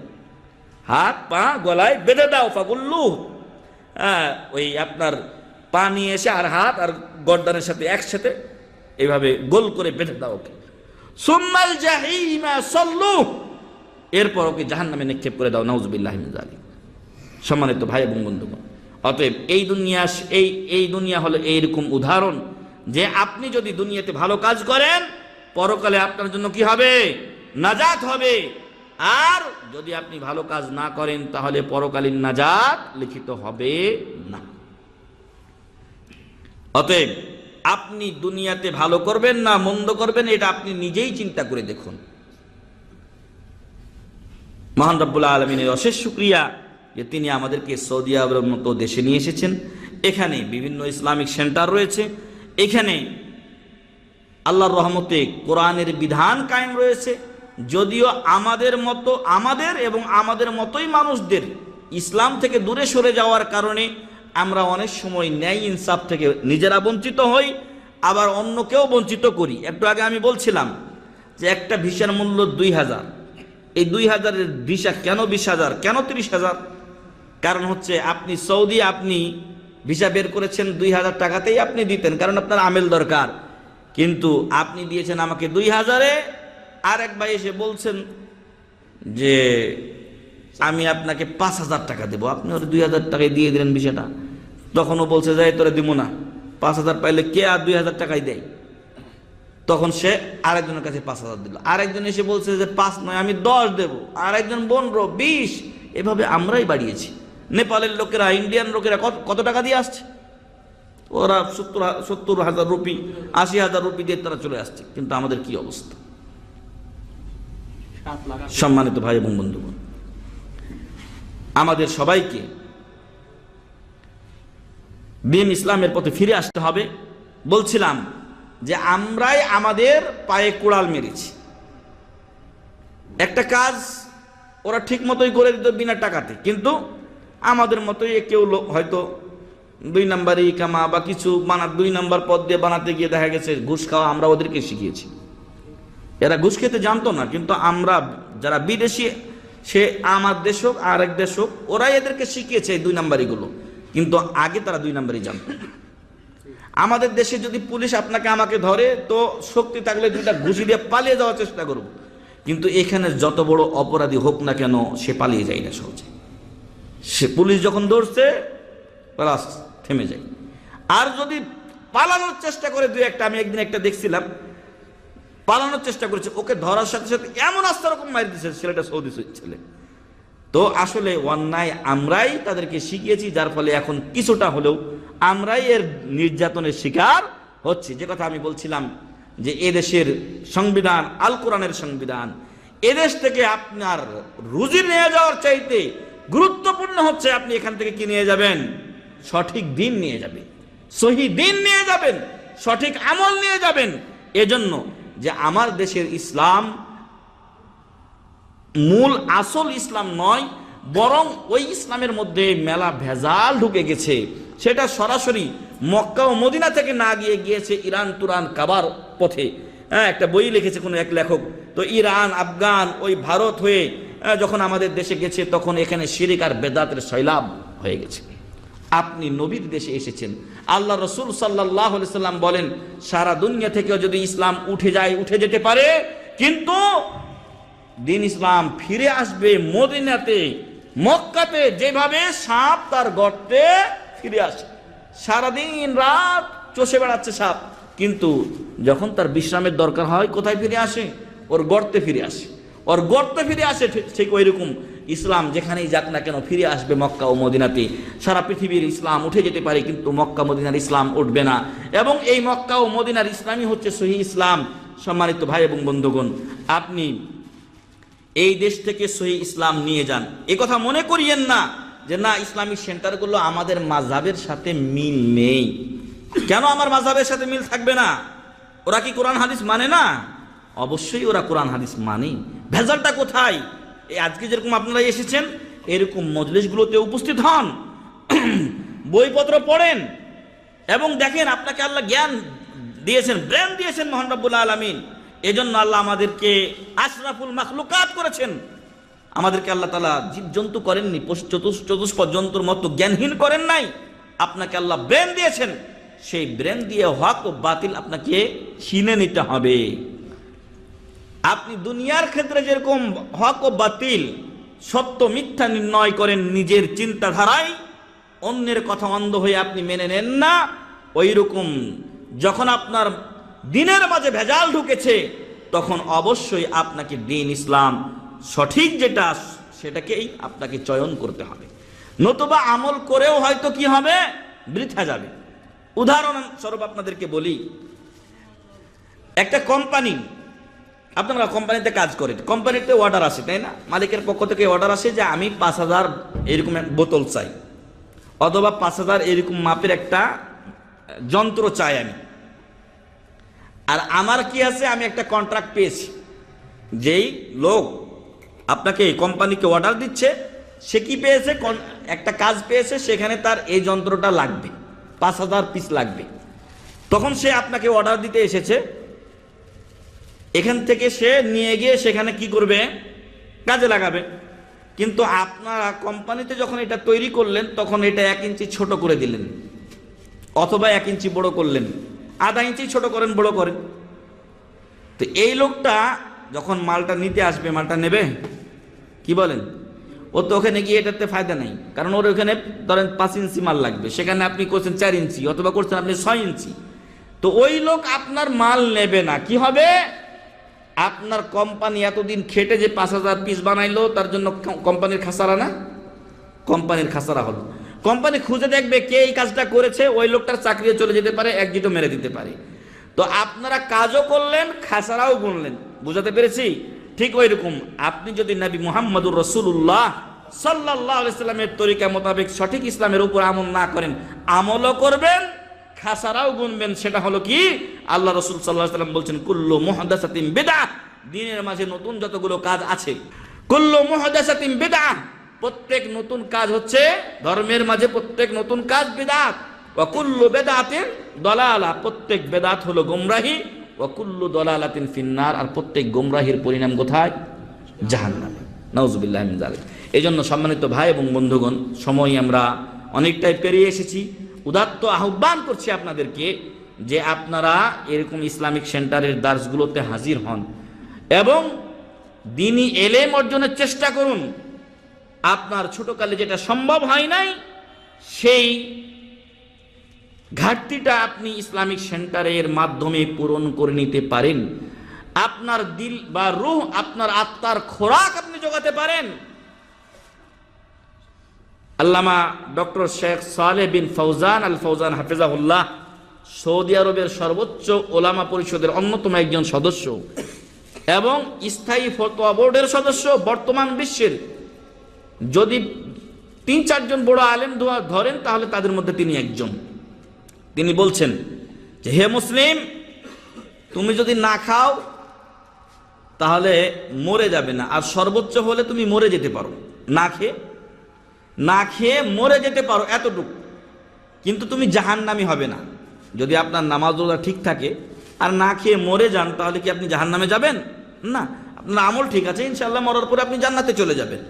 হাত পা গলায় বেঁধে দাও। ফাগুল্লুহু, ওই আপনার পা নিয়ে এসে আর হাত আর গর্দানের সাথে একসাথে এইভাবে গোল করে বেঁধে দাও ওকে। সুম্মাল জাহিমা সাল্লু, এরপর ওকে জাহান্নামে নিক্ষেপ করে দাও, নাউযুবিল্লাহি মিন যালিক। সম্মানিত ভাই এবং বন্ধুগণ, অতএব এই দুনিয়া হলো এইরকম উদাহরণ যে আপনি যদি দুনিয়াতে ভালো কাজ করেন, পরকালে আপনার জন্য কি হবে? নাজাত হবে। আর যদি আপনি ভালো কাজ না করেন, তাহলে পরকালীন নাজাত লিখিত হবে না। অতএব আপনি দুনিয়াতে ভালো করবেন না মন্দ করবেন, এটা আপনি নিজেই চিন্তা করে দেখুন। মহান রব্বুল আলামিনের অশেষ শুকরিয়া যে তিনি আমাদেরকে সৌদি আরবের মতো দেশে নিয়ে এসেছেন। এখানে বিভিন্ন ইসলামিক সেন্টার রয়েছে, এখানে আল্লাহর রহমতে কোরআনের বিধান কায়েম রয়েছে। যদিও আমাদের এবং আমাদের মতোই মানুষদের ইসলাম থেকে দূরে সরে যাওয়ার কারণে আমরা অনেক সময় ন্যায় ইনসাফ থেকে নিজেরা বঞ্চিত হই, আবার অন্যকেও বঞ্চিত করি। একটু আগে আমি বলছিলাম যে একটা ভিসার মূল্য 2000, এই 2000-এর ভিসা কেন 20,000, কেন 30,000? কারণ হচ্ছে আপনি সৌদি, আপনি ভিসা বের করেছেন 2000 টাকাতেই আপনি দিতেন, কারণ আপনার আমেল দরকার, কিন্তু আপনি দিয়েছেন আমাকে 2000-এ। আর এক ভাই এসে বলছেন যে আমি আপনাকে 5000 টাকা দেবো, আপনি ওর 2000 টাকায় দিয়ে দিলেন ভিসাটা। তখনও বলছে যে তোরা দিব না, 5000 পাইলে কে আর 2000 টাকাই দেয়? তখন সে আরেকজনের কাছে 5000 দিল। আরেকজন এসে বলছে যে 5 নয় আমি 10 দেবো, আরেকজন 15, 20, এভাবে আমরাই বাড়িয়েছি। নেপালের লোকেরা, ইন্ডিয়ান লোকেরা কত টাকা দিয়ে আসছে? ওরা 70,000 রুপি, 80,000 রুপি দিয়ে তারা চলে আসছে। কিন্তু আমাদের কি অবস্থা? সম্মানিত ভাই এবং বন্ধুগণ, আমাদের সবাইকে দ্বীন ইসলামের পথে ফিরে আসতে হবে। বলছিলাম যে আমরাই আমাদের পায়ে কুড়াল মেরেছি। একটা কাজ ওরা ঠিক মতোই করে দিত বিনা টাকাতে, কিন্তু আমাদের মতোই কেউ লোক হয়তো 2 নাম্বারই কামা বা কিছু 2 নাম্বার পদ দিয়ে বানাতে গিয়ে দেখা গেছে ঘুষ খাওয়া আমরা ওদেরকে শিখিয়েছি। এরা ঘুষ খেতে জানতো না, কিন্তু আমরা যারা বিদেশি, সে আমার দেশ হোক আর এক দেশ হোক, ওরাই এদেরকে শিখিয়েছে এই 2 নাম্বারিগুলো, কিন্তু আগে তারা 2 নাম্বারই জানতো। আমাদের দেশে যদি পুলিশ আপনাকে আমাকে ধরে, তো শক্তি থাকলে 2টা ঘুষি দিয়ে পালিয়ে যাওয়ার চেষ্টা করব, কিন্তু এখানে যত বড় অপরাধী হোক না কেন সে পালিয়ে যায় না সহজে। সে পুলিশ যখন ধরছে প্লাস থেমে যায়। আর যদি পালানোর চেষ্টা করে 2-1টা, আমি একদিন একটা দেখছিলাম, পালানোর চেষ্টা করেছে, ওকে ধরার সাথে সাথে এমন আস্তে রকম মারি দিচ্ছে ছেলেটা, সৌদি ছেলে। তো আসলে অন্যায় আমরাই তাদেরকে শিখিয়েছি, যার ফলে এখন কিছুটা হলেও আমরাই এর নির্যাতনের শিকার হচ্ছি। যে কথা আমি বলছিলাম যে এদেশের সংবিধান আল কোরআনের সংবিধান, এদেশ থেকে আপনার রুজি নিয়ে যাওয়ার চাইতে গুরুত্বপূর্ণ হচ্ছে আপনি এখান থেকে কি নিয়ে যাবেন, সঠিক দিন নিয়ে যাবেন, সহি দিন নিয়ে যাবেন, সঠিক আমল নিয়ে যাবেন। এজন্য যে আমার দেশের ইসলাম মূল আসল ইসলাম নয়, বরং ওই ইসলামের মধ্যে মেলা ভেজাল ঢুকে গেছে, সেটা সরাসরি মক্কা ও মদিনা থেকে না গিয়েছে ইরান তুরান কাবার পথে। একটা বই লিখেছে কোনো এক লেখক, তো ইরান আফগান ওই ভারত হয়ে যখন আমাদের দেশে গেছে, তখন এখানে শিরিক আর বেদাতের সৈলাব হয়ে গেছে। আপনি নবীর দেশে এসেছেন, আল্লাহ রসুল সাল্লাল্লাহু আলাইহি সাল্লাম বলেন সারা দুনিয়া থেকেও যদি ইসলাম উঠে যায়, উঠে যেতে পারে, কিন্তু দিন ইসলাম ফিরে আসবে মদিনাতে, মক্কাতে যেভাবে সাপ তার গর্তে ফিরে আসে। সারাদিন রাত চষে বেড়াচ্ছে সাপ, কিন্তু যখন তার বিশ্রামের দরকার হয় কোথায় ফিরে আসে, ওর গর্তে ফিরে আসে, ওর গর্তে ফিরে আসে। ঠিক ওই রকম ইসলাম যেখানেই যাক না কেন ফিরে আসবে মক্কা ও মদিনাতে। সারা পৃথিবীর ইসলাম উঠে যেতে পারে, কিন্তু মক্কা মদিনার ইসলাম উঠবে না, এবং এই মক্কা ও মদিনার ইসলামই হচ্ছে সহি ইসলাম। সম্মানিত ভাই এবং বন্ধুগণ, আপনি এই দেশ থেকে সহি ইসলাম নিয়ে যান। এ কথা মনে করিয়েন না যে না ইসলামিক সেন্টারগুলো আমাদের মাযহাবের সাথে মিল নেই। কেন আমার মাযহাবের সাথে মিল থাকবে না? ওরা কি কোরআন হাদিস মানে না? অবশ্যই ওরা কোরআন হাদিস মানে। ভেজালটা কোথায়? এই আজকে যেরকম আপনারা এসেছেন, এরকম মজলিসগুলোতে উপস্থিত হন, বইপত্র পড়েন এবং দেখেন আপনাকে আল্লাহ জ্ঞান দিয়েছেন, ব্রেন দিয়েছেন মহান রব্বুল আলামিন। এজন্য আল্লাহ আমাদেরকে আশরাফুল মাখলুকাত করেছেন। আমাদেরকে আল্লাহ তাআলা জীবজন্তু করেননি, চতুষ্পদ জন্তুর মতো জ্ঞানহীন করেন নাই। আপনাকে আল্লাহ ব্রেন দিয়েছেন, সেই ব্রেন দিয়ে হক ও বাতিল আপনাকে চিনে নিতে হবে। আপনি দুনিয়ার ক্ষেত্রে যেরকম হক ও বাতিল, সত্য মিথ্যা নির্ণয় করেন নিজের চিন্তাধারায়, অন্যের কথা অন্ধ হয়ে আপনি মেনে নেন না, ওই রকম যখন আপনার দিনের মাঝে ভেজাল ঢুকেছে, তখন অবশ্যই আপনাকে দিন ইসলাম সঠিক যেটা সেটাকেই আপনাকে চয়ন করতে হবে, নতুবা আমল করেও হয়তো কি হবে, বৃথা যাবে। উদাহরণস্বরূপ আপনাদেরকে বলি, একটা কোম্পানি, আপনারা কোম্পানিতে কাজ করেন, কোম্পানিতে অর্ডার আসে, তাই না? মালিকের পক্ষ থেকে অর্ডার আসে যে আমি 5000 এরকম বোতল চাই, অথবা 5000 এরকম মাপের একটা যন্ত্র চাই আমি। আর আমার কি আছে, আমি একটা কন্ট্রাক্ট পেয়েছি, যেই লোক আপনাকে এই কোম্পানিকে অর্ডার দিচ্ছে সে কি পেয়েছে, একটা কাজ পেয়েছে, সেখানে তার এই যন্ত্রটা লাগবে, 5000 পিস লাগবে। তখন সে আপনাকে অর্ডার দিতে এসেছে, এখান থেকে সে নিয়ে গিয়ে সেখানে কি করবে, কাজে লাগাবে। কিন্তু আপনারা কোম্পানিতে যখন এটা তৈরি করলেন, তখন এটা 1 ইঞ্চি ছোট করে দিলেন, অথবা 1 ইঞ্চি বড় করলেন, আধা ইঞ্চি ছোট করেন, বড় করেন। তো এই লোকটা যখন মালটা নিতে আসবে, মালটা নেবে, কি বলেন? ও তো ওখানে গিয়ে এটাতে ফায়দা নেই, কারণ ওর ওখানে ধরেন 5 ইঞ্চি মাল লাগবে, সেখানে আপনি করছেন 4 ইঞ্চি, অথবা করছেন আপনি 6 ইঞ্চি। তো ওই লোক আপনার মাল নেবে না। কি হবে? আপনার কোম্পানি এতদিন খেটে যে 5000 পিস বানাইলো, তার জন্য কোম্পানির খাসারা না? কোম্পানির খাসারা হলো। কোম্পানি খুঁজে দেখবে কে এই কাজটা করেছে, ওই লোকটার চাকরিও চলে যেতে পারে, একজিটও মেরে দিতে পারে। তো আপনারা কাজও করলেন, খাসারাও গুনলেন। বুঝাতে পেরেছি? ঠিক ওই রকম আপনি যদি নবী মুহাম্মদুর রাসূলুল্লাহ সাল্লাল্লাহু আলাইহি সাল্লামের তরিকা মোতাবেক সঠিক ইসলামের উপর আমল না করেন, আমলও করবেন, খাসারাও গুনবেন। সেটা হলো কি, আল্লাহ রাসূল সাল্লাল্লাহু আলাইহি সাল্লাম বলছেন কুল্লু মুহদাসাতিন বিদআহ, দ্বীনের মাঝে নতুন যতগুলো কাজ আছে কুল্লু মুহদাসাতিন বিদআহ, প্রত্যেক নতুন কাজ হচ্ছে ধর্মের মাঝে, প্রত্যেক নতুন কাজ বিদআত। ওয়া কুল্লু বিদআতিন দালালা, প্রত্যেক বিদআত হলো গোমরাহি। ওয়া কুল্লু দালালাতিন ফিন্নার, আর প্রত্যেক গোমরাহির পরিণাম কোথায়? জাহান্নামে। নাউযুবিল্লাহি মিন যালিক। এজন্য সম্মানিত ভাই এবং বন্ধুগণ, সময় আমরা অনেকটাই পেরিয়ে এসেছি। উদাত্ত আহ্বান করছি আপনাদেরকে যে আপনারা এরকম ইসলামিক সেন্টারের দার্সগুলোতে হাজির হন এবং দ্বীনি এলেম অর্জনের চেষ্টা করুন। আপনার ছোটকালে যেটা সম্ভব হয় নাই, সেই ঘাটতিটা আপনি ইসলামিক সেন্টারের মাধ্যমে পূরণ করে নিতে পারেন। আপনার দিল বা রূহ, আপনার আত্মার খোরাক আপনি জোগাতে পারেন। আল্লামা ডক্টর শেখ সালেহ বিন ফৌজান আল ফৌজান হাফিজাহুল্লাহ সৌদি আরবের সর্বোচ্চ ওলামা পরিষদের অন্যতম একজন সদস্য এবং স্থায়ী ফতোয়া বোর্ডের সদস্য। বর্তমান বিশ্বের যদি ৩-৪ জন বড় আলেম ধরেন তাহলে তাদের মধ্যে তিনি একজন। তিনি বলছেন যে হে মুসলিম, তুমি যদি না খাও তাহলে মরে যাবে না, আর সর্বোচ্চ হলে তুমি মরে যেতে পারো। না খেয়ে মরে যেতে পারো এতটুকু, কিন্তু তুমি জাহান্নামী হবে না। যদি আপনার নামাজ রোজা ঠিক থাকে আর না খেয়ে মরে যান, তাহলে কি আপনি জাহান্নামে যাবেন? না, আপনার আমল ঠিক আছে, ইনশাআল্লাহ মরার পরে আপনি জান্নাতে চলে যাবেন।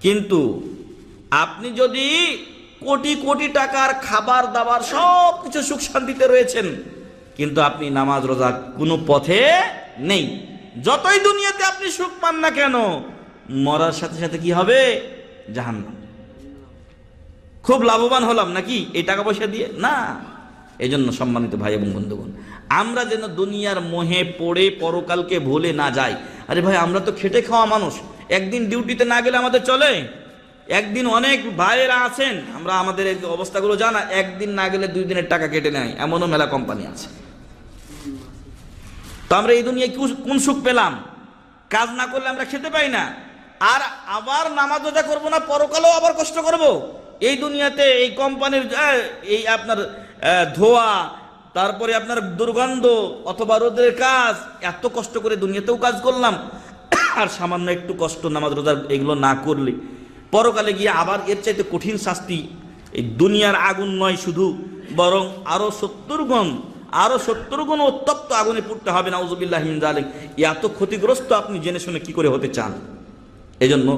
কিন্তু আপনি যদি কোটি কোটি টাকার খাবার দাবার সব কিছু সুখ শান্তিতে রয়েছেন, কিন্তু আপনি নামাজ রোজা কোনো পথে নেই, যতই দুনিয়াতে আপনি সুখ পান না কেন, মরার সাথে সাথে কি হবে? জাহান্নাম। খুব লাভবান হলাম নাকি এই টাকা পয়সা দিয়ে? না। এই জন্য সম্মানিত ভাই এবং বন্ধুগণ, আমরা যেন দুনিয়ার মোহে পড়ে পরকালকে ভুলে না যাই। আরে ভাই, আমরা তো খেটে খাওয়া মানুষ, একদিন ডিউটিতে না গেলে আমাদের চলে? একদিন অনেক ভাইয়েরা আছেন, আমরা আমাদের এই অবস্থাগুলো জানা, একদিন না গেলে 2 দিনের টাকা কেটে নেয়, এমনও মেলা কোম্পানি আছে। তো আমরা এই দুনিয়ায় কোন সুখ পেলাম? কাজ না করলে আমরা খেতে পাই না, আর আবার নামাজ রোজা করবো না, পরকালেও আবার কষ্ট করব। এই দুনিয়াতে এই কোম্পানির এই আপনার ধোয়া, তারপরে আপনার দুর্গন্ধ অথবা রোদের কাজ, এত কষ্ট করে দুনিয়াতেও কাজ করলাম, আর সামান্য একটু কষ্ট নামাজ রোজা এগুলো না করলে পরকালে গিয়ে আবার এর চাইতে কঠিন শাস্তি। এই দুনিয়ার আগুন নয় শুধু, বরং আরো 70 গুণ উত্তপ্ত আগুনে পুড়তে হবে। নাউযুবিল্লাহি মিন যালিক। এত ক্ষতিগ্রস্ত আপনি জেনে শুনে কি করে হতে চান? এজন্য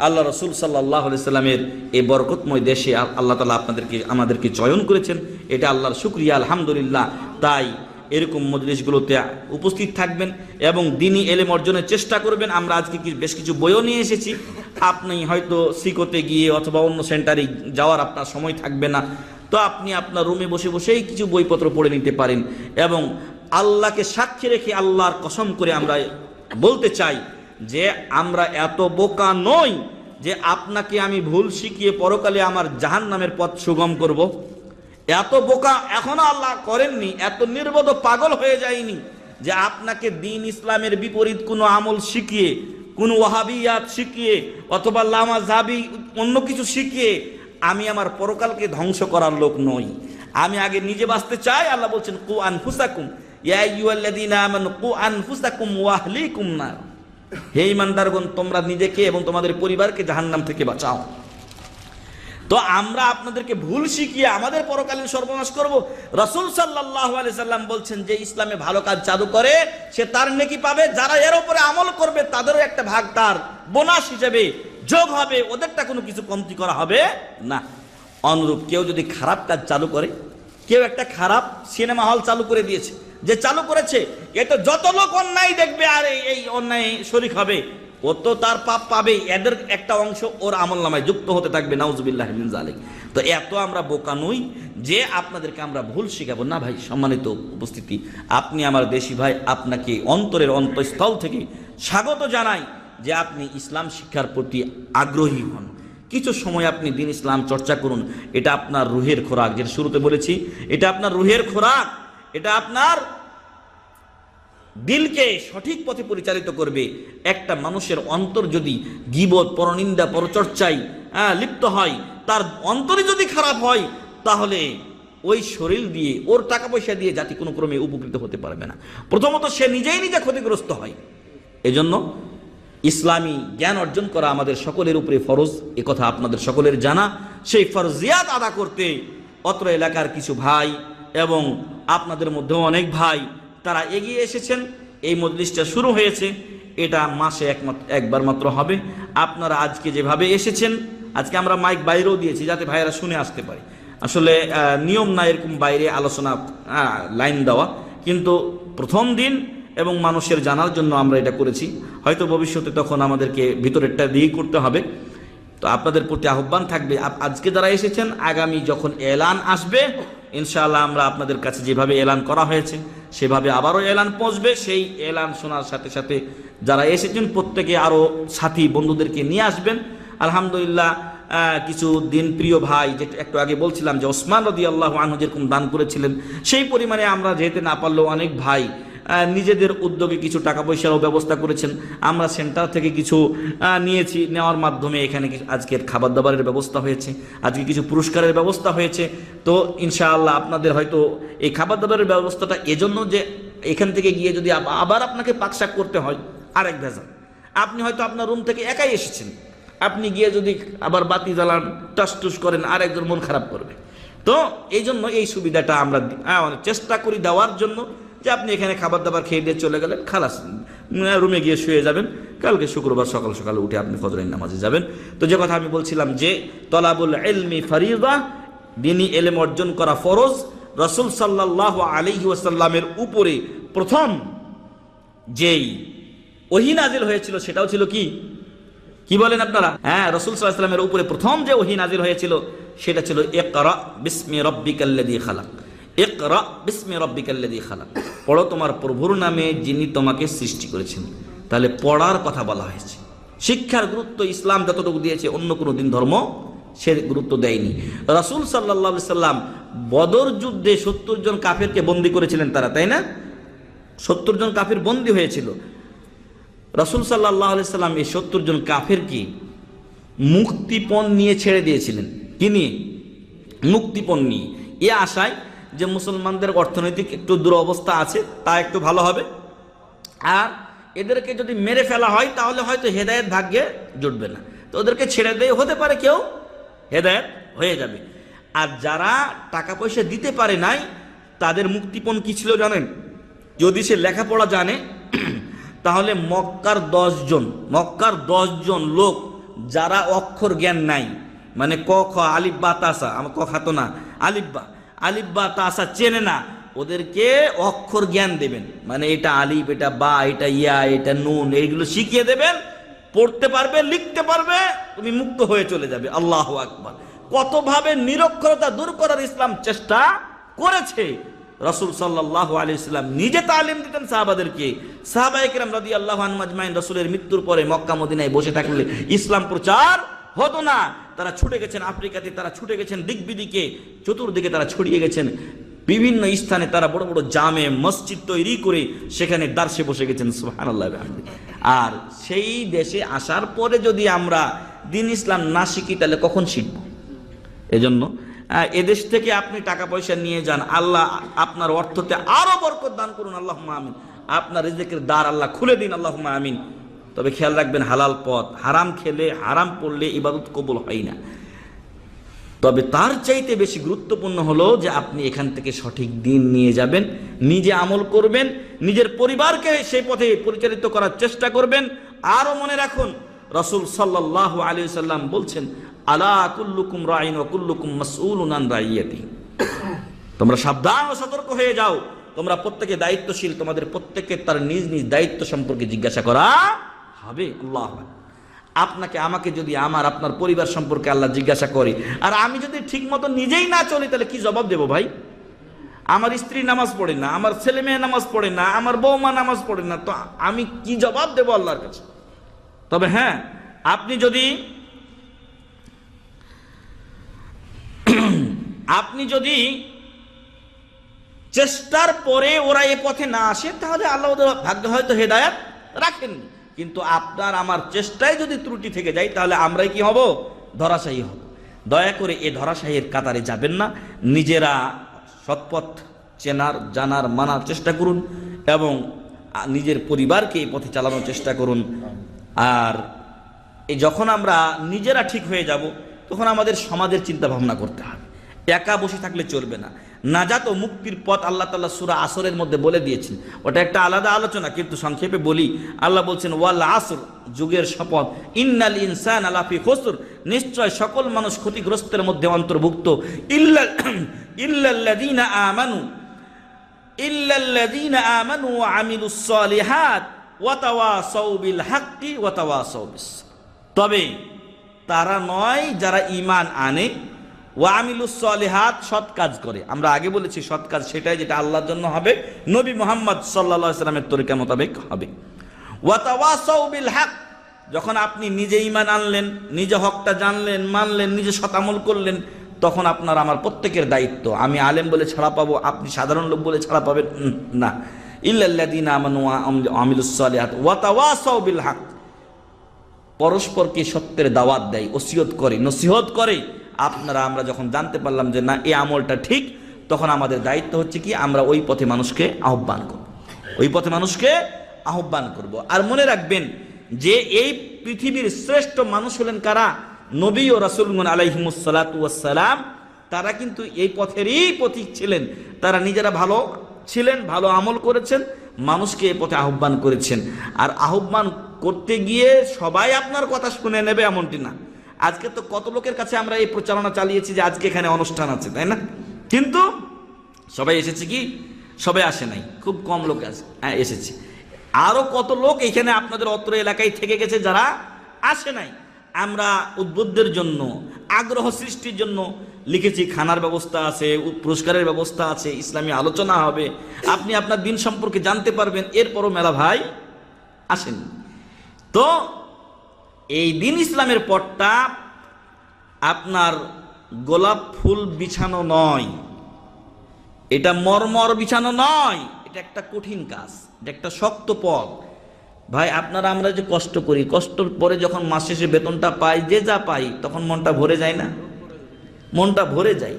আল্লাহ রসুল সাল্লাল্লাহু আলাইহি সাল্লামের এই বরকতময় দেশে আল্লাহ তাআলা আমাদেরকে চয়ন করেছেন, এটা আল্লাহর শুকরিয়া, আলহামদুলিল্লাহ। তাই এরকম মজলিসগুলোতে উপস্থিত থাকবেন এবং দ্বীনি এলেম অর্জনের চেষ্টা করবেন। আমরা আজকে বেশ কিছু বইও নিয়ে এসেছি। আপনি হয়তো সিকোতে গিয়ে অথবা অন্য সেন্টারে যাওয়ার আপনার সময় থাকবে না, তো আপনি আপনার রুমে বসে বসেই কিছু বইপত্র পড়ে নিতে পারেন। এবং আল্লাহকে সাক্ষী রেখে, আল্লাহর কসম করে আমরা বলতে চাই যে আমরা এত বোকা নই যে আপনাকে আমি ভুল শিখিয়ে পরকালে আমার জাহান্নামের পথ সুগম করব। এত বোকা এখনো আল্লাহ করেননি, এত নির্বোধ পাগল হয়ে যায়নি যে আপনাকে দ্বীন ইসলামের বিপরীত কোনো আমল শিখিয়ে, কোনো ওয়াহাবিয়াত শিখিয়ে অথবা লামাযহাবি অন্য কিছু শিখিয়ে আমি আমার পরকালকে ধ্বংস করার লোক নই। আমি আগে নিজে বাঁচতে চাই। আল্লাহ বলছেন কু আনফুসাকুম ইয়া আইয়ুহাল্লাযীনা আমানু কু আনফুসাকুম ওয়া আহলিকুম নার। হে ঈমানদারগণ, তোমরা নিজেকে এবং তোমাদের পরিবারকে জাহান্নাম থেকে বাঁচাও। তো আমরা আপনাদেরকে ভুল শিখিয়ে আমাদের পরকালীন সর্বনাশ করব? রাসূল সাল্লাল্লাহু আলাইহি সাল্লাম বলছেন যে ইসলামে ভালো কাজ চালু করে সে তার নেকি পাবে, যারা এর উপরে আমল করবে তাদেরও একটা ভাগ তার বোনাস হিসেবে যোগ হবে, ওদেরটা কোনো কিছু কমতি করা হবে না। অনুরূপ কেউ যদি খারাপ কাজ চালু করে, কেউ একটা খারাপ সিনেমা হল চালু করে দিয়েছে, যে চালু করেছে এটা যত লোক অন্যায় দেখবে আর এই অন্যায় শরীক হবে, ও তো তার পাপ পাবে, এদের একটা অংশ ওর আমলনামায় যুক্ত হতে থাকবে। নাউযুবিল্লাহি মিন যালিক। তো এত আমরা বোকা নই যে আপনাদেরকে আমরা ভুল শিখাবো না। ভাই সম্মানিত উপস্থিতি, আপনি আমার দেশি ভাই, আপনাকে অন্তরের অন্তঃস্থল থেকে স্বাগত জানাই যে আপনি ইসলাম শিক্ষার প্রতি আগ্রহী হন। কিছু সময় আপনি দ্বীন ইসলাম চর্চা করুন। এটা আপনার রুহের খোরাক, যেটা শুরুতে বলেছি, এটা আপনার রুহের খোরাক, এটা আপনার দিলকে সঠিক পথে পরিচালিত করবে। একটা মানুষের অন্তর যদি গীবত, পরনিন্দা, পরচর্চায় লিপ্ত হয়, তার অন্তরে যদি খারাপ হয়, তাহলে ওই শরীর দিয়ে, ওর টাকা পয়সা দিয়ে জাতি কোনো ক্রমে উপকৃত হতে পারবে না। প্রথমত সে নিজেই নিজে ক্ষতিগ্রস্ত হয়। এজন্য ইসলামী জ্ঞান অর্জন করা আমাদের সকলের উপরে ফরজ, এ কথা আপনাদের সকলের জানা। সেই ফরজিয়াত আদা করতে অত্র এলাকার কিছু ভাই এবং আপনাদের মধ্যেও অনেক ভাই তারা এগিয়ে এসেছেন। এই মজলিসটা শুরু হয়েছে, এটা মাসে একবার মাত্র হবে। আপনারা আজকে যেভাবে এসেছেন, আজকে আমরা মাইক বাইরেও দিয়েছি যাতে ভাইয়েরা শুনে আসতে পারে। আসলে নিয়ম না এরকম বাইরে আলোচনা লাইন দেওয়া, কিন্তু প্রথম দিন এবং মানুষের জানার জন্য আমরা এটা করেছি। হয়তো ভবিষ্যতে তখন আমাদেরকে ভিতরেরটা দিয়েই করতে হবে। তো আপনাদের প্রতি আহ্বান থাকবে, আজকে যারা এসেছেন আগামী যখন এলান আসবে ইনশাআল্লাহ আমরা আপনাদের কাছে যেভাবে এলান করা হয়েছে সেভাবে আবারও এলান পৌঁছবে। সেই এলান শোনার সাথে সাথে যারা এসেছেন প্রত্যেকে আরও সাথী বন্ধুদেরকে নিয়ে আসবেন। আলহামদুলিল্লাহ কিছু দিন প্রিয় ভাই, যেটা একটু আগে বলছিলাম যে ওসমান রাদিয়াল্লাহু আনহু যেরকম দান করেছিলেন, সেই পরিমাণে আমরা যেতে না পারলেও অনেক ভাই নিজেদের উদ্যোগে কিছু টাকা পয়সারও ব্যবস্থা করেছেন। আমরা সেন্টার থেকে কিছু নিয়েছি, নেওয়ার মাধ্যমে এখানে আজকের খাবার দাবারের ব্যবস্থা হয়েছে, আজকে কিছু পুরস্কারের ব্যবস্থা হয়েছে। তো ইনশাআল্লাহ আপনাদের হয়তো এই খাবার দাবারের ব্যবস্থাটা এজন্য যে এখান থেকে গিয়ে যদি আবার আপনাকে পাকশাক করতে হয় আরেক ভেজাল। আপনি হয়তো আপনার রুম থেকে একাই এসেছেন, আপনি গিয়ে যদি আবার বাতি জ্বালান টাসটুস করেন আরেকজন মন খারাপ করবে। তো এই জন্য এই সুবিধাটা আমরা চেষ্টা করি দেওয়ার জন্য যে আপনি এখানে খাবার দাবার খেয়ে দিয়ে চলে গেলেন, খালাস রুমে গিয়ে শুয়ে যাবেন, কালকে শুক্রবার সকাল সকালে উঠে আপনি ফজরের নামাজে যাবেন। তো যে কথা আমি বলছিলাম যে তলাবুল ইলমি ফরিদা, দ্বীনি ইলম অর্জন করা ফরজ। রাসূল সাল্লাল্লাহু আলাইহি ওয়াসাল্লামের উপরে প্রথম যেই ওহী নাজিল হয়েছিল সেটাও ছিল কি বলেন আপনারা? হ্যাঁ, রাসূল সাল্লাল্লাহু আলাইহি ওয়াসাল্লামের উপরে প্রথম যে ওহী নাজিল হয়েছিল সেটা ছিল ইকরা বিসমি রাব্বিকাল্লাযী খালাক। ইকরা বিসমি রাব্বিকাল্লাযী খালাক, পড়ো তোমার প্রভুর নামে যিনি তোমাকে সৃষ্টি করেছেন। তাহলে পড়ার কথা বলা হয়েছে। শিক্ষার গুরুত্ব ইসলাম যতটুকু দিয়েছে অন্য কোনো দিন ধর্ম সে গুরুত্ব দেয়নি। রাসূল সাল্লাল্লাহু আলাইহি সাল্লাম বদর যুদ্ধে 70 জন কাফেরকে বন্দী করেছিলেন তারা, তাই না? 70 জন কাফের বন্দী হয়েছিল। রাসূল সাল্লাল্লাহু আলাইহি সাল্লাম এই 70 জন কাফেরকে মুক্তিপণ নিয়ে ছেড়ে দিয়েছিলেন। কি নিয়ে? মুক্তিপণ নিয়ে, এ আশায় যে মুসলমানদের অর্থনৈতিক একটু দুরবস্থা আছে, তা একটু ভালো হবে, আর এদেরকে যদি মেরে ফেলা হয় তাহলে হয়তো হেদায়েত ভাগ্যে জুটবে না, তো ওদেরকে ছেড়ে দিয়ে হতে পারে কেউ হেদায়েত হয়ে যাবে। আর যারা টাকা পয়সা দিতে পারে নাই তাদের মুক্তিপণ কি ছিল জানেন? যদি সে লেখাপড়া জানে তাহলে মক্কার 10 জন লোক যারা অক্ষর জ্ঞান নাই, মানে ক খ আলিফ বা তাসা, আমার ক খাতো না, আলিফ বা তাসা চেনে না, ওদেরকে অক্ষর জ্ঞান দেবেন। মানে এটা আলিফ, এটা বা, এটা ইয়া, এটা নুন, এইগুলো শিখিয়ে দেবেন। পড়তে পারবে, লিখতে পারবে, তুমি মুক্ত হয়ে চলে যাবে। আল্লাহু আকবার। কতভাবে নিরক্ষরতা দূর করার ইসলাম চেষ্টা করেছে। রাসূল সাল্লাল্লাহু আলাইহি ওয়াসাল্লাম নিজে তালিম দিতেন সাহাবাদেরকে। সাহাবায়ে কেরাম রাদিয়াল্লাহু আনহুম আজমাইন রাসূলের মৃত্যুর পরে মক্কা মদিনায় বসে থাকলে ইসলাম প্রচার হতো না। তারা ছুটে গেছেন আফ্রিকাতে, তারা ছুটে গেছেন দিক বিদিকে, চতুর্দিকে তারা ছড়িয়ে গেছেন। বিভিন্ন স্থানে তারা বড় বড় জামে মসজিদ তৈরি করে সেখানে দার্সে বসে গেছেন। সুবহানাল্লাহ। আর সেই দেশে আসার পরে যদি আমরা দ্বীন ইসলাম না শিখি তাহলে কখন শিখব? এজন্য এদেশ থেকে আপনি টাকা পয়সা নিয়ে যান, আল্লাহ আপনার অর্থতে আরো বরকত দান করুন, আল্লাহুম্মা আমিন। আপনার রিজিকের দ্বার আল্লাহ খুলে দিন, আল্লাহুম্মা আমিন। তবে খেয়াল রাখবেন হালাল পথ, হারাম খেলে, হারাম পড়লে ইবাদত কবুল হয় না। তবে তার চাইতে বেশি গুরুত্বপূর্ণ হলো যে আপনি এখান থেকে সঠিক দিন নিয়ে যাবেন, নিজে আমল করবেন, নিজের পরিবারকে সেই পথে পরিচালিত করার চেষ্টা করবেন। আরো মনে রাখুন রাসূল সাল্লাল্লাহু আলাইহি ওয়াসাল্লাম বলছেন, আলা কুল্লুকুম রাইন ওয়া কুল্লুকুম মাসউলুন আন রাইয়াতি। তোমরা সাবধান ও সতর্ক হয়ে যাও, তোমরা প্রত্যেকে দায়িত্বশীল, তোমাদের প্রত্যেককে তার নিজ নিজ দায়িত্ব সম্পর্কে জিজ্ঞাসা করা হবে। আল্লাহ, আপনাকে আমাকে যদি আপনার পরিবার সম্পর্কে আল্লাহ জিজ্ঞাসা করে, আর আমি যদি ঠিক মতো নিজেই না চলি তাহলে কি জবাব দেব ভাই? আমার স্ত্রী নামাজ পড়ে না, আমার ছেলে মেয়ে নামাজ পড়ে না, আমার বৌমা নামাজ পড়ে না, তো আমি কি জবাব দেব আল্লাহর কাছে? তবে হ্যাঁ, আপনি যদি চেষ্টার পরে ওরা এ পথে না আসে তাহলে আল্লাহ ওদের ভাগ্যে হয়তো হেদায়েত রাখেননি। কিন্তু আপনার আমার চেষ্টায় যদি ত্রুটি থেকে যায় তাহলে আমরাই কি হব? ধরাশায়ী হব। দয়া করে এ ধরাশায়ীর কাতারে যাবেন না। নিজেরা সৎপথ চেনার, জানার, মানার চেষ্টা করুন এবং নিজের পরিবারকে এই পথে চালানোর চেষ্টা করুন। আর এই যখন আমরা নিজেরা ঠিক হয়ে যাব তখন আমাদের সমাজের চিন্তা ভাবনা করতে হবে, একা বসে থাকলে চলবে না। নাজাত ও মুক্তির পথ আল্লাহ তাআলা সূরা আসরের মধ্যে বলে দিয়েছেন, ওটা একটা আলাদা আলোচনা, কিন্তু সংক্ষেপে বলি। আল্লাহ বলছেন ওয়াল আসর, যুগের শপথ, ইন্নাল ইনসানা লাফি খুসর, নিশ্চয় সকল মানুষ ক্ষতিগ্রস্তের মধ্যে অন্তর্ভুক্ত, ইল্লাল্লাযীনা আমানু ওয়া আমিলুস সালিহাত ওয়া তাওয়াসাউ বিল হাক্কি ওয়া তাওয়াসাউ বিস, তবে তারা নয় যারা ঈমান আনে, ওয়া আমিলুস সালিহাত, সৎ কাজ করে। আমরা আগে বলেছি সৎ কাজ সেটাই যেটা আল্লাহর জন্য হবে, নবী মুহাম্মদ সাল্লাল্লাহু আলাইহি সাল্লামের তরিকা মোতাবেক হবে। ওয়া তাওয়াসাউ বিল হক, যখন আপনি নিজে ঈমান আনলেন, নিজে হকটা জানলেন, মানলেন, নিজে সৎ আমল করলেন, তখন আপনার আমার প্রত্যেকের দায়িত্ব। আমি আলেম বলে ছাড়া পাবো, আপনি সাধারণ লোক বলে ছাড়া পাবেন না। ইল্লাল্লাযীনা আমানু ওয়া আমিলুস সালিহাত ওয়া তাওয়াসাউ বিল হক, পরস্পরকে সত্যের দাওয়াত দেয়, ওসিয়ত করে, নসিহত করে। আপনারা আমরা যখন জানতে পারলাম যে না এই আমলটা ঠিক, তখন আমাদের দায়িত্ব হচ্ছে কি আমরা ওই পথে মানুষকে আহ্বান করব, ওই পথে মানুষকে আহ্বান করব। আর মনে রাখবেন যে এই পৃথিবীর শ্রেষ্ঠ মানুষ হলেন কারা? নবী ও রাসূলগণ আলাইহিমুস সালাতু ওয়াস সালাম। তারা কিন্তু এই পথেরই পথিক ছিলেন, তারা নিজেরা ভালো ছিলেন, ভালো আমল করেছেন, মানুষকে এই পথে আহ্বান করেছেন। আর আহ্বান করতে গিয়ে সবাই আপনার কথা শুনে নেবে এমনটি না। আজকে তো কত লোকের কাছে আমরা এই প্রচারণা চালিয়েছি যে আজকে এখানে অনুষ্ঠান আছে, তাই না? কিন্তু সবাই এসেছে কি? সবাই আসে নাই, খুব কম লোক এসেছে। আরো কত লোক এখানে আপনাদের অত্র এলাকায় থেকে গেছে যারা আসে নাই। আমরা উদ্বুদ্ধের জন্য, আগ্রহ সৃষ্টির জন্য লিখেছি, খানার ব্যবস্থা আছে, পুরস্কারের ব্যবস্থা আছে, ইসলামী আলোচনা হবে, আপনি আপনার দিন সম্পর্কে জানতে পারবেন। এরপরও মেলা ভাই আসেন। তো এই দিন ইসলামের পথটা আপনার গোলাপ ফুল বিছানো নয়, এটা মরমর বিছানো নয়, এটা একটা কঠিন কাজ, এটা একটা শক্ত পথ। ভাই আপনারা আমরা যে কষ্ট করি, কষ্টের পরে যখন মাস শেষে বেতনটা পাই, যে যা পাই, তখন মনটা ভরে যায় না? মনটা ভরে যায়।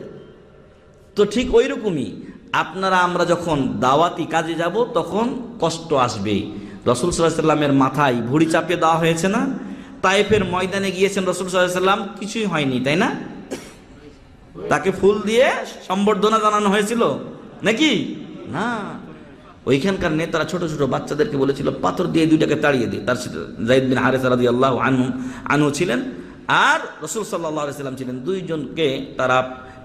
তো ঠিক ওই রকমই আপনারা আমরা যখন দাওয়াতি কাজে যাব তখন কষ্ট আসবে। রাসূল সাল্লাল্লাহু আলাইহি সাল্লামের মাথায় ভুঁড়ি চাপিয়ে দেওয়া হয়েছে না? তায়েফের ময়দানে গিয়েছেন রাসূল সাল্লাল্লাহু আলাইহি সাল্লাম, কিছুই হয়নি, তাই না? তাকে ফুল দিয়ে সম্বর্ধনা জানানো হয়েছিল নাকি? না, ওইখানকার নেতারা ছোট ছোট বাচ্চাদেরকে বলেছিল পাথর দিয়ে দুইটাকে তাড়িয়ে দিয়ে। তার সাথে যায়েদ বিন হারেসা রাদিয়াল্লাহু আনহু ছিলেন, আর রাসূল সাল্লাল্লাহু আলাইহি সাল্লাম ছিলেন। দুইজনকে তারা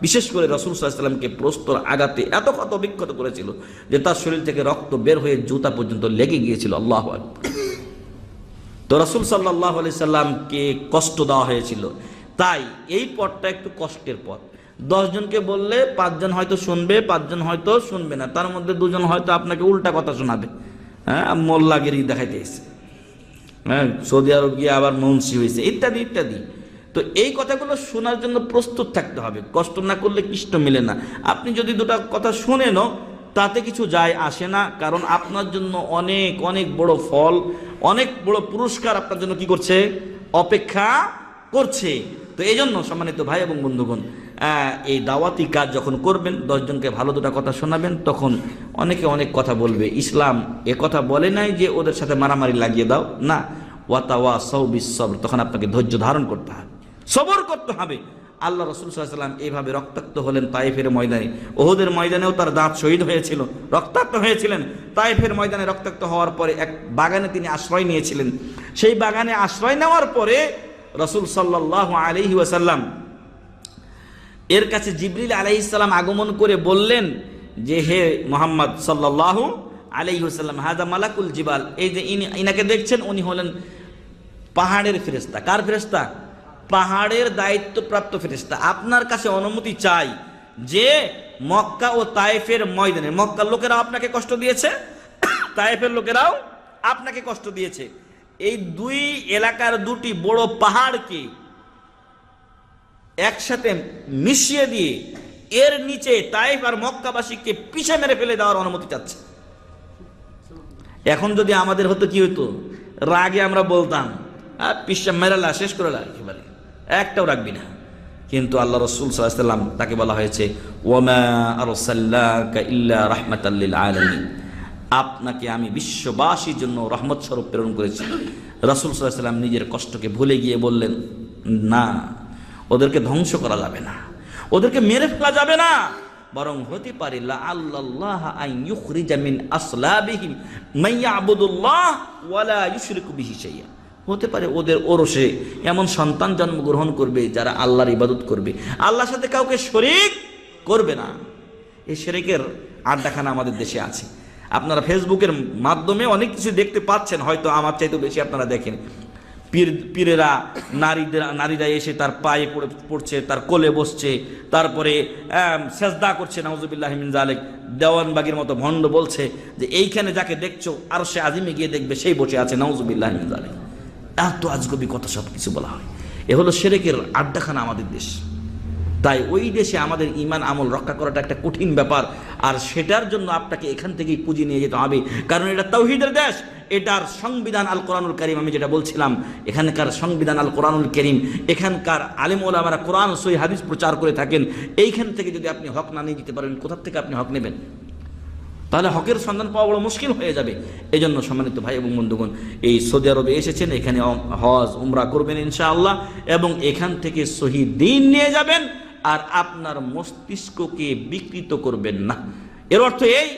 বিশেষ করে রাসূল সাল্লাল্লাহু আলাইহি সাল্লামকে প্রস্তর আঘাতে এত ক্ষত বিক্ষত করেছিল যে তার শরীর থেকে রক্ত বের হয়ে জুতা পর্যন্ত লেগে গিয়েছিল। আল্লাহু আকবার। তো রাসূল সাল্লাল্লাহু আলাইহি সাল্লামকে কষ্ট দেওয়া হয়েছিল। তাই এই পথটা একটু কষ্টের পথ। 10 জনকে বললে 5 জন হয়তো শুনবে, 5 জন হয়তো শুনবে না, তার মধ্যে 2 জন হয়তো আপনাকে উল্টা কথা শোনাবে। হ্যাঁ, মোল্লাগিরি দেখাইতে এসে, হ্যাঁ, সৌদি আরব গিয়ে আবার মুন্সি হয়েছে, ইত্যাদি ইত্যাদি। তো এই কথাগুলো শোনার জন্য প্রস্তুত থাকতে হবে। কষ্ট না করলে কৃষ্ট মিলে না। আপনি যদি দুটা কথা শুনেনও তাতে কিছু যায় আসে না, কারণ আপনার জন্য অনেক অনেক বড় ফল, অনেক বড় পুরস্কার আপনার জন্য কি করছে? অপেক্ষা করছে। তো এই জন্য সম্মানিত ভাই এবং বন্ধুগণ, এই দাওয়াতি কাজ যখন করবেন, 10 জনকে ভালো দুটা কথা শোনাবেন, তখন অনেকে অনেক কথা বলবে। ইসলাম এ কথা বলে নাই যে ওদের সাথে মারামারি লাগিয়ে দাও, না। ওয়াতাওয়াসাউ বিস-সবর, তখন আপনাকে ধৈর্য ধারণ করতে হবে, সবর করতে হবে। আল্লাহ রাসূল সাল্লাল্লাহু আলাইহি সাল্লাম এইভাবে রক্তাক্ত হলেন তায়েফের ময়দানে। উহুদের ময়দানেও তার দাঁত শহীদ হয়েছিল, রক্তাক্ত হয়েছিলেন। তায়েফের ময়দানে রক্তাক্ত হওয়ার পরে এক বাগানে তিনি আশ্রয় নিয়েছিলেন। সেই বাগানে আশ্রয় নেওয়ার পরে রাসূল সাল্লাল্লাহু আলাইহি ওয়াসাল্লাম এর কাছে জিবরিল আলাইহিস সালাম আগমন করে বললেন যে হে মুহাম্মদ সাল্লাল্লাহু আলাইহি ওয়াসাল্লাম, হাযা মালাকুল জিবাল, এই যে ইনাকে দেখছেন উনি হলেন পাহাড়ের ফেরেশতা। কার ফেরেশতা? পাহাড়ের দায়িত্বপ্রাপ্ত ফেরেশতা। আপনার কাছে অনুমতি চাই যে মক্কা ও তায়েফের ময়দানে, মক্কার লোকেরাও আপনাকে কষ্ট দিয়েছে, তায়েফের লোকেরাও আপনাকে কষ্ট দিয়েছে। এই দুই এলাকার দুটি বড় পাহাড়কে একসাথে মিশিয়ে দিয়ে এর নিচে তায়েফ আর মক্কাবাসীকে পিছে মেরে ফেলে দেওয়ার অনুমতি চাচ্ছে। এখন যদি আমাদের হতো কি হতো? রাগে আমরা বলতাম আর পিসা মেরালা, শেষ করে একেবারে, একটাও রাখবি না। কিন্তু আল্লাহ রাসূল সাল্লাল্লাহু আলাইহি ওয়াসাল্লাম তাকে বলা হয়েছে ওয়ামা আরসালনাকা ইল্লা রাহমাতাল লিল আলামিন, আপনাকে আমি বিশ্ববাসীর জন্য রহমত স্বরূপ প্রেরণ করেছি। রাসূল সাল্লাল্লাহু আলাইহি ওয়াসাল্লাম নিজের কষ্টকে ভুলে গিয়ে বললেন, না, ওদেরকে ধ্বংস করা যাবে না, ওদেরকে মেরে ফেলা যাবে না, বরং হতে পারে লাআল্লাল্লাহ আন ইউখরিজা মিন আসলাবিহিম মান ইয়াবুদুল্লাহ ওয়া লা ইউশরিকু বিহি শাইআ। হতে পারে ওদের ওরসে এমন সন্তান জন্মগ্রহণ করবে যারা আল্লাহর ইবাদত করবে, আল্লাহর সাথে কাউকে শরীক করবে না। এই শিরকের আড্ডাখানা আমাদের দেশে আছে। আপনারা ফেসবুকের মাধ্যমে অনেক কিছু দেখতে পাচ্ছেন, হয়তো আমার চাইতে বেশি আপনারা দেখেন। পীরেরা নারীরা এসে তার পায়ে পড়ছে, তার কোলে বসছে, তারপরে সেজদা করছে, নাউজুবিল্লাহি মিন যালিক। দেওয়ানবাগির মতো ভণ্ড বলছে যে এইখানে যাকে দেখছো আরশে আজিমে গিয়ে দেখবে সেই বসে আছে, নাউজুবিল্লাহি মিন যালিক। এত আজগবি কথা সব কিছু বলা হয়। এ হলো শিরকের আড্ডাখানা আমাদের দেশ। তাই ওই দেশে আমাদের ঈমান আমল রক্ষা করাটা একটা কঠিন ব্যাপার, আর সেটার জন্য আপনাকে এখান থেকেই পুঁজি নিয়ে যেতে হবে, কারণ এটা তাওহীদের দেশ। এটার সংবিধান আল কোরআনুল কারীম, আমি যেটা বলছিলাম, এখানকার সংবিধান আল কোরআনুল কারীম, এখানকার আলেম ওলামারা কোরআন সহিহ হাদিস প্রচার করে থাকেন। এইখান থেকে যদি আপনি হক না নিয়ে যেতে পারেন, কোথা থেকে আপনি হক নেবেন? তাহলে হকের সন্ধান পাওয়া বড় মুশকিল হয়ে যাবে। এই জন্য সম্মানিত ভাই এবং বন্ধুগণ, এই সৌদি আরবে এসেছেন, এখানে হজ উমরা করবেন ইনশাআল্লাহ, এবং এখান থেকে সহি দ্বীন নিয়ে যাবেন, আর আপনার মস্তিষ্ককে বিকৃত করবেন না। এর অর্থ এই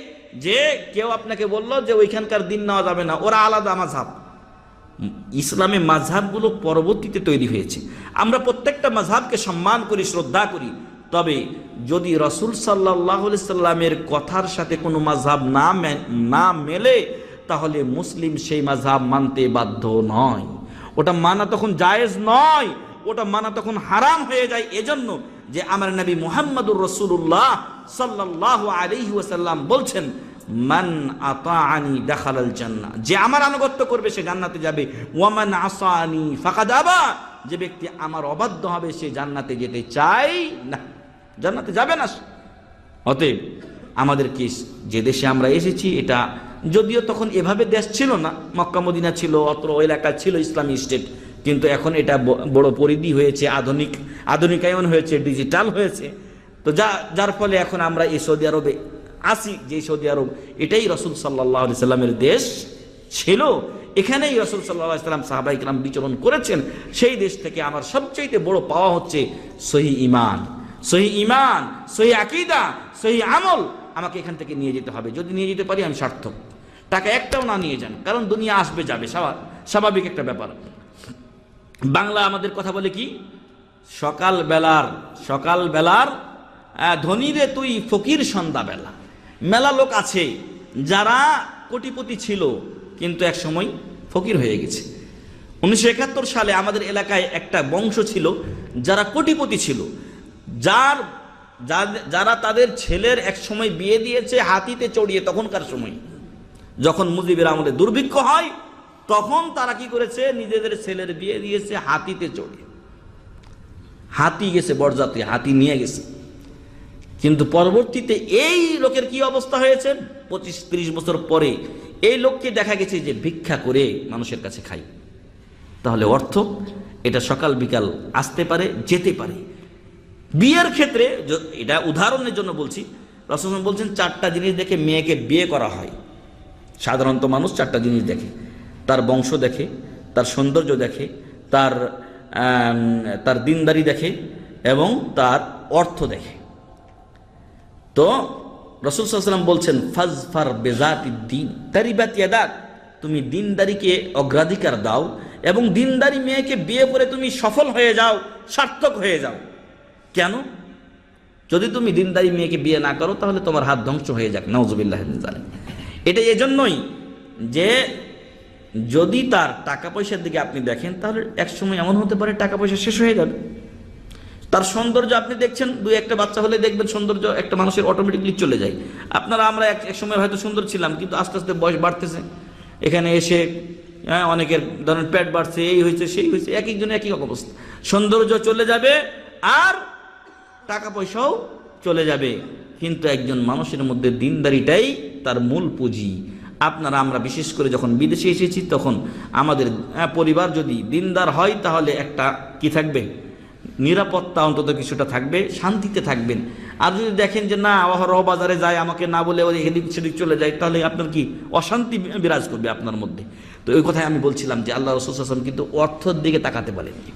যে কেউ আপনাকে বলল যে ওইখানকার দিন নেওয়া যাবে না, ওরা আলাদা মাযহাব। ইসলামে মাযহাবগুলো পরবর্তীতে তৈরি হয়েছে। আমরা প্রত্যেকটা মাযহাবকে সম্মান করি, শ্রদ্ধা করি, তবে যদি রাসূল সাল্লাল্লাহু আলাইহি সাল্লামের কথার সাথে কোনো মাযহাব না মেলে, তাহলে মুসলিম সেই মাযহাব মানতে বাধ্য নয়। ওটা মানা তখন জায়েজ নয়, ওটা মানা তখন হারাম হয়ে যায়। এজন্য যে আমার নবী মুহাম্মদুর রাসূলুল্লাহ সাল্লাল্লাহু আলাইহি ওয়াসাল্লাম বলছেন, মান আতাআনি দাখালাল জান্নাহ, যে আমার আনুগত্য করবে সে জান্নাতে যাবে, ওয়া মান আসানি ফাকাদ আবা, যে ব্যক্তি আমার অবাধ্য হবে সে জান্নাতে যেতে চায় না, জান্নাতে যাবে না। অতএব আমাদেরকে যে দেশে আমরা এসেছি, এটা যদিও তখন এভাবে দেশ ছিল না, মক্কা মদিনা ছিল, অত্র এলাকা ছিল ইসলামী স্টেট, কিন্তু এখন এটা বড় পরিধি হয়েছে, আধুনিকায়ন হয়েছে, ডিজিটাল হয়েছে। তো যার ফলে এখন আমরা এই সৌদি আরবে আসি, যে সৌদি আরব এটাই রাসূল সাল্লাল্লাহু আলাইহি সাল্লামের দেশ ছিল, এখানেই রাসূল সাল্লাল্লাহু আলাইহি সাল্লাম সাহাবায়ে কিরাম বিচরণ করেছেন। সেই দেশ থেকে আমার সবচেয়ে বড় পাওয়া হচ্ছে সহিহ ঈমান, সহিহ আকীদা, সহিহ আমল। আমাকে এখান থেকে নিয়ে যেতে হবে। যদি নিয়ে যেতে পারি আমি সার্থক। টাকা একটাও না নিয়ে যান, কারণ দুনিয়া আসবে যাবে, স্বাভাবিক একটা ব্যাপার। বাংলা আমাদের কথা বলে কি, সকাল বেলার ধনীরে তুই ফকির সন্ধ্যাবেলা। মেলা লোক আছে যারা কোটিপতি ছিল, কিন্তু এক সময় ফকির হয়ে গেছে। 1971 সালে আমাদের এলাকায় একটা বংশ ছিল যারা কোটিপতি ছিল, যারা তাদের ছেলের এক সময় বিয়ে দিয়েছে হাতিতে চড়িয়ে। তখনকার সময় যখন মুজিবের আমলে দুর্ভিক্ষ হয়, তখন তারা কি করেছে, নিজেদের ছেলের বিয়ে দিয়েছে হাতিতে চড়ে। হাতি গেছে বরযাত্রী, হাতি নিয়ে গেছে। কিন্তু পরবর্তীতে এই লোকের কি অবস্থা হয়েছে, 25-30 বছর পরে এই লোককে দেখা গেছে যে ভিক্ষা করে মানুষের কাছে খায়। তাহলে অর্থ এটা সকাল বিকাল আসতে পারে, যেতে পারে। বিয়ের ক্ষেত্রে, এটা উদাহরণের জন্য বলছি, রাসূল বলছেন 4টা জিনিস দেখে মেয়েকে বিয়ে করা হয়। সাধারণত মানুষ 4টা জিনিস দেখে, তার বংশ দেখে, তার সৌন্দর্য দেখে, তার দিনদারি দেখে, এবং তার অর্থ দেখে। তো রাসূল সাল্লাল্লাহু আলাইহি ওয়াসাল্লাম বলছেন, ফাজফার বিযাতিদ্দিন তারিবাত ইয়াদাক, তুমি দিনদারিকে অগ্রাধিকার দাও, এবং দিনদারি মেয়েকে বিয়ে করে তুমি সফল হয়ে যাও, সার্থক হয়ে যাও। কেন? যদি তুমি দিনদারি মেয়েকে বিয়ে না করো, তাহলে তোমার হাত ধ্বংস হয়ে যাক, নাউজুবিল্লাহি মিন যালিক। এটা এজন্যই যে যদি তার টাকা পয়সার দিকে আপনি দেখেন, তাহলে একসময় এমন হতে পারে টাকা পয়সা শেষ হয়ে যাবে। তার সৌন্দর্য আপনি দেখছেন, 2-1টা বাচ্চা হলে দেখবেন সৌন্দর্য একটা মানুষের অটোমেটিকলি চলে যায়। আমরা এক সময় হয়তো সুন্দর ছিলাম, কিন্তু আস্তে আস্তে বয়স বাড়তেছে, এখানে এসে অনেকের ধরেন পেট বাড়ছে, এই হয়েছে সেই হয়েছে, এক একজনের একই অবস্থা। সৌন্দর্য চলে যাবে আর টাকা পয়সাও চলে যাবে, কিন্তু একজন মানুষের মধ্যে দিনদারিটাই তার মূল পুঁজি। আমরা বিশেষ করে যখন বিদেশে এসেছি, তখন আমাদের পরিবার যদি দিনদার হয়, তাহলে একটা কি থাকবে, নিরাপত্তা অন্তত কিছুটা থাকবে, শান্তিতে থাকবেন। আর যদি দেখেন যে না অহরহ বাজারে যায়, আমাকে না বলে ওই এদিক সেদিক চলে যায়, তাহলে আপনার কি অশান্তি বিরাজ করবে আপনার মধ্যে। তো ওই কথাই আমি বলছিলাম যে আল্লাহ রাসূল সাল্লাল্লাহু আলাইহি ওয়াসাল্লাম কিন্তু অর্থের দিকে তাকাতে বলেননি।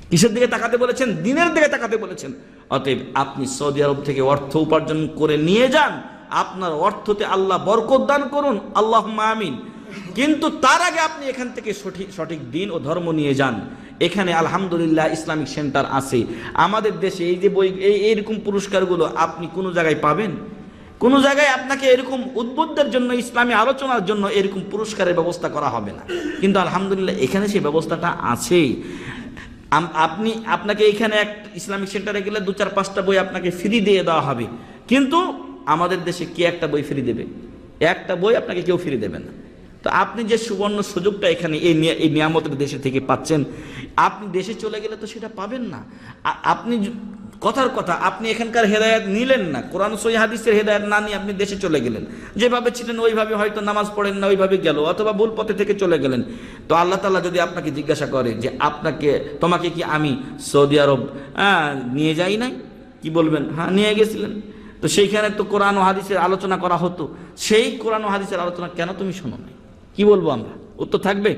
কিসের দিকে তাকাতে বলেছেন? দিনের দিকে তাকাতে বলেছেন। অতএব আপনি সৌদি আরব থেকে অর্থ উপার্জন করে নিয়ে যান, আপনার অর্থতে আল্লাহ বরকত দান করুন, আল্লাহুম্মা আমিন। কিন্তু তার আগে আপনি এখান থেকে সঠিক দিন ও ধর্ম নিয়ে যান। এখানে আলহামদুলিল্লাহ ইসলামিক সেন্টার আছে আমাদের দেশে। এই যে বই এইরকম পুরস্কারগুলো আপনি কোনো জায়গায় পাবেন? কোনো জায়গায় আপনাকে এরকম উদ্বুদ্ধের জন্য, ইসলামী আলোচনার জন্য এরকম পুরস্কারের ব্যবস্থা করা হবে না। কিন্তু আলহামদুলিল্লাহ এখানে সেই ব্যবস্থাটা আছে। আপনাকে এখানে এক ইসলামিক সেন্টারে গেলে 2-4-5টা বই আপনাকে ফ্রি দিয়ে দেওয়া হবে। কিন্তু আমাদের দেশে কে একটা বই ফ্রি দেবে? একটা বই আপনাকে কেউ ফ্রি দেবে না। তো আপনি যে সুবর্ণ সুযোগটা এখানে এই নিয়ামতের দেশে থেকে পাচ্ছেন, আপনি দেশে চলে গেলে তো সেটা পাবেন না। আপনি কথার কথা, আপনি এখানকার হেদায়েত নিলেন না, কোরআন সহিহ হাদিসের হেদায়েত না নিয়ে আপনি দেশে চলে গেলেন, যেভাবে ছিলেন ওইভাবে হয়তো নামাজ পড়েন না, ওইভাবে গেল, অথবা ভুল পথে থেকে চলে গেলেন। তো আল্লাহ তাআলা যদি আপনাকে জিজ্ঞাসা করে যে তোমাকে কি আমি সৌদি আরব নিয়ে যাই নাই, কি বলবেন? হ্যাঁ, নিয়ে গেছিলেন। তো সেইখানে তো কোরআন ও হাদিসের আলোচনা করা হতো, সেই কোরআন ও হাদিসের আলোচনা কেন তুমি শোনো নাই? কি বলবো আমরা? উত্তর থাকবে?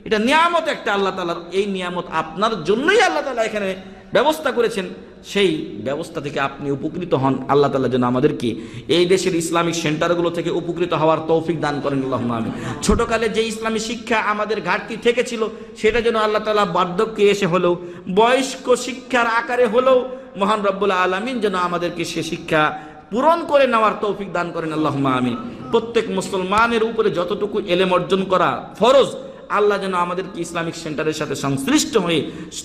এটা নিয়ামত একটা আল্লাহ তাআলার। এই নিয়ামত আপনার জন্যই আল্লাহ তাআলা এখানে ব্যবস্থা করেছেন। সেই ব্যবস্থা থেকে আপনি উপকৃত হন। আল্লাহ তাআলা যেন আমাদেরকে এই দেশের ইসলামিক সেন্টারগুলো থেকে উপকৃত হওয়ার তৌফিক দান করেন, আল্লাহুম্মা আমিন। ছোটকালে যে ইসলামী শিক্ষা আমাদের ঘাটতি থেকেছিল, সেটা যেন আল্লাহ তাআলা বার্ধক্যে এসে হলেও, বয়স্ক শিক্ষার আকারে হলেও মহান রব্বুল আলামিন যেন আমাদেরকে সে শিক্ষা পূরণ করে নেওয়ার তৌফিক দান করেন, আল্লাহুম্মা আমিন। প্রত্যেক মুসলমানের উপরে যতটুকু এলেম অর্জন করা ফরজ, আল্লাহ যেন আমাদেরকে ইসলামিক সেন্টারের সাথে সংশ্লিষ্ট হয়ে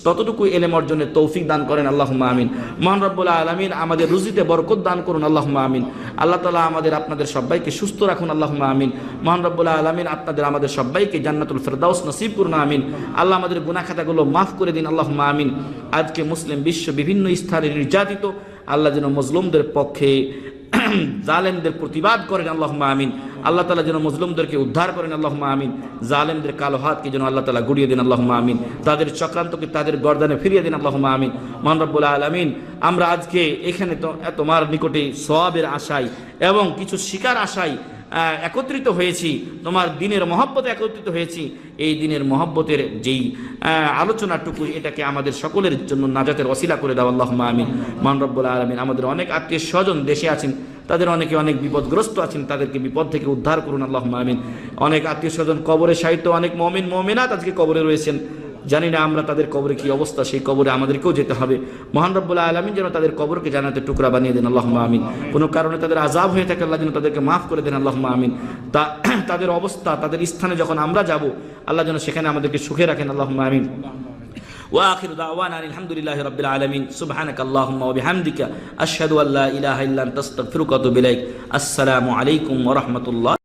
ততটুকু এলেম অর্জনের তৌফিক দান করেন, আল্লাহুম্মা আমিন। মহান রব্বুল আলামিন আমাদের রুজিতে বরকত দান করুন, আল্লাহুম্মা আমিন। আল্লাহ তাআলা আপনাদের সবাইকে সুস্থ রাখুন, আল্লাহুম্মা আমিন। মহান রব্বুল আলামিন আমাদের সবাইকে জান্নাতুল ফেরদাউস নসিব করুন, আমিন। আল্লাহ আমাদের গুনাহ খাতাগুলো মাফ করে দিন, আল্লাহুম্মা আমিন। আজকে মুসলিম বিশ্ব বিভিন্ন স্থানে নির্যাতিত, আল্লাহ যেন মজলুমদের পক্ষে জালেমদের প্রতিবাদ করেন, আল্লাহুম্মা আমিন। আল্লাহ তাআলা যেন মজলুমদেরকে উদ্ধার করেন, আল্লাহুম্মা আমিন। জালেমদের কালো হাতকে যেন আল্লাহ তাআলা গুড়িয়ে দেন, আল্লাহুম্মা আমিন। তাদের চক্রান্তকে তাদের গর্দানে ফিরিয়ে দেন, আল্লাহুম্মা আমিন। মহান রব্বুল আলামিন, আমরা আজকে এখানে তো তোমার নিকটে সওয়াবের আশায় এবং কিছু শিকার আশায় একত্রিত হয়েছি, তোমার দিনের মহব্বতে একত্রিত হয়েছি। এই দিনের মহব্বতের যেই আলোচনাটুকু, এটাকে আমাদের সকলের জন্য নাজাতের ওসিলা করে দাও, আল্লাহুম্মা আমিন। মহান রব্বুল আলামিন, আমাদের অনেক আত্মীয় স্বজন দেশে আছেন, তাদের অনেকে অনেক বিপদগ্রস্ত আছেন, তাদেরকে বিপদ থেকে উদ্ধার করুন, আল্লাহুম্মা আমিন। অনেক আত্মীয় স্বজন কবরে শায়িত, অনেক মুমিন মুমিনাত আজকে কবরে রয়েছেন, জানি না আমরা তাদের কবরে কি অবস্থা, সেই কবরে আমাদেরকেও যেতে হবে। মহান রব্বুল আলামিন যেন তাদের কবরকে জান্নাতের টুকরা বানিয়ে দেন, আল্লাহুম্মা আমিন। কোনো কারণে তাদের আযাব হয়ে থাকে, আল্লাহ যেন তাদেরকে মাফ করে দেন, আল্লাহুম্মা আমিন। তাদের অবস্থা, তাদের স্থানে যখন আমরা যাব, আল্লাহ যেন সেখানে আমাদেরকে সুখে রাখেন, আল্লাহুম্মা আমিন। وآخر دعوانا الحمد لله رب العالمين سبحانك اللهم وبحمدك أشهد أن لا إله إلا أنت أستغفرك وأتوب إليك السلام عليكم ورحمة الله